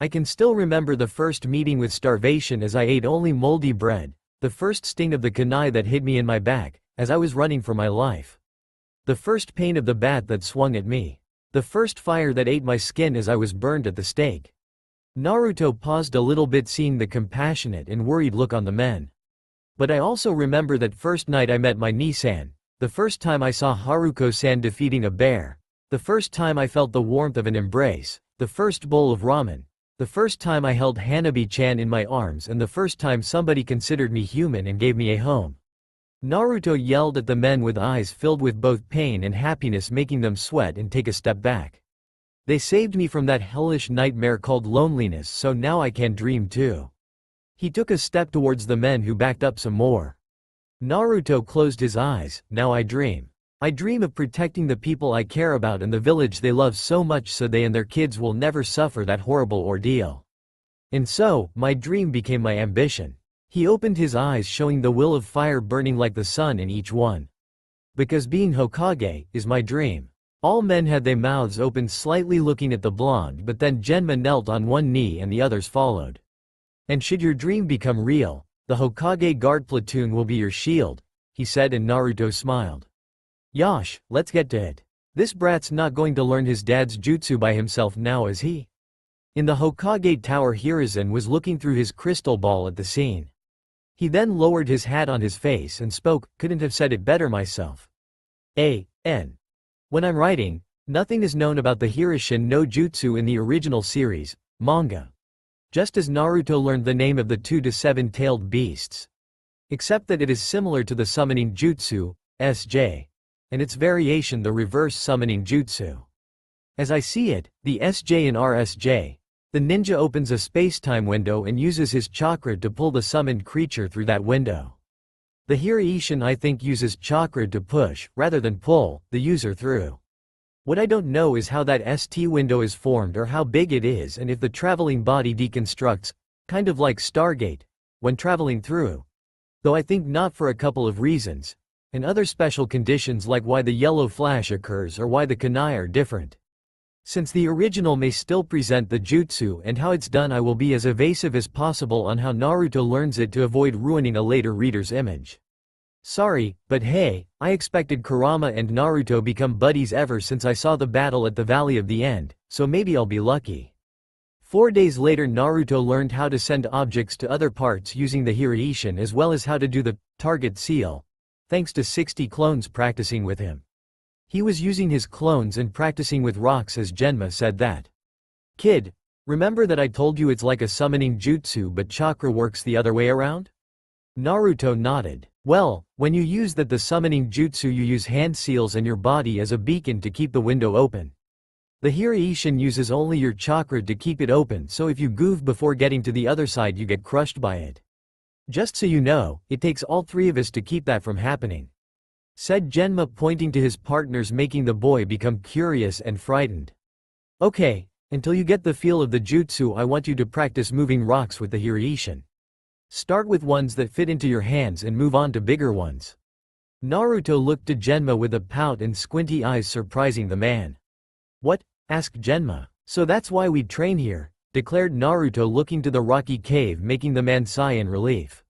I can still remember the first meeting with starvation as I ate only moldy bread, the first sting of the kunai that hit me in my back, as I was running for my life. The first pain of the bat that swung at me. The first fire that ate my skin as I was burned at the stake." Naruto paused a little bit, seeing the compassionate and worried look on the men. "But I also remember that first night I met my Nisan, the first time I saw Haruko-san defeating a bear, the first time I felt the warmth of an embrace, the first bowl of ramen, the first time I held Hanabi-chan in my arms and the first time somebody considered me human and gave me a home." Naruto yelled at the men with eyes filled with both pain and happiness, making them sweat and take a step back. "They saved me from that hellish nightmare called loneliness, so now I can dream too." He took a step towards the men who backed up some more. Naruto closed his eyes. "Now I dream. I dream of protecting the people I care about and the village they love so much so they and their kids will never suffer that horrible ordeal. And so, my dream became my ambition." He opened his eyes, showing the will of fire burning like the sun in each one. "Because being Hokage is my dream." All men had their mouths open slightly looking at the blonde, but then Genma knelt on one knee and the others followed. "And should your dream become real, the Hokage Guard Platoon will be your shield," he said, and Naruto smiled. "Yosh, let's get to it. This brat's not going to learn his dad's jutsu by himself now, is he?" In the Hokage Tower, Hiruzen was looking through his crystal ball at the scene. He then lowered his hat on his face and spoke. "Couldn't have said it better myself. N. When I'm writing, nothing is known about the Hirishin no Jutsu in the original series, manga. Just as Naruto learned the name of the 2 to 7-tailed beasts. Except that it is similar to the summoning jutsu, SJ. And its variation the reverse summoning jutsu. As I see it, the SJ in RSJ, the ninja opens a space-time window and uses his chakra to pull the summoned creature through that window. The Hirishin I think uses chakra to push, rather than pull, the user through. What I don't know is how that ST window is formed or how big it is and if the traveling body deconstructs, kind of like Stargate, when traveling through. Though I think not for a couple of reasons, and other special conditions like why the yellow flash occurs or why the kunai are different. Since the original may still present the jutsu and how it's done, I will be as evasive as possible on how Naruto learns it to avoid ruining a later reader's image. Sorry, but hey, I expected Kurama and Naruto become buddies ever since I saw the battle at the Valley of the End, so maybe I'll be lucky. 4 days later Naruto learned how to send objects to other parts using the Hirishin as well as how to do the target seal, thanks to 60 clones practicing with him. He was using his clones and practicing with rocks as Genma said that. Kid, remember that I told you it's like a summoning jutsu but chakra works the other way around? Naruto nodded. Well, when you use the summoning jutsu you use hand seals and your body as a beacon to keep the window open. The Hirishin uses only your chakra to keep it open, so if you goof before getting to the other side you get crushed by it. Just so you know, it takes all 3 of us to keep that from happening. Said Genma pointing to his partners, making the boy become curious and frightened. Okay, until you get the feel of the jutsu I want you to practice moving rocks with the Hirishin. Start with ones that fit into your hands and move on to bigger ones. Naruto looked to Genma with a pout and squinty eyes, surprising the man. What? Asked Genma. So that's why we train here, declared Naruto looking to the rocky cave, making the man sigh in relief.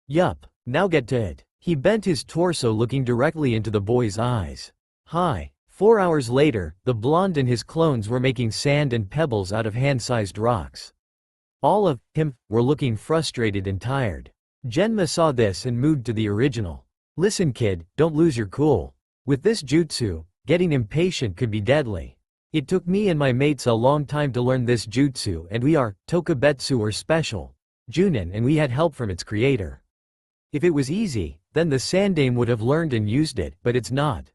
Yup, now get to it. He bent his torso looking directly into the boy's eyes. Hi. 4 hours later, the blonde and his clones were making sand and pebbles out of hand-sized rocks. All of him were looking frustrated and tired. Genma saw this and moved to the original. Listen kid, don't lose your cool. With this jutsu, getting impatient could be deadly. It took me and my mates a long time to learn this jutsu and we are Tokubetsu or special Junin and we had help from its creator. If it was easy, then the Sandame would have learned and used it, but it's not.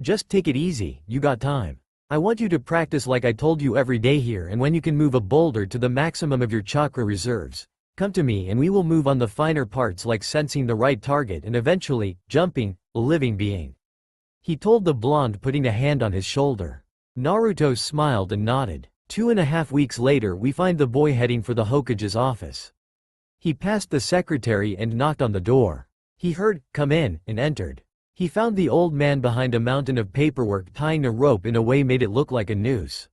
Just take it easy, you got time. I want you to practice like I told you every day here, and when you can move a boulder to the maximum of your chakra reserves, come to me and we will move on the finer parts like sensing the right target and eventually, jumping, a living being. He told the blonde, putting a hand on his shoulder. Naruto smiled and nodded. 2.5 weeks later we find the boy heading for the Hokage's office. He passed the secretary and knocked on the door. He heard, "Come in," and entered. He found the old man behind a mountain of paperwork tying a rope in a way made it look like a noose.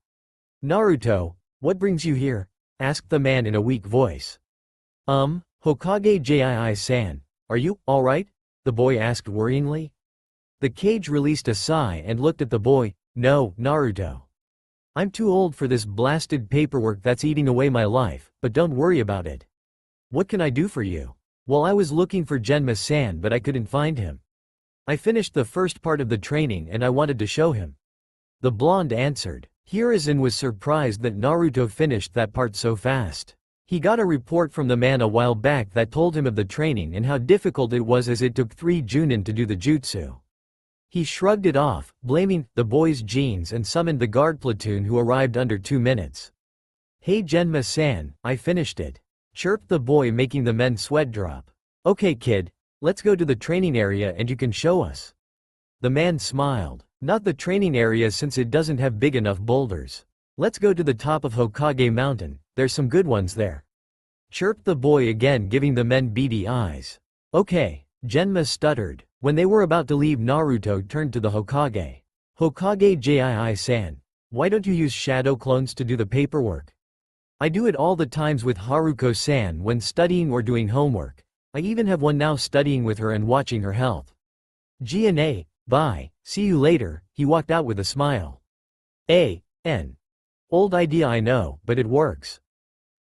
Naruto, what brings you here? Asked the man in a weak voice. Hokage Jii-san, are you alright? The boy asked worryingly. The Kage released a sigh and looked at the boy. No, Naruto. I'm too old for this blasted paperwork that's eating away my life, but don't worry about it. What can I do for you? Well, I was looking for Genma-san but I couldn't find him. I finished the first part of the training and I wanted to show him. The blonde answered. Hiruzen was surprised that Naruto finished that part so fast. He got a report from the man a while back that told him of the training and how difficult it was as it took 3 Junin to do the jutsu. He shrugged it off, blaming the boy's genes, and summoned the guard platoon who arrived under 2 minutes. Hey Genma-san, I finished it. Chirped the boy, making the men sweat drop. Okay kid, let's go to the training area and you can show us. The man smiled. Not the training area since it doesn't have big enough boulders. Let's go to the top of Hokage Mountain, there's some good ones there. Chirped the boy again, giving the men beady eyes. Okay, Genma stuttered. When they were about to leave, Naruto turned to the Hokage. Hokage Jii-san, why don't you use shadow clones to do the paperwork? I do it all the times with Haruko-san when studying or doing homework. I even have one now studying with her and watching her health. G&A, bye, see you later, he walked out with a smile. A.N. Old idea I know, but it works.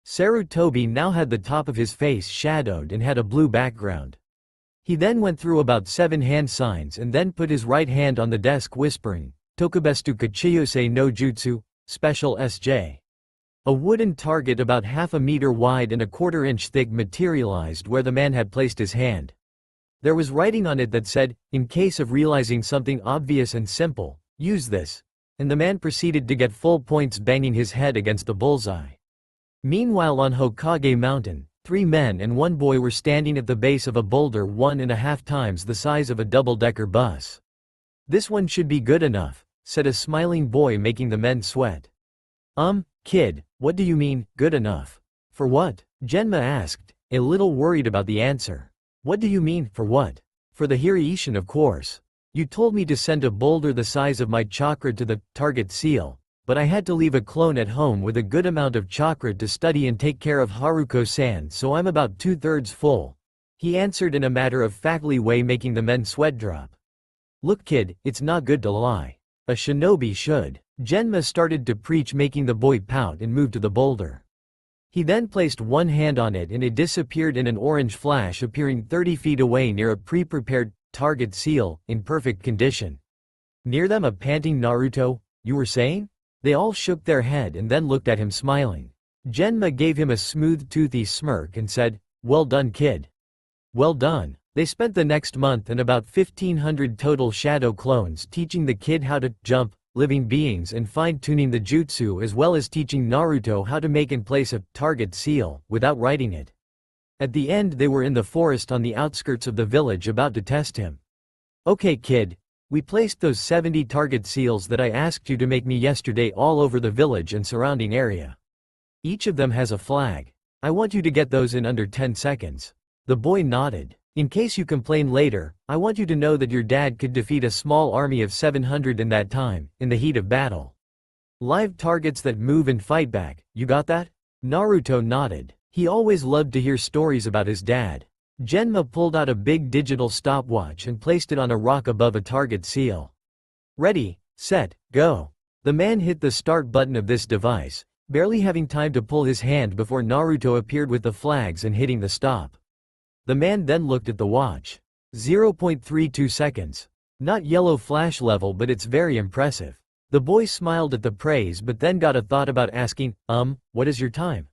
Sarutobi now had the top of his face shadowed and had a blue background. He then went through about 7 hand signs and then put his right hand on the desk whispering, Tokubestu Kachiyose no Jutsu, Special SJ. A wooden target about half a meter wide and a quarter-inch thick materialized where the man had placed his hand. There was writing on it that said, in case of realizing something obvious and simple, use this, and the man proceeded to get full points banging his head against the bullseye. Meanwhile on Hokage Mountain, 3 men and 1 boy were standing at the base of a boulder 1.5 times the size of a double-decker bus. This one should be good enough, said a smiling boy making the men sweat. Kid, what do you mean, good enough? For what? Genma asked, a little worried about the answer. What do you mean, for what? For the Hiraishin, of course. You told me to send a boulder the size of my chakra to the target seal, but I had to leave a clone at home with a good amount of chakra to study and take care of Haruko-san, so I'm about 2/3 full. He answered in a matter-of-factly way, making the men sweat drop. Look kid, it's not good to lie. A shinobi should. Genma started to preach, making the boy pout and move to the boulder. He then placed one hand on it and it disappeared in an orange flash, appearing 30 feet away near a pre-prepared target seal, in perfect condition. Near them a panting Naruto, you were saying? They all shook their head and then looked at him smiling. Genma gave him a smooth toothy smirk and said, well done kid. Well done. They spent the next month and about 1,500 total shadow clones teaching the kid how to jump, living beings, and fine-tuning the jutsu, as well as teaching Naruto how to make and place a target seal, without writing it. At the end they were in the forest on the outskirts of the village about to test him. Okay kid, we placed those 70 target seals that I asked you to make me yesterday all over the village and surrounding area. Each of them has a flag. I want you to get those in under 10 seconds. The boy nodded. In case you complain later, I want you to know that your dad could defeat a small army of 700 in that time, in the heat of battle. Live targets that move and fight back, you got that? Naruto nodded. He always loved to hear stories about his dad. Genma pulled out a big digital stopwatch and placed it on a rock above a target seal. Ready, set, go. The man hit the start button of this device, barely having time to pull his hand before Naruto appeared with the flags and hitting the stop. The man then looked at the watch. 0.32 seconds. Not yellow flash level, but it's very impressive. The boy smiled at the praise but then got a thought about asking, what is your time?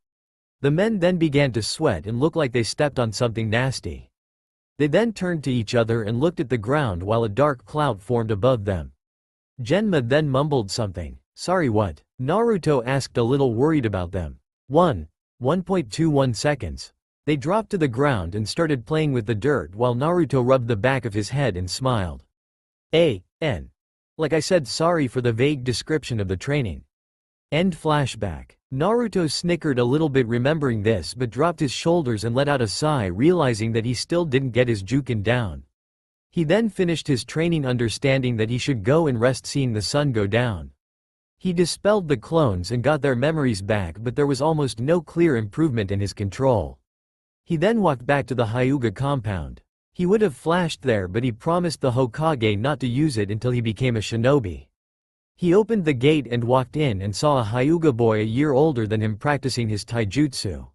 The men then began to sweat and look like they stepped on something nasty. They then turned to each other and looked at the ground while a dark cloud formed above them. Genma then mumbled something. Sorry, what? Naruto asked, a little worried about them. 1.21 seconds. They dropped to the ground and started playing with the dirt while Naruto rubbed the back of his head and smiled. Like I said, sorry for the vague description of the training. End flashback. Naruto snickered a little bit remembering this but dropped his shoulders and let out a sigh, realizing that he still didn't get his Juken down. He then finished his training, understanding that he should go and rest, seeing the sun go down. He dispelled the clones and got their memories back, but there was almost no clear improvement in his control. He then walked back to the Hyuga compound. He would have flashed there, but he promised the Hokage not to use it until he became a shinobi. He opened the gate and walked in and saw a Hyuga boy a year older than him practicing his taijutsu.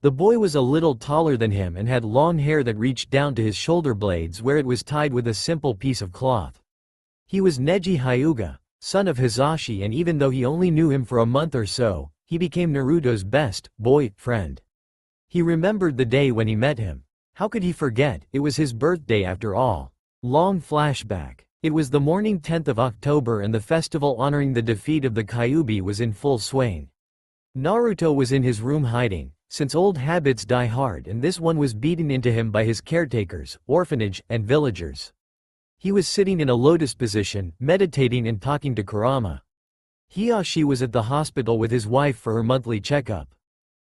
The boy was a little taller than him and had long hair that reached down to his shoulder blades, where it was tied with a simple piece of cloth. He was Neji Hyuga, son of Hisashi, and even though he only knew him for a month or so, he became Naruto's best boy friend. He remembered the day when he met him. How could he forget? It was his birthday after all. Long flashback. It was the morning 10th of October and the festival honoring the defeat of the Kyuubi was in full swing. Naruto was in his room hiding, since old habits die hard, and this one was beaten into him by his caretakers, orphanage, and villagers. He was sitting in a lotus position, meditating and talking to Kurama. Hiyashi was at the hospital with his wife for her monthly checkup.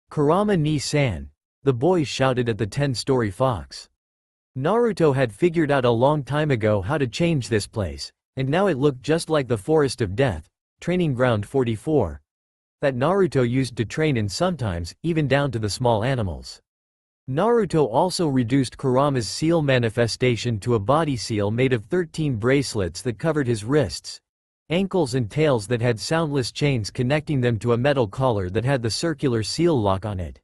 Kurama ni-san, the boy shouted at the 10-story fox. Naruto had figured out a long time ago how to change this place, and now it looked just like the Forest of Death, Training Ground 44, that Naruto used to train in, sometimes, even down to the small animals. Naruto also reduced Kurama's seal manifestation to a body seal made of 13 bracelets that covered his wrists, ankles and tails that had soundless chains connecting them to a metal collar that had the circular seal lock on it.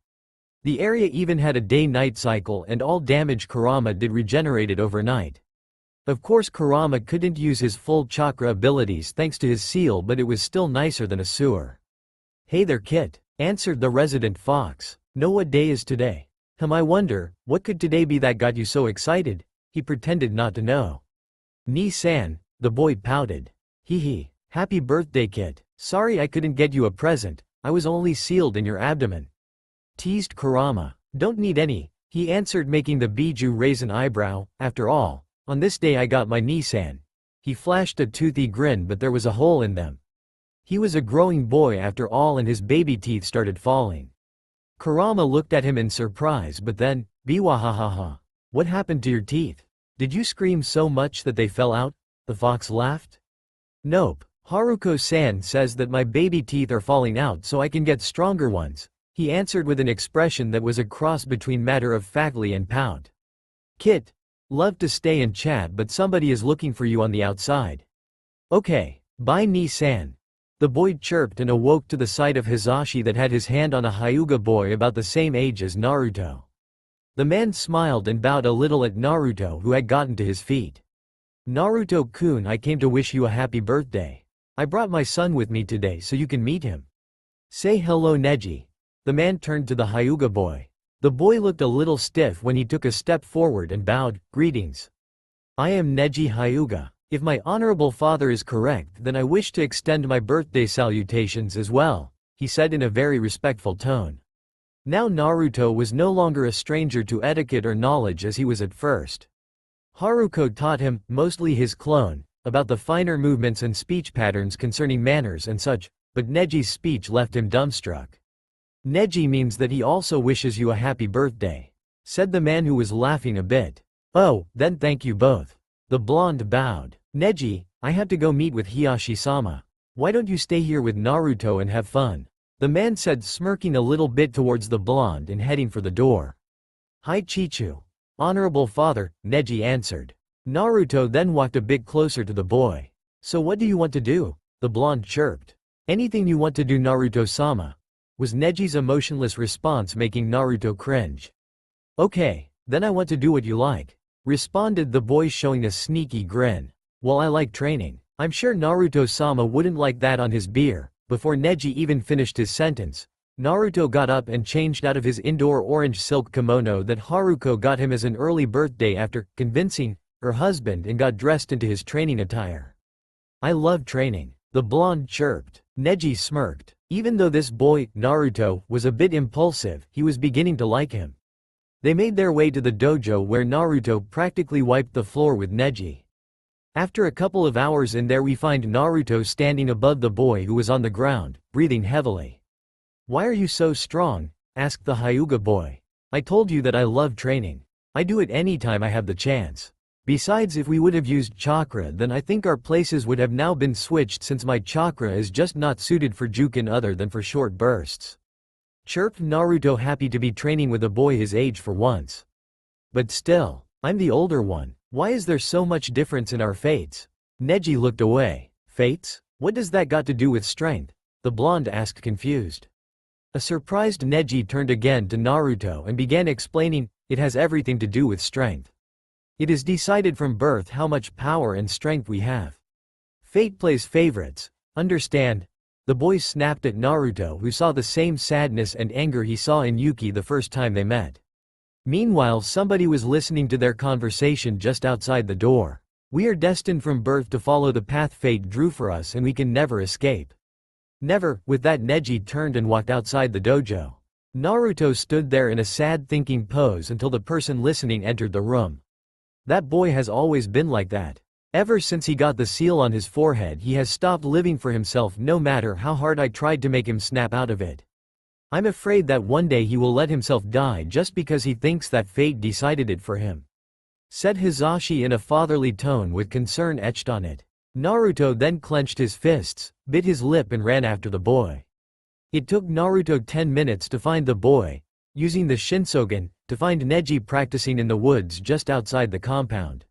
The area even had a day-night cycle and all damage Kurama did regenerated overnight. Of course Kurama couldn't use his full chakra abilities thanks to his seal, but it was still nicer than a sewer. "Hey there Kit," answered the resident fox. "Know what day is today?" I wonder, what could today be that got you so excited?" He pretended not to know. "Ni-san," the boy pouted. "Hee hee, happy birthday Kit. Sorry I couldn't get you a present, I was only sealed in your abdomen," teased Kurama. "Don't need any," he answered, making the Biju raise an eyebrow. "After all, on this day I got my Ni-san." He flashed a toothy grin, but there was a hole in them. He was a growing boy after all, and his baby teeth started falling. Kurama looked at him in surprise, but then, "Biwahahaha. What happened to your teeth? Did you scream so much that they fell out?" the fox laughed. "Nope. Haruko-san says that my baby teeth are falling out so I can get stronger ones," he answered with an expression that was a cross between matter-of-factly and pout. "Kit, love to stay and chat, but somebody is looking for you on the outside." "Okay, bye Ni-san," the boy chirped and awoke to the sight of Hisashi that had his hand on a Hyuga boy about the same age as Naruto. The man smiled and bowed a little at Naruto, who had gotten to his feet. "Naruto-kun, I came to wish you a happy birthday. I brought my son with me today so you can meet him. Say hello Neji." The man turned to the Hyuga boy. The boy looked a little stiff when he took a step forward and bowed. "Greetings. I am Neji Hyuga. If my honorable father is correct, then I wish to extend my birthday salutations as well," he said in a very respectful tone. Now Naruto was no longer a stranger to etiquette or knowledge as he was at first. Haruko taught him, mostly his clone, about the finer movements and speech patterns concerning manners and such, but Neji's speech left him dumbstruck. "Neji means that he also wishes you a happy birthday," said the man, who was laughing a bit. "Oh, then thank you both." The blonde bowed. "Neji, I have to go meet with Hiyashi-sama. Why don't you stay here with Naruto and have fun?" the man said, smirking a little bit towards the blonde and heading for the door. "Hi Chichu. Honorable father," Neji answered. Naruto then walked a bit closer to the boy. "So what do you want to do?" the blonde chirped. "Anything you want to do Naruto-sama," was Neji's emotionless response, making Naruto cringe. "Okay, then I want to do what you like," responded the boy, showing a sneaky grin. "Well, I like training. I'm sure Naruto-sama wouldn't like that on his beer." Before Neji even finished his sentence, Naruto got up and changed out of his indoor orange silk kimono that Haruko got him as an early birthday after convincing her husband, and got dressed into his training attire. "I love training," the blonde chirped. Neji smirked. Even though this boy, Naruto, was a bit impulsive, he was beginning to like him. They made their way to the dojo, where Naruto practically wiped the floor with Neji. After a couple of hours in there, we find Naruto standing above the boy, who was on the ground, breathing heavily. "Why are you so strong?" asked the Hyuga boy. "I told you that I love training. I do it anytime I have the chance. Besides, if we would have used chakra, then I think our places would have now been switched, since my chakra is just not suited for Juken other than for short bursts," chirped Naruto, happy to be training with a boy his age for once. "But still, I'm the older one. Why is there so much difference in our fates?" Neji looked away. "Fates? What does that got to do with strength?" the blonde asked, confused. A surprised Neji turned again to Naruto and began explaining, "It has everything to do with strength. It is decided from birth how much power and strength we have. Fate plays favorites, understand?" The boy snapped at Naruto, who saw the same sadness and anger he saw in Yuki the first time they met. Meanwhile, somebody was listening to their conversation just outside the door. "We are destined from birth to follow the path fate drew for us, and we can never escape." "Never." With that, Neji turned and walked outside the dojo. Naruto stood there in a sad thinking pose until the person listening entered the room. That boy has always been like that. Ever since he got the seal on his forehead, he has stopped living for himself, no matter how hard I tried to make him snap out of it. I'm afraid that one day he will let himself die just because he thinks that fate decided it for him," said Hisashi in a fatherly tone with concern etched on it. Naruto then clenched his fists, bit his lip, and ran after the boy. It took Naruto 10 minutes to find the boy, using the Shinsougan, to find Neji practicing in the woods just outside the compound.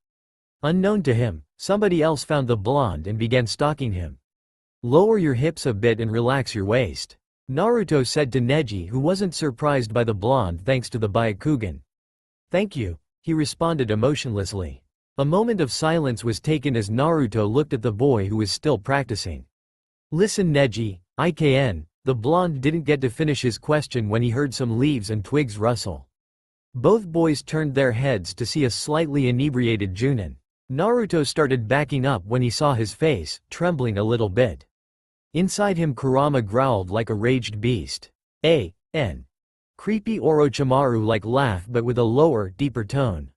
Unknown to him, somebody else found the blonde and began stalking him. "Lower your hips a bit and relax your waist. Naruto said to Neji, who wasn't surprised by the blonde thanks to the Byakugan. Thank you, he responded emotionlessly. A moment of silence was taken as Naruto looked at the boy who was still practicing. Listen Neji, IKN, the blonde didn't get to finish his question when he heard some leaves and twigs rustle. Both boys turned their heads to see a slightly inebriated Junin. Naruto started backing up when he saw his face, trembling a little bit. Inside him Kurama growled like a raged beast. A.N. Creepy Orochimaru-like laugh but with a lower, deeper tone.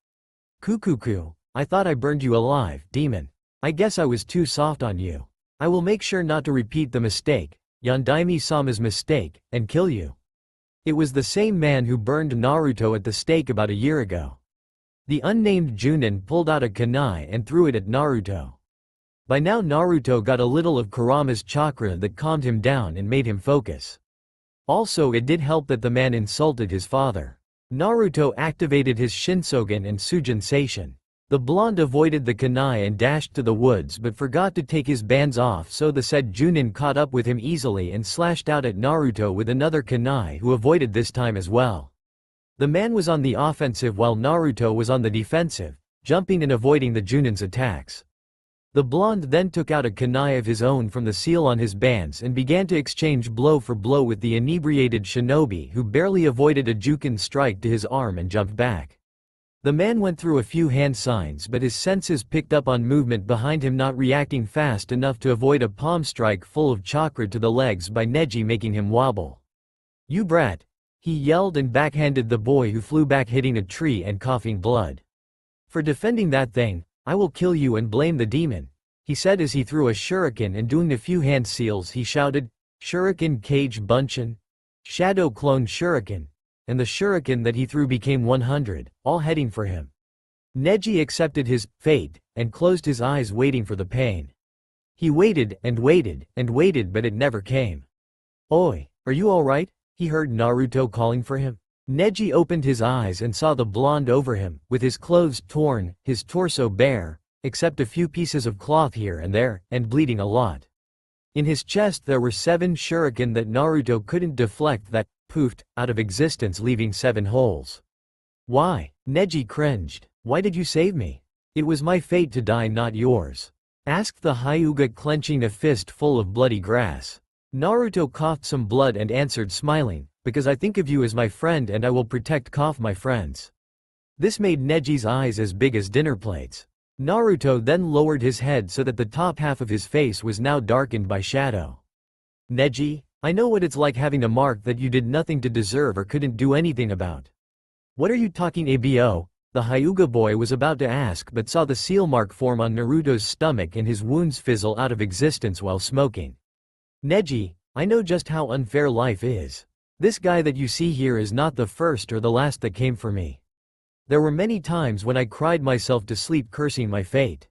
Kukuku, I thought I burned you alive, demon. I guess I was too soft on you. I will make sure not to repeat the mistake, Yondaime-sama's mistake, and kill you. It was the same man who burned Naruto at the stake about a year ago. The unnamed Junin pulled out a kunai and threw it at Naruto. By now Naruto got a little of Kurama's chakra that calmed him down and made him focus. Also it did help that the man insulted his father. Naruto activated his Shinsougan and Sujin Seishin. The blonde avoided the kunai and dashed to the woods but forgot to take his bands off, so the said Junin caught up with him easily and slashed out at Naruto with another kunai, who avoided this time as well. The man was on the offensive while Naruto was on the defensive, jumping and avoiding the Junin's attacks. The blonde then took out a kunai of his own from the seal on his bands and began to exchange blow for blow with the inebriated shinobi, who barely avoided a Jukin strike to his arm and jumped back. The man went through a few hand signs but his senses picked up on movement behind him, not reacting fast enough to avoid a palm strike full of chakra to the legs by Neji, making him wobble. You brat! He yelled and backhanded the boy, who flew back hitting a tree and coughing blood. For defending that thing, I will kill you and blame the demon, he said as he threw a shuriken, and doing a few hand seals he shouted, Shuriken Kage Bunshin, Shadow Clone Shuriken, and the shuriken that he threw became 100, all heading for him. Neji accepted his fate and closed his eyes, waiting for the pain. He waited and waited and waited, but it never came. Oi, are you alright? He heard Naruto calling for him. Neji opened his eyes and saw the blonde over him, with his clothes torn, his torso bare, except a few pieces of cloth here and there, and bleeding a lot. In his chest there were 7 shuriken that Naruto couldn't deflect that poofed out of existence, leaving 7 holes. Why? Neji cringed. Why did you save me? It was my fate to die, not yours, asked the Hyuga, clenching a fist full of bloody grass. Naruto coughed some blood and answered, smiling, because I think of you as my friend and I will protect my friends. This made Neji's eyes as big as dinner plates. Naruto then lowered his head so that the top half of his face was now darkened by shadow. Neji, I know what it's like having a mark that you did nothing to deserve or couldn't do anything about. What are you talking abo? The Hyuga boy was about to ask but saw the seal mark form on Naruto's stomach and his wounds fizzle out of existence while smoking. Neji, I know just how unfair life is. This guy that you see here is not the first or the last that came for me. There were many times when I cried myself to sleep cursing my fate.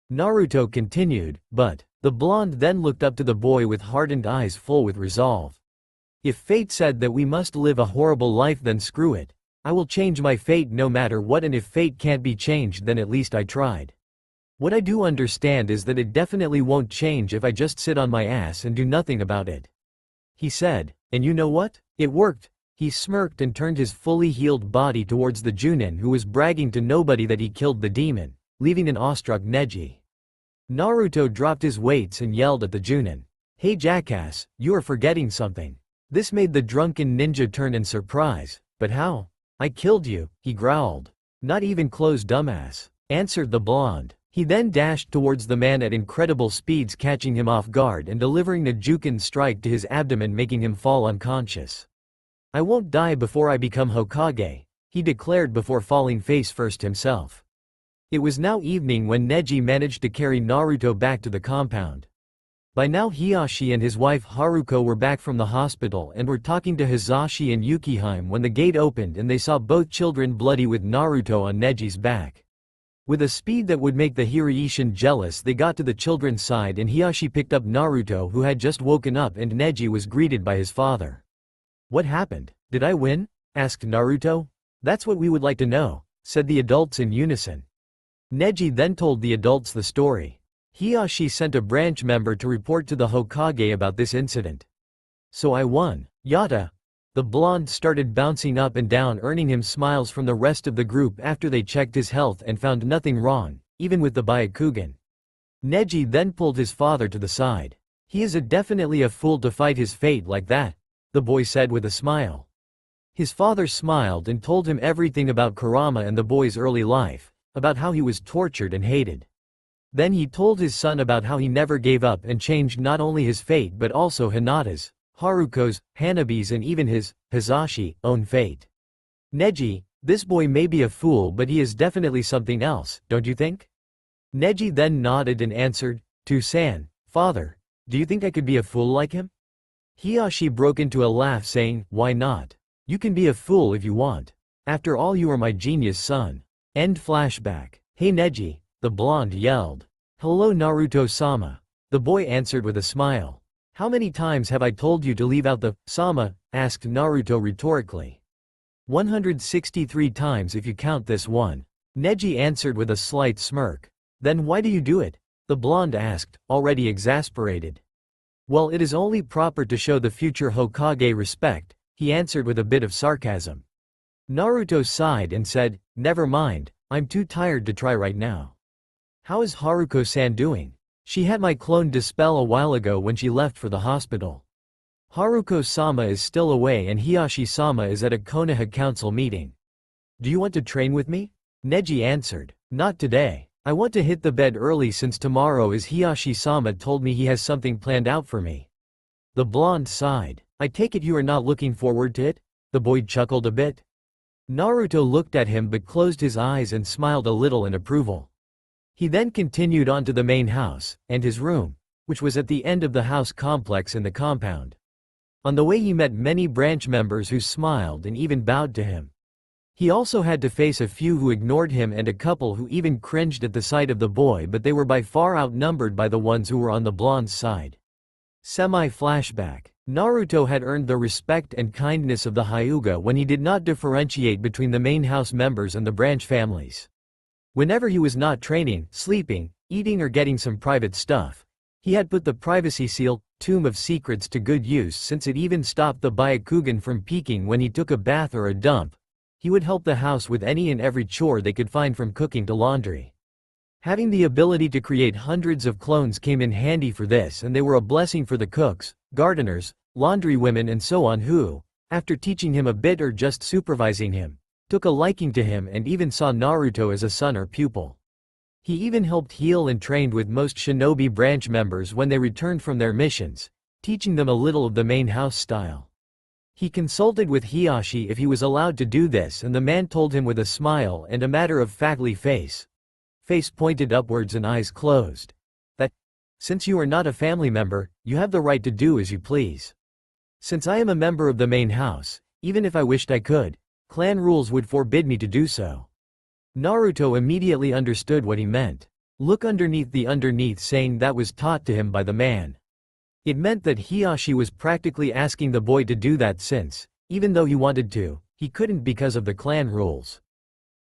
Naruto continued, but the blonde then looked up to the boy with hardened eyes full with resolve. If fate said that we must live a horrible life, then screw it. I will change my fate no matter what, and if fate can't be changed, then at least I tried. What I do understand is that it definitely won't change if I just sit on my ass and do nothing about it, he said, and you know what? It worked. He smirked and turned his fully healed body towards the Junin, who was bragging to nobody that he killed the demon, leaving an awestruck Neji. Naruto dropped his weights and yelled at the Junin. Hey jackass, you are forgetting something. This made the drunken ninja turn in surprise. But how? I killed you, he growled. Not even close, dumbass, answered the blonde. He then dashed towards the man at incredible speeds, catching him off guard and delivering a Jukin strike to his abdomen, making him fall unconscious. I won't die before I become Hokage, he declared before falling face first himself. It was now evening when Neji managed to carry Naruto back to the compound. By now Hiyashi and his wife Haruko were back from the hospital and were talking to Hizashi and Yukihime when the gate opened and they saw both children bloody with Naruto on Neji's back. With a speed that would make the Hiraishin jealous, they got to the children's side and Hiyashi picked up Naruto, who had just woken up, and Neji was greeted by his father. What happened? Did I win? Asked Naruto. That's what we would like to know, said the adults in unison. Neji then told the adults the story. Hiyashi sent a branch member to report to the Hokage about this incident. So I won. Yata. The blonde started bouncing up and down, earning him smiles from the rest of the group after they checked his health and found nothing wrong, even with the Byakugan. Neji then pulled his father to the side. He is definitely a fool to fight his fate like that, the boy said with a smile. His father smiled and told him everything about Kurama and the boy's early life, about how he was tortured and hated. Then he told his son about how he never gave up and changed not only his fate but also Hinata's, Haruko's, Hanabi's and even his, Hisashi, own fate. Neji, this boy may be a fool but he is definitely something else, don't you think? Neji then nodded and answered, "To-san, father, do you think I could be a fool like him?" Hisashi broke into a laugh saying, "Why not? You can be a fool if you want. After all, you are my genius son." End flashback. "Hey Neji," the blonde yelled. "Hello Naruto-sama." The boy answered with a smile. "How many times have I told you to leave out the sama?" asked Naruto rhetorically. 163 times if you count this one. Neji answered with a slight smirk. "Then why do you do it?" the blonde asked, already exasperated. "Well, it is only proper to show the future Hokage respect," he answered with a bit of sarcasm. Naruto sighed and said, "Never mind, I'm too tired to try right now." "How is Haruko-san doing? She had my clone dispel a while ago when she left for the hospital." "Haruko-sama is still away and Hisashi-sama is at a Konoha council meeting. Do you want to train with me?" Neji answered. "Not today. I want to hit the bed early since tomorrow is Hisashi-sama told me he has something planned out for me." The blonde sighed. "I take it you are not looking forward to it?" The boy chuckled a bit. Naruto looked at him but closed his eyes and smiled a little in approval. He then continued on to the main house, and his room, which was at the end of the house complex in the compound. On the way he met many branch members who smiled and even bowed to him. He also had to face a few who ignored him and a couple who even cringed at the sight of the boy, but they were by far outnumbered by the ones who were on the blonde's side. Semi-flashback. Naruto had earned the respect and kindness of the Hyuga when he did not differentiate between the main house members and the branch families. Whenever he was not training, sleeping, eating or getting some private stuff, he had put the privacy seal, Tomb of Secrets, to good use, since it even stopped the Byakugan from peeking when he took a bath or a dump. He would help the house with any and every chore they could find, from cooking to laundry. Having the ability to create hundreds of clones came in handy for this, and they were a blessing for the cooks, gardeners, laundry women and so on who, after teaching him a bit or just supervising him, took a liking to him and even saw Naruto as a son or pupil. He even helped heal and trained with most shinobi branch members when they returned from their missions, teaching them a little of the main house style. He consulted with Hisashi if he was allowed to do this, and the man told him with a smile and a matter-of-factly face pointed upwards and eyes closed, that, since you are not a family member, you have the right to do as you please. Since I am a member of the main house, even if I wished I could, clan rules would forbid me to do so. Naruto immediately understood what he meant. Look underneath the underneath saying that was taught to him by the man. It meant that Hisashi was practically asking the boy to do that since, even though he wanted to, he couldn't because of the clan rules.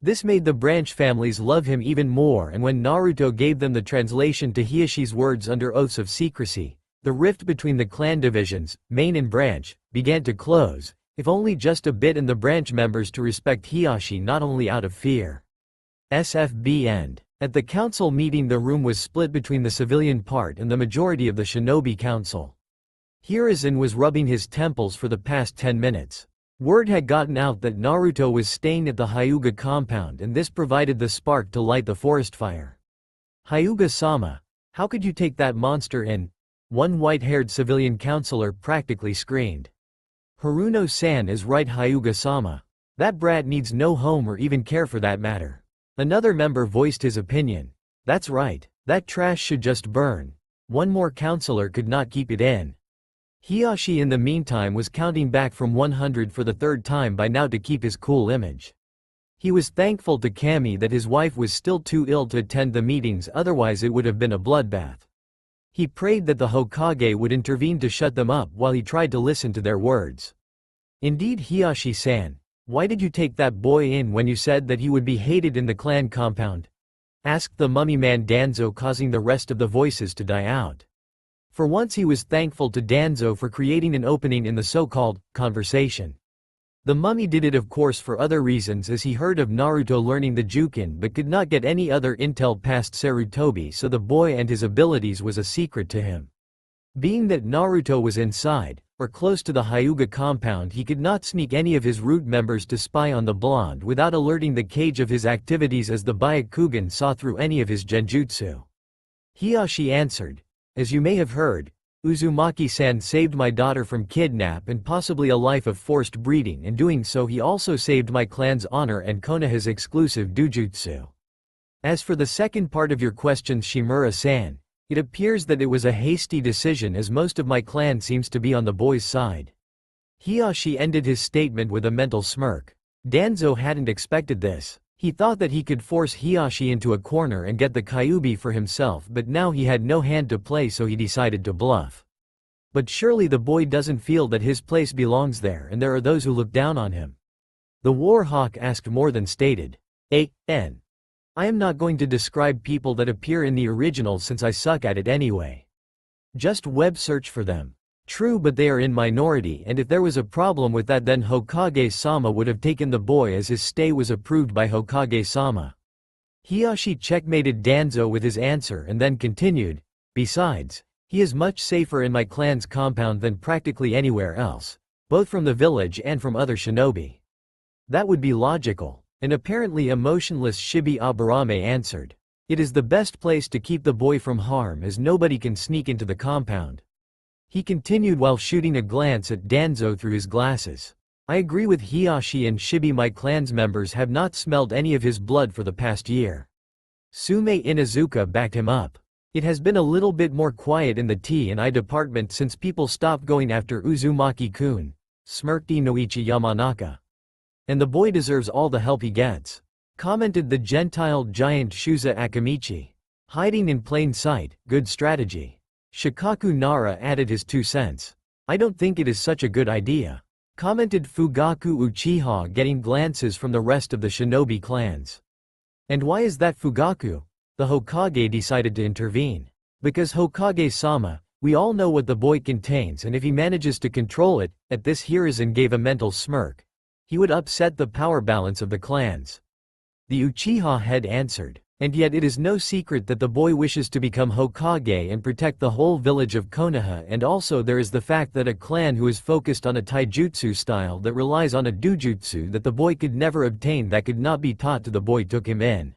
This made the branch families love him even more, and when Naruto gave them the translation to Hiyashi's words under oaths of secrecy, the rift between the clan divisions, main and branch, began to close, if only just a bit, and the branch members to respect Hisashi not only out of fear. SFB end. At the council meeting, the room was split between the civilian part and the majority of the shinobi council. Hiruzen was rubbing his temples for the past 10 minutes. Word had gotten out that Naruto was staying at the Hyuga compound, and this provided the spark to light the forest fire. "Hyuga-sama, how could you take that monster in?" one white-haired civilian counselor practically screamed. "Haruno-san is right, Hyuga-sama. That brat needs no home or even care for that matter." Another member voiced his opinion. "That's right, that trash should just burn." One more counselor could not keep it in. Hisashi in the meantime was counting back from 100 for the third time by now to keep his cool image. He was thankful to Kami that his wife was still too ill to attend the meetings, otherwise it would have been a bloodbath. He prayed that the Hokage would intervene to shut them up while he tried to listen to their words. "Indeed, Hisashi-san, why did you take that boy in when you said that he would be hated in the clan compound?" asked the mummy man Danzo, causing the rest of the voices to die out. For once he was thankful to Danzo for creating an opening in the so-called conversation. The mummy did it of course for other reasons, as he heard of Naruto learning the Jukin but could not get any other intel past Sarutobi, so the boy and his abilities was a secret to him. Being that Naruto was inside, or close to the Hyuga compound, he could not sneak any of his root members to spy on the blonde without alerting the cage of his activities, as the Byakugan saw through any of his genjutsu. Hiyashi answered, "As you may have heard, Uzumaki-san saved my daughter from kidnap and possibly a life of forced breeding. In doing so he also saved my clan's honor and Konoha's exclusive dujutsu. As for the second part of your question, Shimura-san, it appears that it was a hasty decision, as most of my clan seems to be on the boy's side." Hiyashi ended his statement with a mental smirk. Danzo hadn't expected this. He thought that he could force Hiyashi into a corner and get the Kyuubi for himself, but now he had no hand to play, so he decided to bluff. But surely the boy doesn't feel that his place belongs there, and there are those who look down on him. The War Hawk asked more than stated. A.N. I am not going to describe people that appear in the original since I suck at it anyway. Just web search for them. True, but they are in minority, and if there was a problem with that, then Hokage-sama would have taken the boy, as his stay was approved by Hokage-sama. Hiyashi checkmated Danzo with his answer and then continued, "Besides, he is much safer in my clan's compound than practically anywhere else, both from the village and from other shinobi." That would be logical. An apparently emotionless Shibi Aburame answered, "It is the best place to keep the boy from harm, as nobody can sneak into the compound." He continued while shooting a glance at Danzo through his glasses. "I agree with Hiyashi and Shibi. My clan's members have not smelled any of his blood for the past year." Sume Inuzuka backed him up. "It has been a little bit more quiet in the T&I department since people stopped going after Uzumaki-kun," smirked Inoichi Yamanaka. "And the boy deserves all the help he gets," commented the Gentile giant Shuza Akamichi. "Hiding in plain sight, good strategy." Shikaku Nara added his 2 cents. "I don't think it is such a good idea," commented Fugaku Uchiha, getting glances from the rest of the shinobi clans. "And why is that, Fugaku?" The Hokage decided to intervene. "Because Hokage-sama, we all know what the boy contains, and if he manages to control it," at this Hiruzen gave a mental smirk, "he would upset the power balance of the clans." The Uchiha head answered, "And yet it is no secret that the boy wishes to become Hokage and protect the whole village of Konoha, and also there is the fact that a clan who is focused on a taijutsu style that relies on a dujutsu that the boy could never obtain, that could not be taught to the boy, took him in.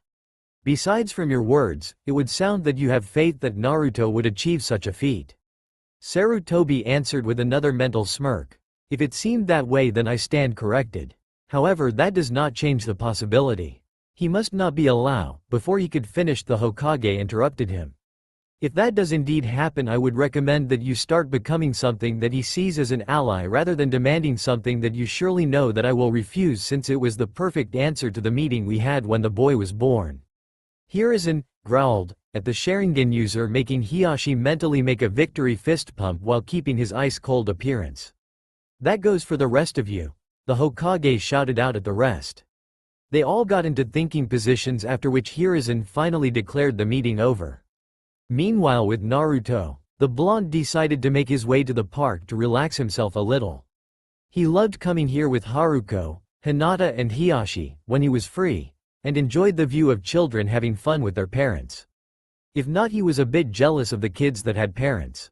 Besides, from your words, it would sound that you have faith that Naruto would achieve such a feat." Sarutobi answered with another mental smirk, "If it seemed that way, then I stand corrected. However, that does not change the possibility. He must not be allowed." Before he could finish, the Hokage interrupted him. "If that does indeed happen, I would recommend that you start becoming something that he sees as an ally rather than demanding something that you surely know that I will refuse, since it was the perfect answer to the meeting we had when the boy was born." Hiruzen growled at the Sharingan user, making Hiyashi mentally make a victory fist pump while keeping his ice-cold appearance. "That goes for the rest of you," the Hokage shouted out at the rest. They all got into thinking positions, after which Hiruzen finally declared the meeting over. Meanwhile, with Naruto, the blonde decided to make his way to the park to relax himself a little. He loved coming here with Haruko, Hinata and Hiyashi, when he was free, and enjoyed the view of children having fun with their parents. If not, he was a bit jealous of the kids that had parents.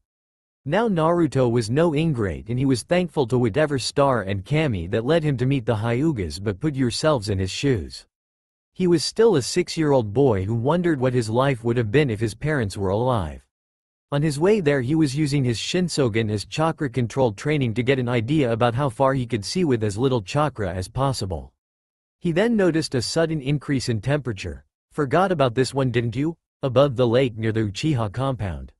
Now Naruto was no ingrate, and he was thankful to whatever star and kami that led him to meet the Hyugas, but put yourselves in his shoes. He was still a 6-year-old boy who wondered what his life would have been if his parents were alive. On his way there, he was using his Shinsougan as chakra-controlled training to get an idea about how far he could see with as little chakra as possible. He then noticed a sudden increase in temperature. "Forgot about this one, didn't you?" above the lake near the Uchiha compound.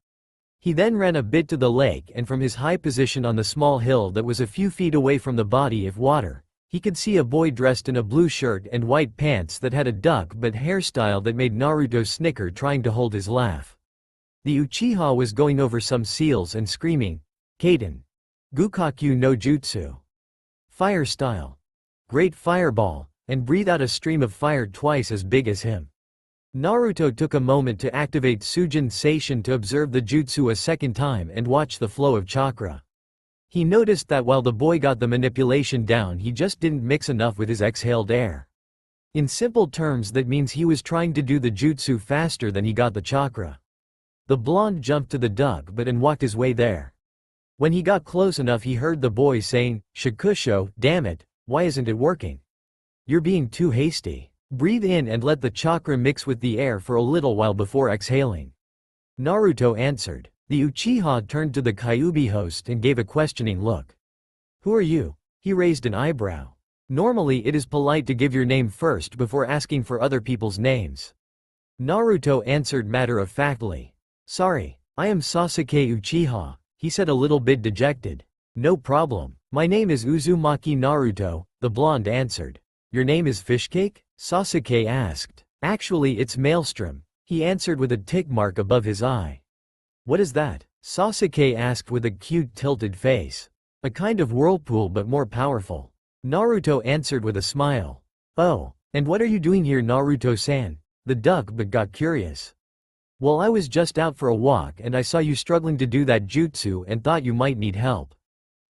He then ran a bit to the lake, and from his high position on the small hill that was a few feet away from the body of water, he could see a boy dressed in a blue shirt and white pants that had a duck but hairstyle that made Naruto snicker, trying to hold his laugh. The Uchiha was going over some seals and screaming, "Kaden! Gukaku no Jutsu! Fire style! Great fireball!" and breathe out a stream of fire twice as big as him. Naruto took a moment to activate Sujin Seishin to observe the jutsu a second time and watch the flow of chakra. He noticed that while the boy got the manipulation down, he just didn't mix enough with his exhaled air. In simple terms, that means he was trying to do the jutsu faster than he got the chakra. The blonde jumped to the duck and walked his way there. When he got close enough, he heard the boy saying, "Shakusho, damn it, why isn't it working? You're being too hasty. Breathe in and let the chakra mix with the air for a little while before exhaling." Naruto answered. The Uchiha turned to the Kyuubi host and gave a questioning look. "Who are you?" He raised an eyebrow. Normally it is polite to give your name first before asking for other people's names. Naruto answered matter-of-factly. "Sorry, I am Sasuke Uchiha," he said a little bit dejected. "No problem. My name is Uzumaki Naruto," the blonde answered. "Your name is Fishcake?" Sasuke asked. "Actually it's Maelstrom," he answered with a tick mark above his eye. "What is that?" Sasuke asked with a cute tilted face. "A kind of whirlpool but more powerful." Naruto answered with a smile. "Oh, and what are you doing here, Naruto-san?" The duck but got curious. "Well, I was just out for a walk and I saw you struggling to do that jutsu and thought you might need help."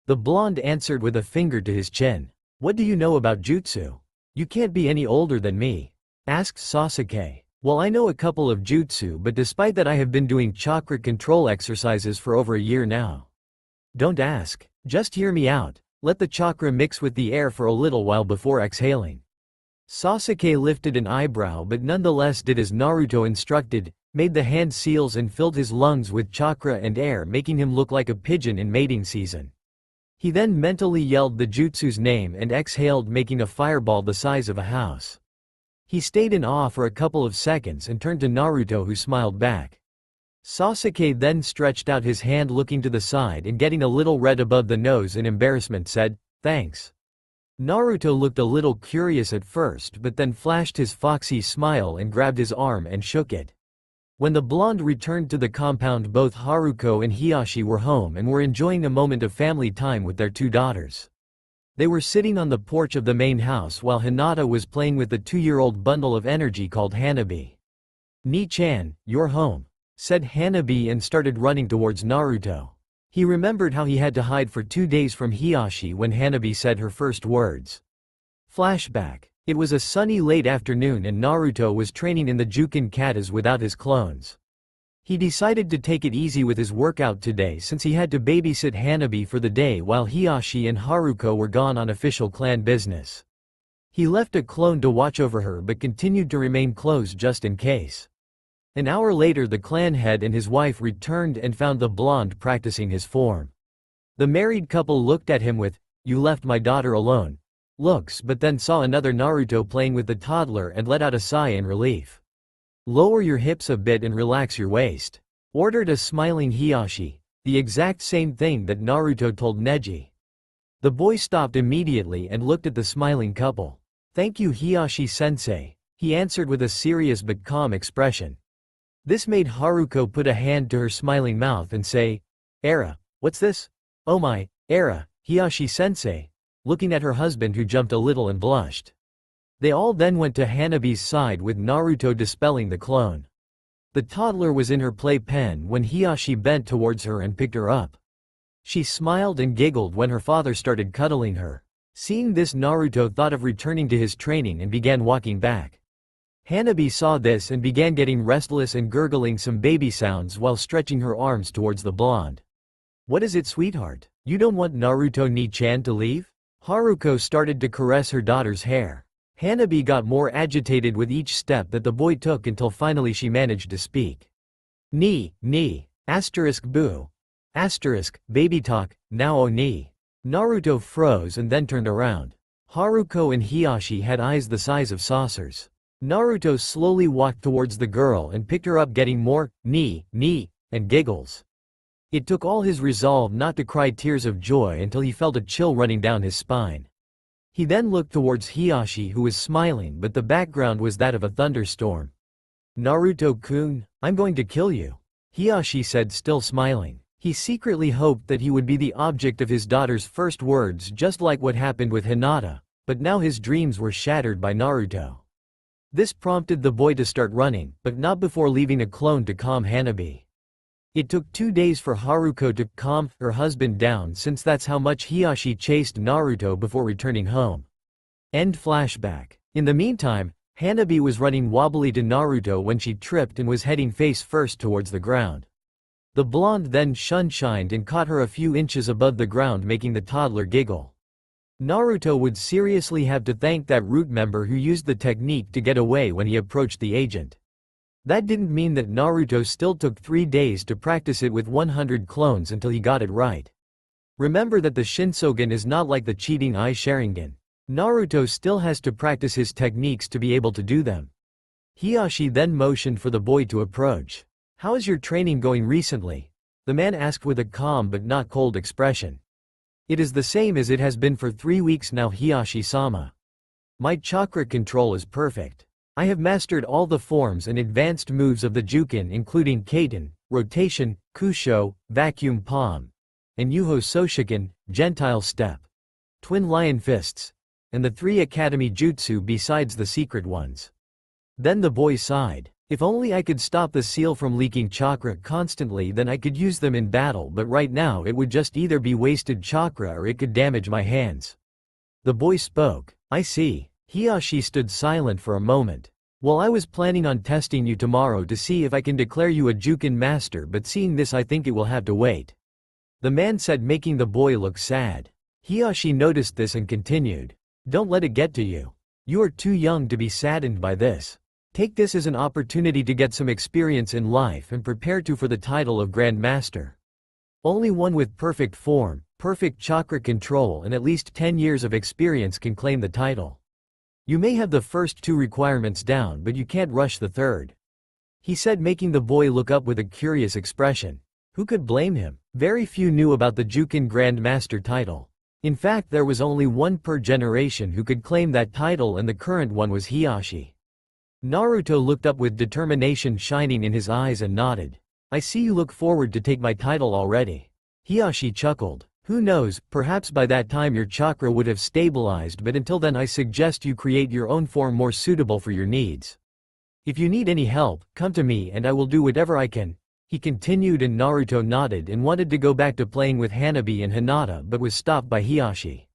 The blonde answered with a finger to his chin. "What do you know about jutsu? You can't be any older than me," asked Sasuke. "Well, I know a couple of jutsu, but despite that I have been doing chakra control exercises for over a year now." "Don't ask, just hear me out. Let the chakra mix with the air for a little while before exhaling." Sasuke lifted an eyebrow but nonetheless did as Naruto instructed, made the hand seals and filled his lungs with chakra and air, making him look like a pigeon in mating season. He then mentally yelled the jutsu's name and exhaled, making a fireball the size of a house. He stayed in awe for a couple of seconds and turned to Naruto, who smiled back. Sasuke then stretched out his hand, looking to the side and getting a little red above the nose in embarrassment said, "Thanks." Naruto looked a little curious at first but then flashed his foxy smile and grabbed his arm and shook it. When the blonde returned to the compound, both Haruko and Hiyashi were home and were enjoying a moment of family time with their two daughters. They were sitting on the porch of the main house while Hinata was playing with the 2-year-old bundle of energy called Hanabi. "Ni-chan, you're home," said Hanabi and started running towards Naruto. He remembered how he had to hide for 2 days from Hiyashi when Hanabi said her first words. Flashback. It was a sunny late afternoon and Naruto was training in the Juken katas without his clones. He decided to take it easy with his workout today since he had to babysit Hanabi for the day while Hiyashi and Haruko were gone on official clan business. He left a clone to watch over her but continued to remain close just in case. An hour later, the clan head and his wife returned and found the blonde practicing his form. The married couple looked at him with, "You left my daughter alone," looks, but then saw another Naruto playing with the toddler and let out a sigh in relief. "Lower your hips a bit and relax your waist," ordered a smiling Hiyashi, the exact same thing that Naruto told Neji. The boy stopped immediately and looked at the smiling couple. "Thank you, Hiyashi-sensei," he answered with a serious but calm expression. This made Haruko put a hand to her smiling mouth and say, "Era, what's this?" "Oh my, Era, Hiyashi-sensei," looking at her husband, who jumped a little and blushed. They all then went to Hanabi's side with Naruto dispelling the clone. The toddler was in her playpen when Hiyashi bent towards her and picked her up. She smiled and giggled when her father started cuddling her. Seeing this, Naruto thought of returning to his training and began walking back. Hanabi saw this and began getting restless and gurgling some baby sounds while stretching her arms towards the blonde. "What is it, sweetheart? You don't want Naruto Ni-chan to leave?" Haruko started to caress her daughter's hair. Hanabi got more agitated with each step that the boy took until finally she managed to speak. Boo. Baby talk, now oh ni." Naruto froze and then turned around. Haruko and Hiyashi had eyes the size of saucers. Naruto slowly walked towards the girl and picked her up, getting more ni, and giggles. It took all his resolve not to cry tears of joy until he felt a chill running down his spine. He then looked towards Hiyashi, who was smiling, but the background was that of a thunderstorm. "Naruto-kun, I'm going to kill you," Hiyashi said, still smiling. He secretly hoped that he would be the object of his daughter's first words, just like what happened with Hinata, but now his dreams were shattered by Naruto. This prompted the boy to start running, but not before leaving a clone to calm Hanabi. It took 2 days for Haruko to calm her husband down, since that's how much Hiashi chased Naruto before returning home. End flashback. In the meantime, Hanabi was running wobbly to Naruto when she tripped and was heading face first towards the ground. The blonde then shunshined and caught her a few inches above the ground, making the toddler giggle. Naruto would seriously have to thank that root member who used the technique to get away when he approached the agent. That didn't mean that Naruto still took 3 days to practice it with 100 clones until he got it right. Remember that the Shinsougan is not like the cheating Eye Sharingan. Naruto still has to practice his techniques to be able to do them. Hiashi then motioned for the boy to approach. "How is your training going recently?" the man asked with a calm but not cold expression. "It is the same as it has been for 3 weeks now, Hiashi-sama. My chakra control is perfect. I have mastered all the forms and advanced moves of the Jukin, including Kaiten, Rotation, Kusho, Vacuum Palm, and Yuho Soshiken, Gentile Step, Twin Lion Fists, and the 3 Academy Jutsu besides the secret ones." Then the boy sighed. "If only I could stop the seal from leaking chakra constantly, then I could use them in battle, but right now it would just either be wasted chakra or it could damage my hands." The boy spoke. "I see." Hiashi stood silent for a moment. "Well, I was planning on testing you tomorrow to see if I can declare you a Jukin master, but seeing this I think it will have to wait," the man said, making the boy look sad. Hiashi noticed this and continued. "Don't let it get to you. You are too young to be saddened by this. Take this as an opportunity to get some experience in life and prepare for the title of Grand Master. Only one with perfect form, perfect chakra control and at least 10 years of experience can claim the title. You may have the first 2 requirements down, but you can't rush the third," he said, making the boy look up with a curious expression. Who could blame him? Very few knew about the Jukin Grand Master title. In fact, there was only one per generation who could claim that title, and the current one was Hiashi. Naruto looked up with determination shining in his eyes and nodded. "I see you look forward to take my title already." Hiashi chuckled. "Who knows, perhaps by that time your chakra would have stabilized, but until then I suggest you create your own form more suitable for your needs. If you need any help, come to me and I will do whatever I can," he continued, and Naruto nodded and wanted to go back to playing with Hanabi and Hinata, but was stopped by Hiashi.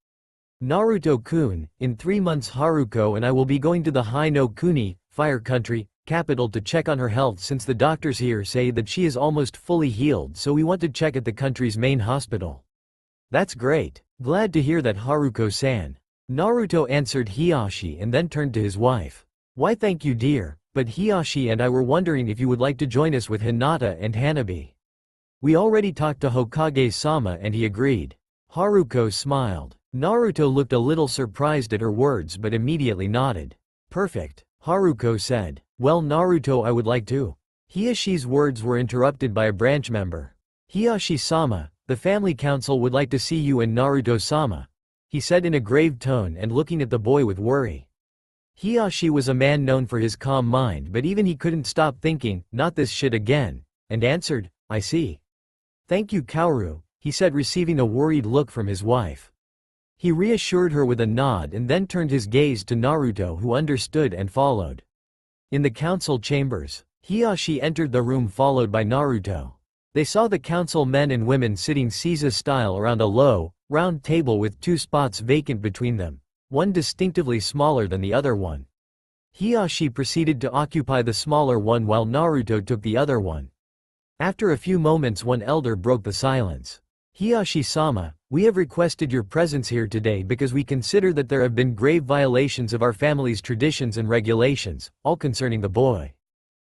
"Naruto-kun, in 3 months Haruko and I will be going to the Hai no Kuni, Fire Country, capital to check on her health, since the doctors here say that she is almost fully healed, so we want to check at the country's main hospital." "That's great. Glad to hear that, Haruko-san," Naruto answered Hiashi and then turned to his wife. "Why, thank you, dear, but Hiashi and I were wondering if you would like to join us with Hinata and Hanabi. We already talked to Hokage-sama and he agreed." Haruko smiled. Naruto looked a little surprised at her words but immediately nodded. "Perfect," Haruko said. "Well, Naruto, I would like to." Hiashi's words were interrupted by a branch member. "Hiashi-sama, the family council would like to see you and Naruto-sama," he said in a grave tone and looking at the boy with worry. Hiashi was a man known for his calm mind, but even he couldn't stop thinking, "Not this shit again," and answered, "I see. Thank you, Kaoru," he said, receiving a worried look from his wife. He reassured her with a nod and then turned his gaze to Naruto, who understood and followed. In the council chambers, Hiashi entered the room followed by Naruto. They saw the council men and women sitting Caesar-style around a low, round table with 2 spots vacant between them, one distinctively smaller than the other one. Hiashi proceeded to occupy the smaller one while Naruto took the other one. After a few moments, one elder broke the silence. "Hiashi-sama, we have requested your presence here today because we consider that there have been grave violations of our family's traditions and regulations, all concerning the boy."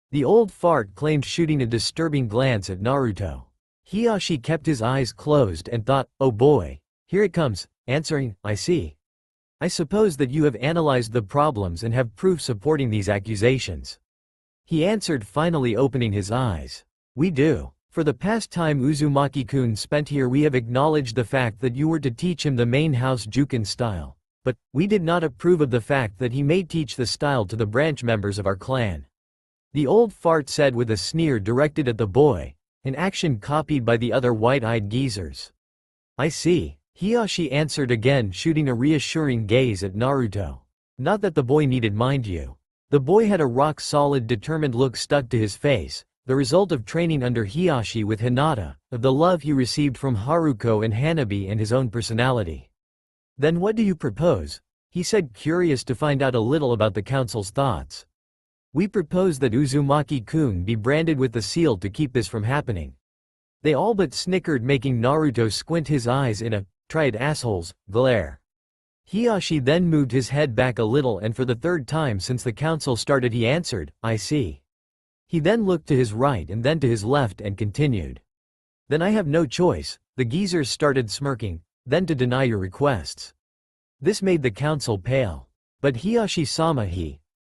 The old fart claimed, shooting a disturbing glance at Naruto. Hiashi kept his eyes closed and thought, "Oh boy, here it comes," answering, "I see. I suppose that you have analyzed the problems and have proof supporting these accusations," he answered, finally opening his eyes. "We do. For the past time Uzumaki-kun spent here, we have acknowledged the fact that you were to teach him the main house Jukin style, but we did not approve of the fact that he may teach the style to the branch members of our clan," the old fart said with a sneer directed at the boy, an action copied by the other white-eyed geezers. "I see," Hiashi answered again, shooting a reassuring gaze at Naruto. "Not that the boy needed, mind you. The boy had a rock-solid determined look stuck to his face, the result of training under Hiyashi with Hinata, of the love he received from Haruko and Hanabi and his own personality. "Then what do you propose?" he said, curious to find out a little about the council's thoughts. "We propose that Uzumaki-kun be branded with the seal to keep this from happening." They all but snickered, making Naruto squint his eyes in a "try it assholes" glare. Hiyashi then moved his head back a little, and for the third time since the council started he answered, "I see." He then looked to his right and then to his left and continued. "Then I have no choice." The geezers started smirking, "then to deny your requests." This made the council pale. But Hiyashi-sama,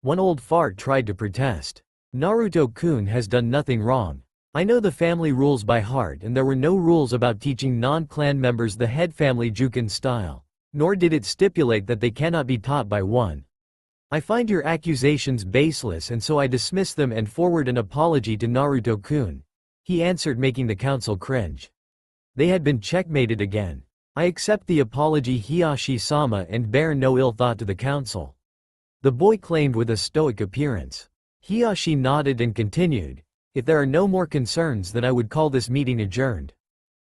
one old fart tried to protest. "Naruto-kun has done nothing wrong. I know the family rules by heart, and there were no rules about teaching non-clan members the head family Juken style, nor did it stipulate that they cannot be taught by one. I find your accusations baseless, and so I dismiss them and forward an apology to Naruto-kun," he answered, making the council cringe. They had been checkmated again. "I accept the apology, Hiyashi-sama, and bear no ill thought to the council," the boy claimed with a stoic appearance. Hiyashi nodded and continued, "If there are no more concerns, then I would call this meeting adjourned."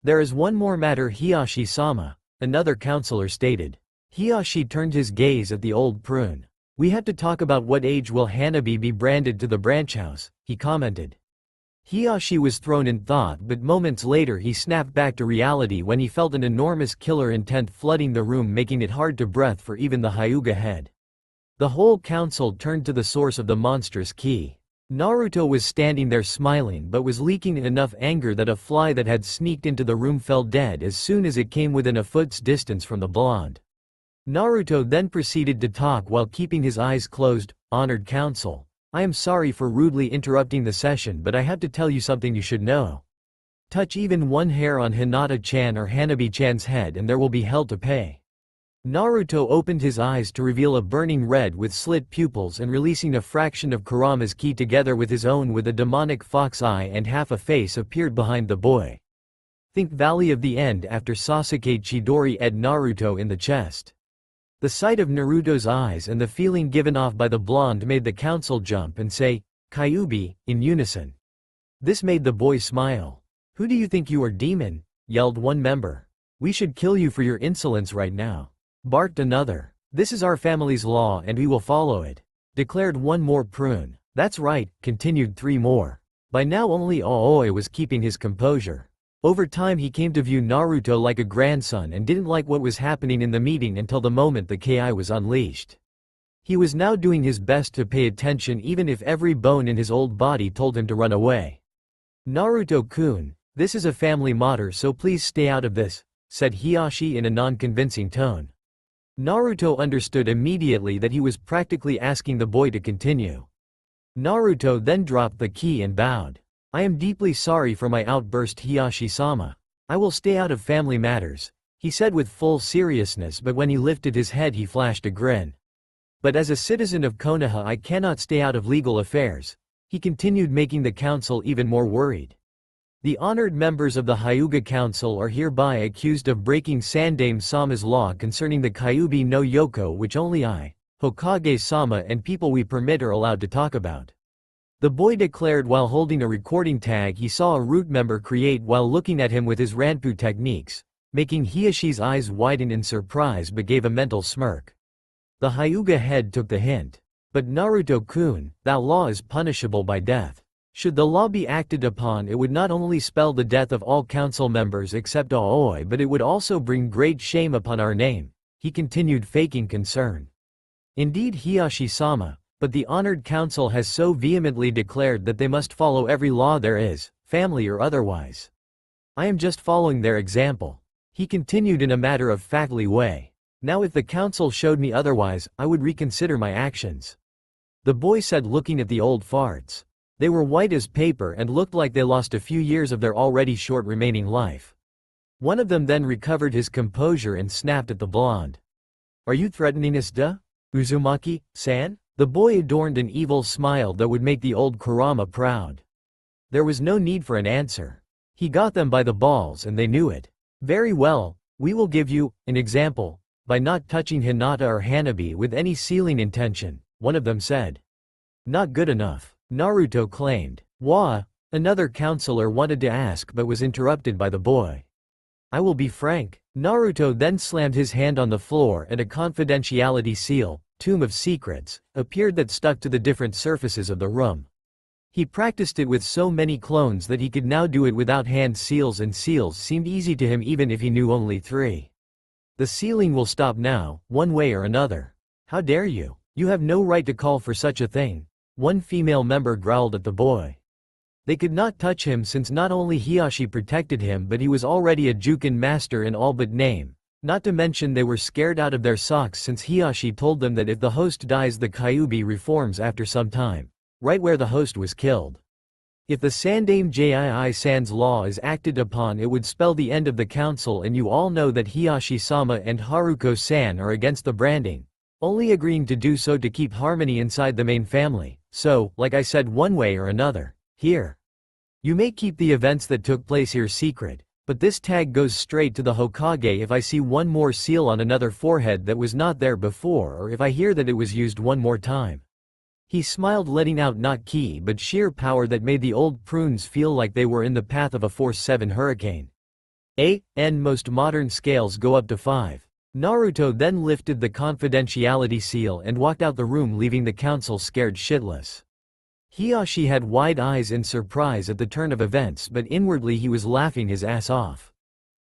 "There is one more matter, Hiyashi-sama," another counselor stated. Hiyashi turned his gaze at the old prune. "We have to talk about what age will Hanabi be branded to the branch house," he commented. Hiyashi was thrown in thought, but moments later he snapped back to reality when he felt an enormous killer intent flooding the room, making it hard to breathe for even the Hyuga head. The whole council turned to the source of the monstrous ki. Naruto was standing there smiling, but was leaking enough anger that a fly that had sneaked into the room fell dead as soon as it came within a foot's distance from the blonde. Naruto then proceeded to talk while keeping his eyes closed. "Honored council, I am sorry for rudely interrupting the session, but I have to tell you something you should know. Touch even one hair on Hinata-chan or Hanabi-chan's head and there will be hell to pay." Naruto opened his eyes to reveal a burning red with slit pupils and releasing a fraction of Kurama's ki together with his own with a demonic fox eye and half a face appeared behind the boy. "Think Valley of the End after Sasuke Chidori ed Naruto in the chest." The sight of Naruto's eyes and the feeling given off by the blonde made the council jump and say, "Kyuubi," in unison. This made the boy smile. "Who do you think you are, demon?" yelled one member. "We should kill you for your insolence right now," barked another. "This is our family's law and we will follow it," declared one more prune. "That's right," continued three more. By now only Aoi was keeping his composure. Over time he came to view Naruto like a grandson and didn't like what was happening in the meeting until the moment the Ki was unleashed. He was now doing his best to pay attention even if every bone in his old body told him to run away. "Naruto-kun, this is a family matter, so please stay out of this," said Hiyashi in a non-convincing tone. Naruto understood immediately that he was practically asking the boy to continue. Naruto then dropped the ki and bowed. "I am deeply sorry for my outburst, Hiyashi-sama. I will stay out of family matters," he said with full seriousness, but when he lifted his head he flashed a grin. "But as a citizen of Konoha I cannot stay out of legal affairs," he continued, making the council even more worried. "The honored members of the Hyuga Council are hereby accused of breaking Sandaime-sama's law concerning the Kyuubi no Yoko, which only I, Hokage-sama, and people we permit are allowed to talk about," the boy declared while holding a recording tag he saw a root member create while looking at him with his Ranpu techniques, making Hiyashi's eyes widen in surprise but gave a mental smirk. The Hyuga head took the hint. "But Naruto-kun, that law is punishable by death. Should the law be acted upon, it would not only spell the death of all council members except Aoi, but it would also bring great shame upon our name," he continued, faking concern. "Indeed, Hiyashi-sama, but the honored council has so vehemently declared that they must follow every law there is, family or otherwise. I am just following their example," he continued in a matter-of-factly way. "Now if the council showed me otherwise, I would reconsider my actions," the boy said, looking at the old farts. They were white as paper and looked like they lost a few years of their already short remaining life. One of them then recovered his composure and snapped at the blonde. "Are you threatening us, Uzumaki-san?" The boy adorned an evil smile that would make the old Kurama proud. There was no need for an answer. He got them by the balls and they knew it. "Very well, we will give you an example by not touching Hinata or Hanabi with any sealing intention," one of them said. Not good enough, Naruto claimed. Wa, another counselor wanted to ask but was interrupted by the boy. I will be frank. Naruto then slammed his hand on the floor and a confidentiality seal, Tomb of Secrets, appeared that stuck to the different surfaces of the room. He practiced it with so many clones that he could now do it without hand seals, and seals seemed easy to him even if he knew only 3. The sealing will stop now, one way or another. How dare you? You have no right to call for such a thing. One female member growled at the boy. They could not touch him since not only Hiashi protected him but he was already a Juken master in all but name. Not to mention they were scared out of their socks since Hiashi told them that if the host dies the Kyuubi reforms after some time. Right where the host was killed. If the Sandaime Jii-San's law is acted upon it would spell the end of the council, and you all know that Hiashi-sama and Haruko-san are against the branding, only agreeing to do so to keep harmony inside the main family, so, like I said, one way or another. Here. You may keep the events that took place here secret, but this tag goes straight to the Hokage if I see one more seal on another forehead that was not there before, or if I hear that it was used one more time. He smiled, letting out not ki but sheer power that made the old prunes feel like they were in the path of a Force 7 hurricane. Most modern scales go up to 5. Naruto then lifted the confidentiality seal and walked out the room, leaving the council scared shitless. Hiashi had wide eyes in surprise at the turn of events, but inwardly he was laughing his ass off.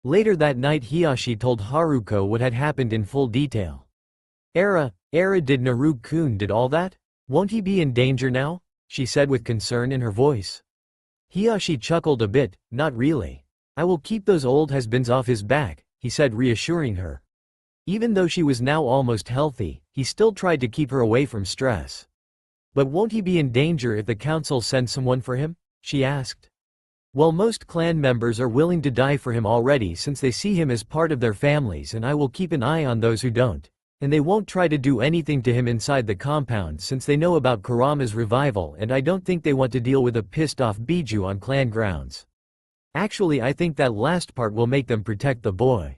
Later that night Hiashi told Haruko what had happened in full detail. Era did Naru-kun did all that? Won't he be in danger now? She said with concern in her voice. Hiashi chuckled a bit, not really. I will keep those old has-beens off his back, he said, reassuring her. Even though she was now almost healthy, he still tried to keep her away from stress. But won't he be in danger if the council sends someone for him? She asked. Well, most clan members are willing to die for him already since they see him as part of their families, and I will keep an eye on those who don't. And they won't try to do anything to him inside the compound since they know about Kurama's revival, and I don't think they want to deal with a pissed-off Biju on clan grounds. Actually, I think that last part will make them protect the boy.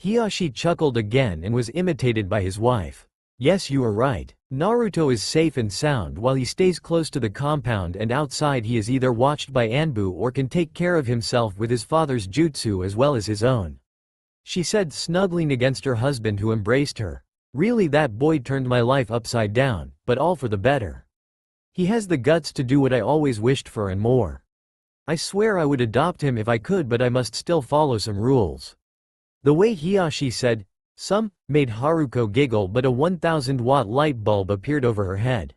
Hiashi chuckled again and was imitated by his wife. Yes, you are right. Naruto is safe and sound while he stays close to the compound, and outside he is either watched by Anbu or can take care of himself with his father's jutsu as well as his own. She said, snuggling against her husband who embraced her. Really, that boy turned my life upside down, but all for the better. He has the guts to do what I always wished for and more. I swear I would adopt him if I could, but I must still follow some rules. The way Hiashi said, some, made Haruko giggle, but a 1000-watt light bulb appeared over her head.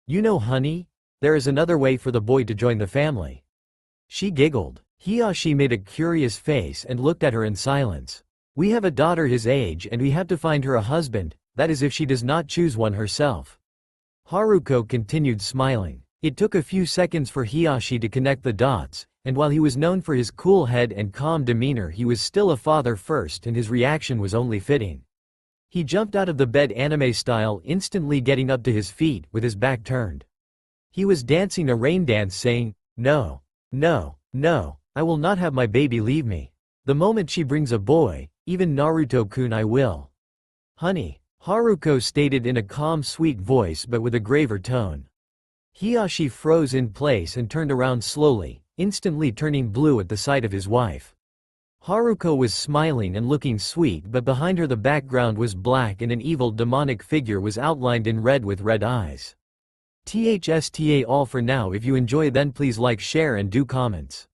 You know, honey, there is another way for the boy to join the family. She giggled. Hiashi made a curious face and looked at her in silence. We have a daughter his age and we have to find her a husband, that is if she does not choose one herself. Haruko continued smiling. It took a few seconds for Hiashi to connect the dots, and while he was known for his cool head and calm demeanor, he was still a father first, and his reaction was only fitting. He jumped out of the bed anime style, instantly getting up to his feet with his back turned. He was dancing a rain dance saying, no, no, no, I will not have my baby leave me. The moment she brings a boy, even Naruto-kun, I will. Honey, Haruko stated in a calm, sweet voice but with a graver tone. Hiashi froze in place and turned around slowly, instantly turning blue at the sight of his wife. Haruko was smiling and looking sweet, but behind her the background was black and an evil demonic figure was outlined in red with red eyes. THSTA all for now. If you enjoy then please like, share and do comments.